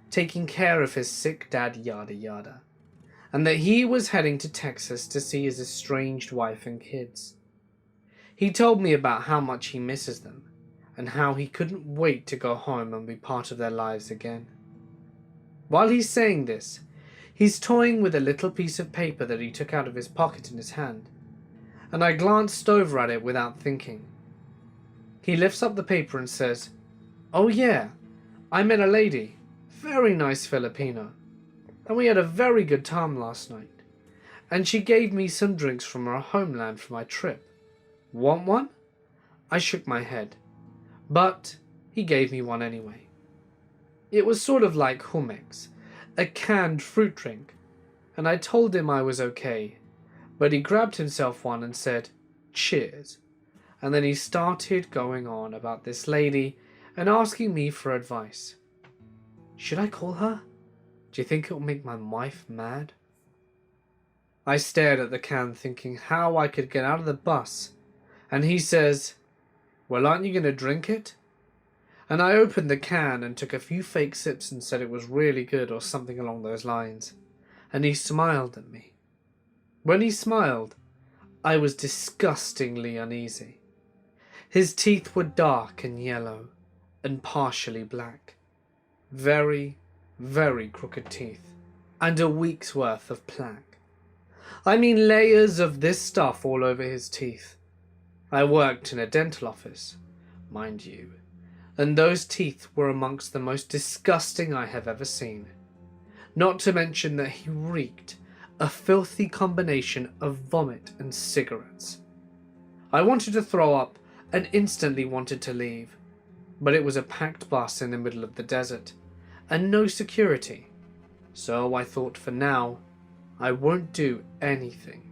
taking care of his sick dad, yada yada, and that he was heading to Texas to see his estranged wife and kids. He told me about how much he misses them, and how he couldn't wait to go home and be part of their lives again. While he's saying this, he's toying with a little piece of paper that he took out of his pocket in his hand, and I glanced over at it without thinking. He lifts up the paper and says, "Oh yeah, I met a lady, very nice Filipino, and we had a very good time last night, and she gave me some drinks from her homeland for my trip. Want one?" I shook my head, but he gave me one anyway. It was sort of like Humex, a canned fruit drink, and I told him I was okay, but he grabbed himself one and said, "Cheers," and then he started going on about this lady and asking me for advice. Should I call her? Do you think it will make my wife mad? I stared at the can thinking how I could get out of the bus, and he says, "Well, aren't you going to drink it?" And I opened the can and took a few fake sips and said it was really good or something along those lines, and he smiled at me. When he smiled, I was disgustingly uneasy. His teeth were dark and yellow and partially black. Very, very crooked teeth, and a week's worth of plaque. I mean layers of this stuff all over his teeth. I worked in a dental office, mind you, and those teeth were amongst the most disgusting I have ever seen. Not to mention that he reeked a filthy combination of vomit and cigarettes. I wanted to throw up and instantly wanted to leave, but it was a packed bus in the middle of the desert and no security, so I thought for now I won't do anything.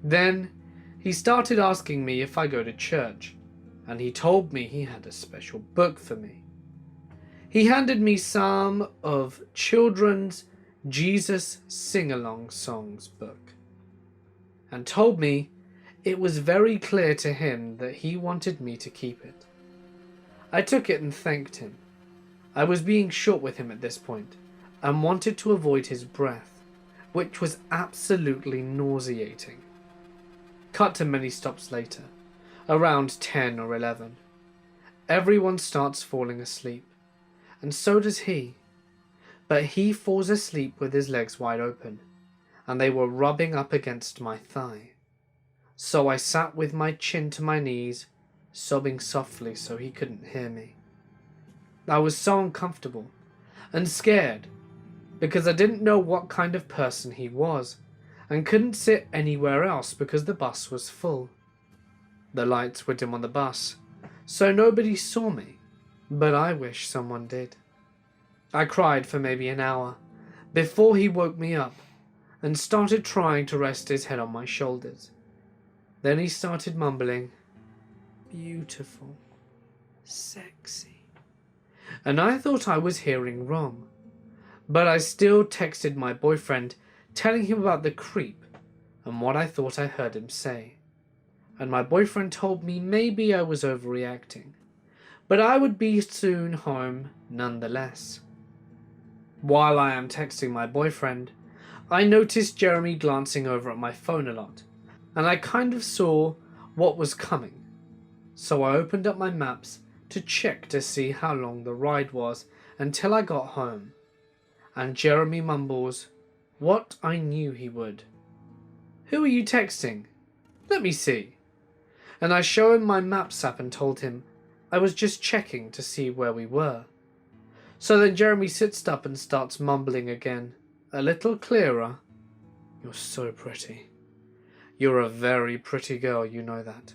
Then he started asking me if I go to church, and he told me he had a special book for me. He handed me some of children's Jesus sing-along songs book and told me it was very clear to him that he wanted me to keep it. I took it and thanked him. I was being short with him at this point and wanted to avoid his breath, which was absolutely nauseating. Cut to many stops later, around 10 or 11. Everyone starts falling asleep, and so does he. But he falls asleep with his legs wide open, and they were rubbing up against my thigh. So I sat with my chin to my knees, sobbing softly so he couldn't hear me. I was so uncomfortable and scared because I didn't know what kind of person he was and couldn't sit anywhere else because the bus was full. The lights were dim on the bus, so nobody saw me, but I wish someone did. I cried for maybe an hour before he woke me up and started trying to rest his head on my shoulders. Then he started mumbling, "Beautiful, sexy," and I thought I was hearing wrong, but I still texted my boyfriend telling him about the creep and what I thought I heard him say, and my boyfriend told me maybe I was overreacting, but I would be soon home nonetheless. While I am texting my boyfriend, I noticed Jeremy glancing over at my phone a lot, and I kind of saw what was coming, so I opened up my maps to check to see how long the ride was until I got home, and Jeremy mumbles what I knew he would. "Who are you texting? Let me see." And I show him my Maps app and told him I was just checking to see where we were. So then Jeremy sits up and starts mumbling again, a little clearer. "You're so pretty. You're a very pretty girl, you know that."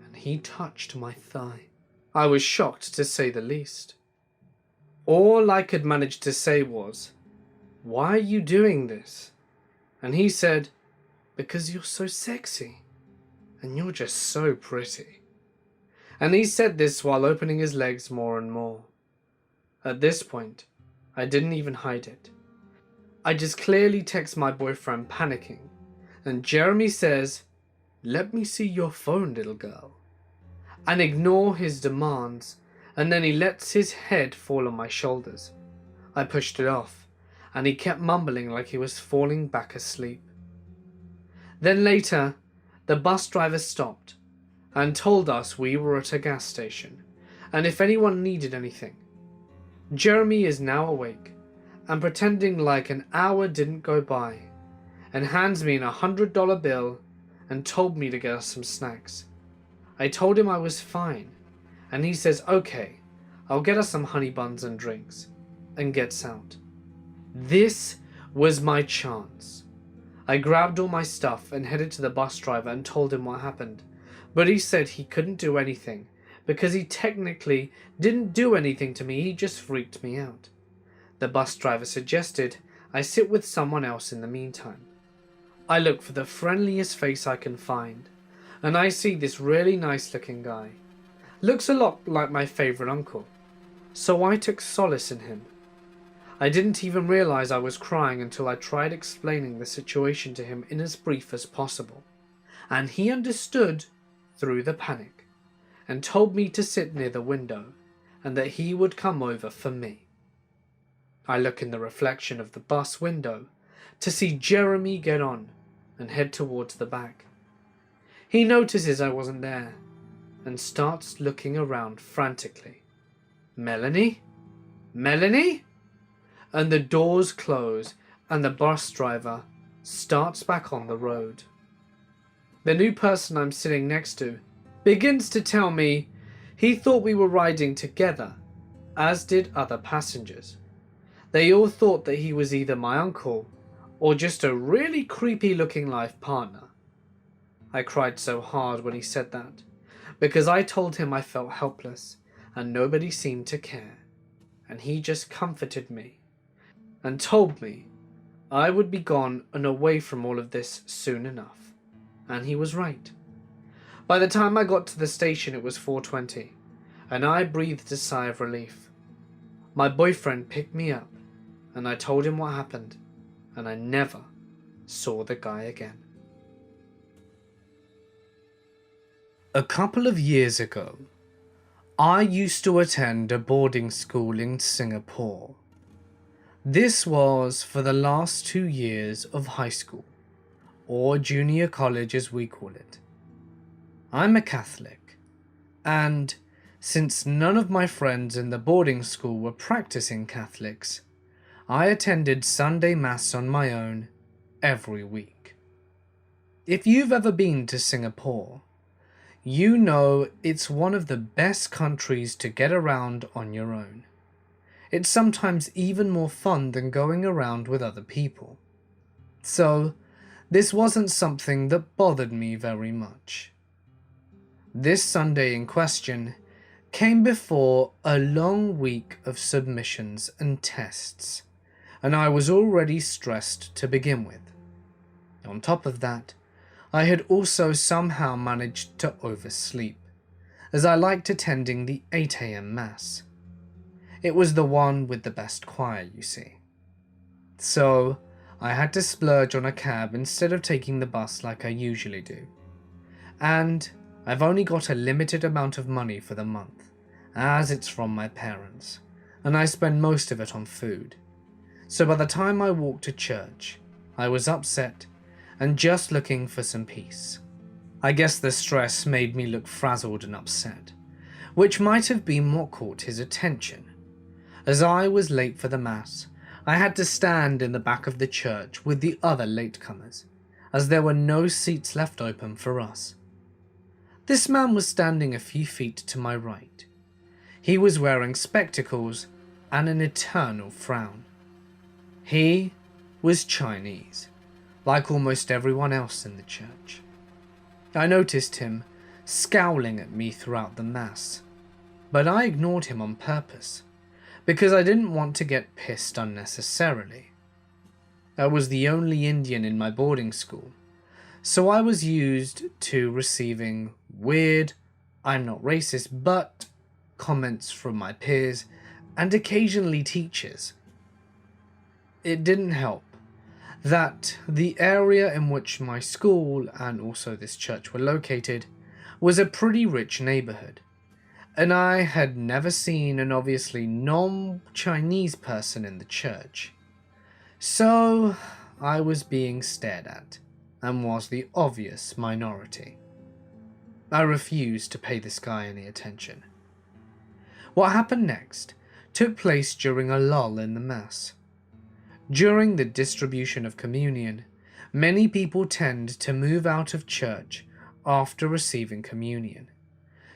And he touched my thigh. I was shocked to say the least. All I could manage to say was, "Why are you doing this?" And he said, "Because you're so sexy. And you're just so pretty." And he said this while opening his legs more and more. At this point, I didn't even hide it. I just clearly text my boyfriend panicking, and Jeremy says, "Let me see your phone, little girl," and ignore his demands, and then he lets his head fall on my shoulders. I pushed it off, and he kept mumbling like he was falling back asleep. Then later, the bus driver stopped and told us we were at a gas station, and if anyone needed anything. Jeremy is now awake and pretending like an hour didn't go by, and hands me an $100 bill and told me to get us some snacks. I told him I was fine, and he says, "Okay, I'll get us some honey buns and drinks," and gets out. This was my chance. I grabbed all my stuff and headed to the bus driver and told him what happened, but he said he couldn't do anything because he technically didn't do anything to me, he just freaked me out. The bus driver suggested I sit with someone else in the meantime. I look for the friendliest face I can find, and I see this really nice looking guy. Looks a lot like my favourite uncle, so I took solace in him. I didn't even realise I was crying until I tried explaining the situation to him in as brief as possible, and he understood through the panic and told me to sit near the window and that he would come over for me. I look in the reflection of the bus window to see Jeremy get on and head towards the back. He notices I wasn't there and starts looking around frantically. "Melanie? Melanie?" And the doors close and the bus driver starts back on the road. The new person I'm sitting next to begins to tell me he thought we were riding together, as did other passengers. They all thought that he was either my uncle or just a really creepy looking life partner? I cried so hard when he said that, because I told him I felt helpless and nobody seemed to care, and he just comforted me and told me I would be gone and away from all of this soon enough. And he was right. By the time I got to the station it was 4:20, and I breathed a sigh of relief. My boyfriend picked me up, and I told him what happened, and I never saw the guy again. A couple of years ago, I used to attend a boarding school in Singapore. This was for the last 2 years of high school, or junior college as we call it. I'm a Catholic, and since none of my friends in the boarding school were practicing Catholics, I attended Sunday Mass on my own every week. If you've ever been to Singapore, you know it's one of the best countries to get around on your own. It's sometimes even more fun than going around with other people. So, this wasn't something that bothered me very much. This Sunday in question came before a long week of submissions and tests, and I was already stressed to begin with. On top of that, I had also somehow managed to oversleep, as I liked attending the 8 a.m. Mass. It was the one with the best choir, you see. So, I had to splurge on a cab instead of taking the bus like I usually do. And I've only got a limited amount of money for the month, as it's from my parents, and I spend most of it on food. So by the time I walked to church, I was upset and just looking for some peace. I guess the stress made me look frazzled and upset, which might have been what caught his attention. As I was late for the Mass, I had to stand in the back of the church with the other latecomers, as there were no seats left open for us. This man was standing a few feet to my right. He was wearing spectacles and an eternal frown. He was Chinese, like almost everyone else in the church. I noticed him scowling at me throughout the Mass, but I ignored him on purpose, because I didn't want to get pissed unnecessarily. I was the only Indian in my boarding school, so I was used to receiving weird, I'm not racist, but comments from my peers and occasionally teachers. It didn't help that the area in which my school and also this church were located was a pretty rich neighborhood, and I had never seen an obviously non-Chinese person in the church. So I was being stared at and was the obvious minority. I refused to pay this guy any attention. What happened next took place during a lull in the Mass. During the distribution of communion, many people tend to move out of church after receiving communion.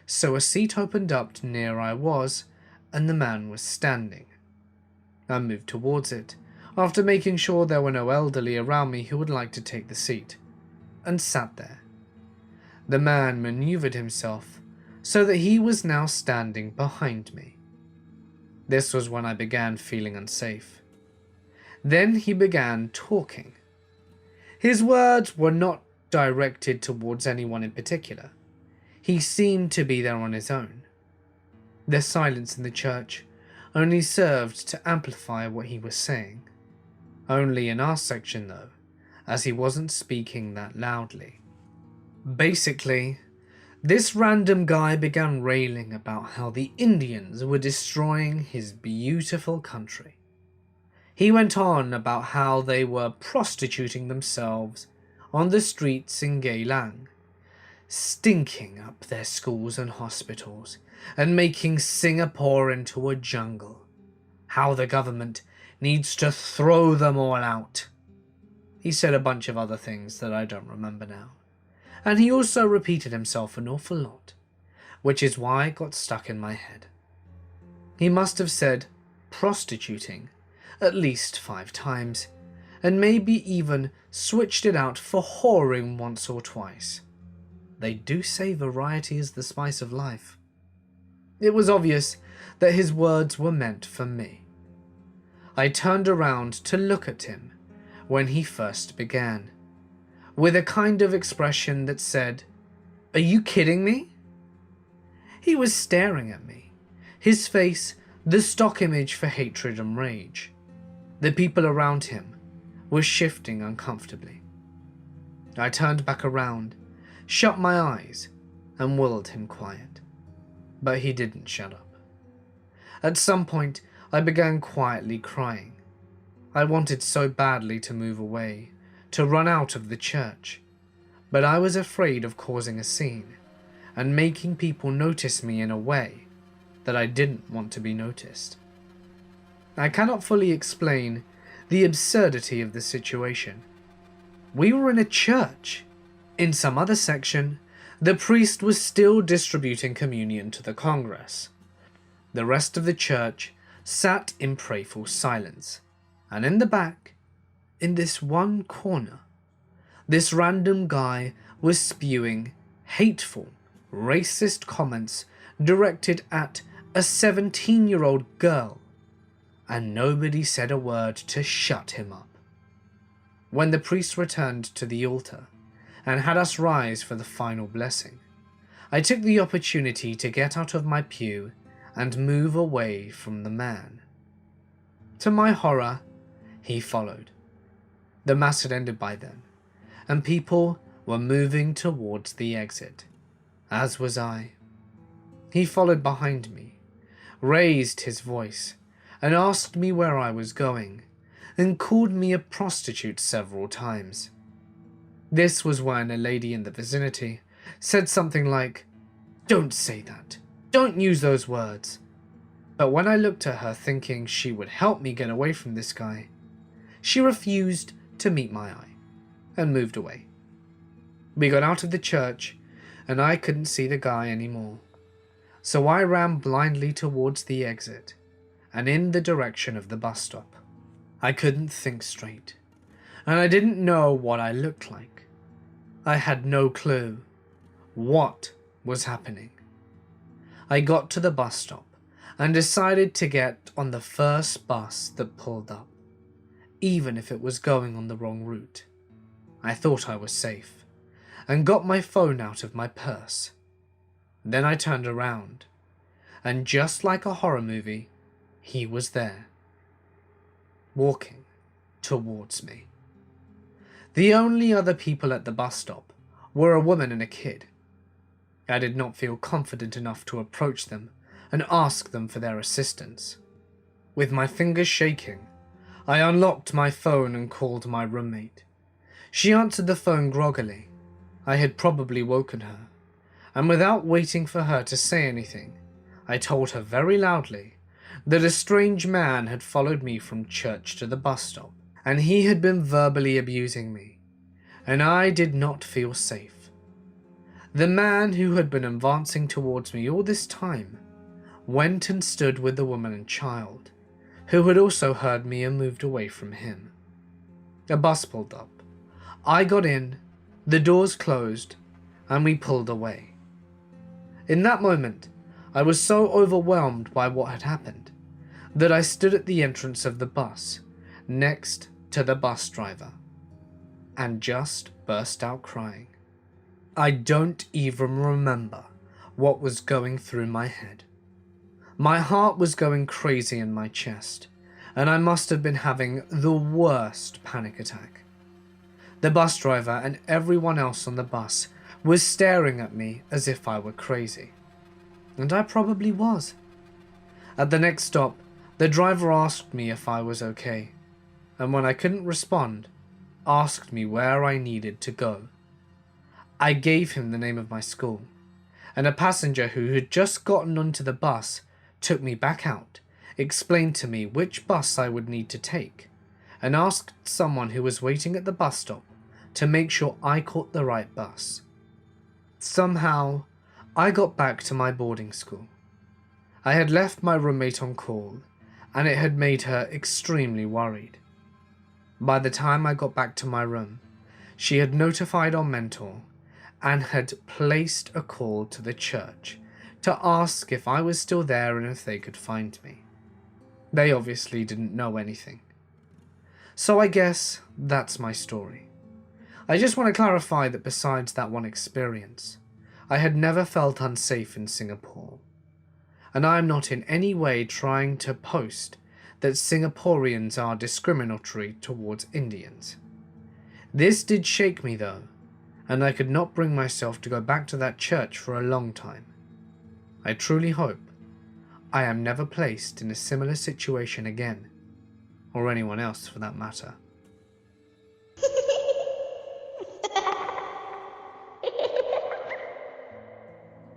So a seat opened up near where I was, and the man was standing. I moved towards it, after making sure there were no elderly around me who would like to take the seat, and sat there. The man maneuvered himself so that he was now standing behind me. This was when I began feeling unsafe. Then he began talking. His words were not directed towards anyone in particular. He seemed to be there on his own. The silence in the church only served to amplify what he was saying. Only in our section though, as he wasn't speaking that loudly. Basically, this random guy began railing about how the Indians were destroying his beautiful country. He went on about how they were prostituting themselves on the streets in Geylang, stinking up their schools and hospitals, and making Singapore into a jungle. How the government needs to throw them all out. He said a bunch of other things that I don't remember now. And he also repeated himself an awful lot, which is why it got stuck in my head. He must have said prostituting at least 5 times, and maybe even switched it out for whoring once or twice. They do say variety is the spice of life. It was obvious that his words were meant for me. I turned around to look at him when he first began, with a kind of expression that said, "Are you kidding me?" He was staring at me, his face the stock image for hatred and rage. The people around him were shifting uncomfortably. I turned back around, shut my eyes, and willed him quiet. But he didn't shut up. At some point, I began quietly crying. I wanted so badly to move away, to run out of the church, but I was afraid of causing a scene and making people notice me in a way that I didn't want to be noticed. I cannot fully explain the absurdity of the situation. We were in a church. In some other section, the priest was still distributing communion to the Congress. The rest of the church sat in prayerful silence, and in the back, in this one corner, this random guy was spewing hateful, racist comments directed at a 17-year-old girl, and nobody said a word to shut him up. When the priest returned to the altar and had us rise for the final blessing, I took the opportunity to get out of my pew and move away from the man. To my horror, he followed. The mass had ended by then, and people were moving towards the exit, as was I. He followed behind me, raised his voice, and asked me where I was going, and called me a prostitute several times. This was when a lady in the vicinity said something like, "Don't say that. Don't use those words." But when I looked at her thinking she would help me get away from this guy, she refused to meet my eye and moved away. We got out of the church and I couldn't see the guy anymore, so I ran blindly towards the exit and in the direction of the bus stop. I couldn't think straight, and I didn't know what I looked like. I had no clue what was happening. I got to the bus stop and decided to get on the first bus that pulled up, even if it was going on the wrong route. I thought I was safe, and got my phone out of my purse. Then I turned around, and just like a horror movie, he was there, walking towards me. The only other people at the bus stop were a woman and a kid. I did not feel confident enough to approach them and ask them for their assistance. With my fingers shaking, I unlocked my phone and called my roommate. She answered the phone groggily. I had probably woken her, and without waiting for her to say anything, I told her very loudly that a strange man had followed me from church to the bus stop, and he had been verbally abusing me, and I did not feel safe. The man who had been advancing towards me all this time went and stood with the woman and child, who had also heard me and moved away from him. A bus pulled up. I got in, the doors closed, and we pulled away. In that moment, I was so overwhelmed by what had happened that I stood at the entrance of the bus, next to the bus driver, and just burst out crying. I don't even remember what was going through my head. My heart was going crazy in my chest, and I must have been having the worst panic attack. The bus driver and everyone else on the bus was staring at me as if I were crazy. And I probably was. At the next stop, the driver asked me if I was okay, and when I couldn't respond, asked me where I needed to go. I gave him the name of my school, and a passenger who had just gotten onto the bus took me back out, explained to me which bus I would need to take, and asked someone who was waiting at the bus stop to make sure I caught the right bus. Somehow, I got back to my boarding school. I had left my roommate on call, and it had made her extremely worried. By the time I got back to my room, she had notified our mentor and had placed a call to the church to ask if I was still there and if they could find me. They obviously didn't know anything. So I guess that's my story. I just want to clarify that besides that one experience, I had never felt unsafe in Singapore. And I am not in any way trying to post that Singaporeans are discriminatory towards Indians. This did shake me though, and I could not bring myself to go back to that church for a long time. I truly hope I am never placed in a similar situation again, or anyone else for that matter.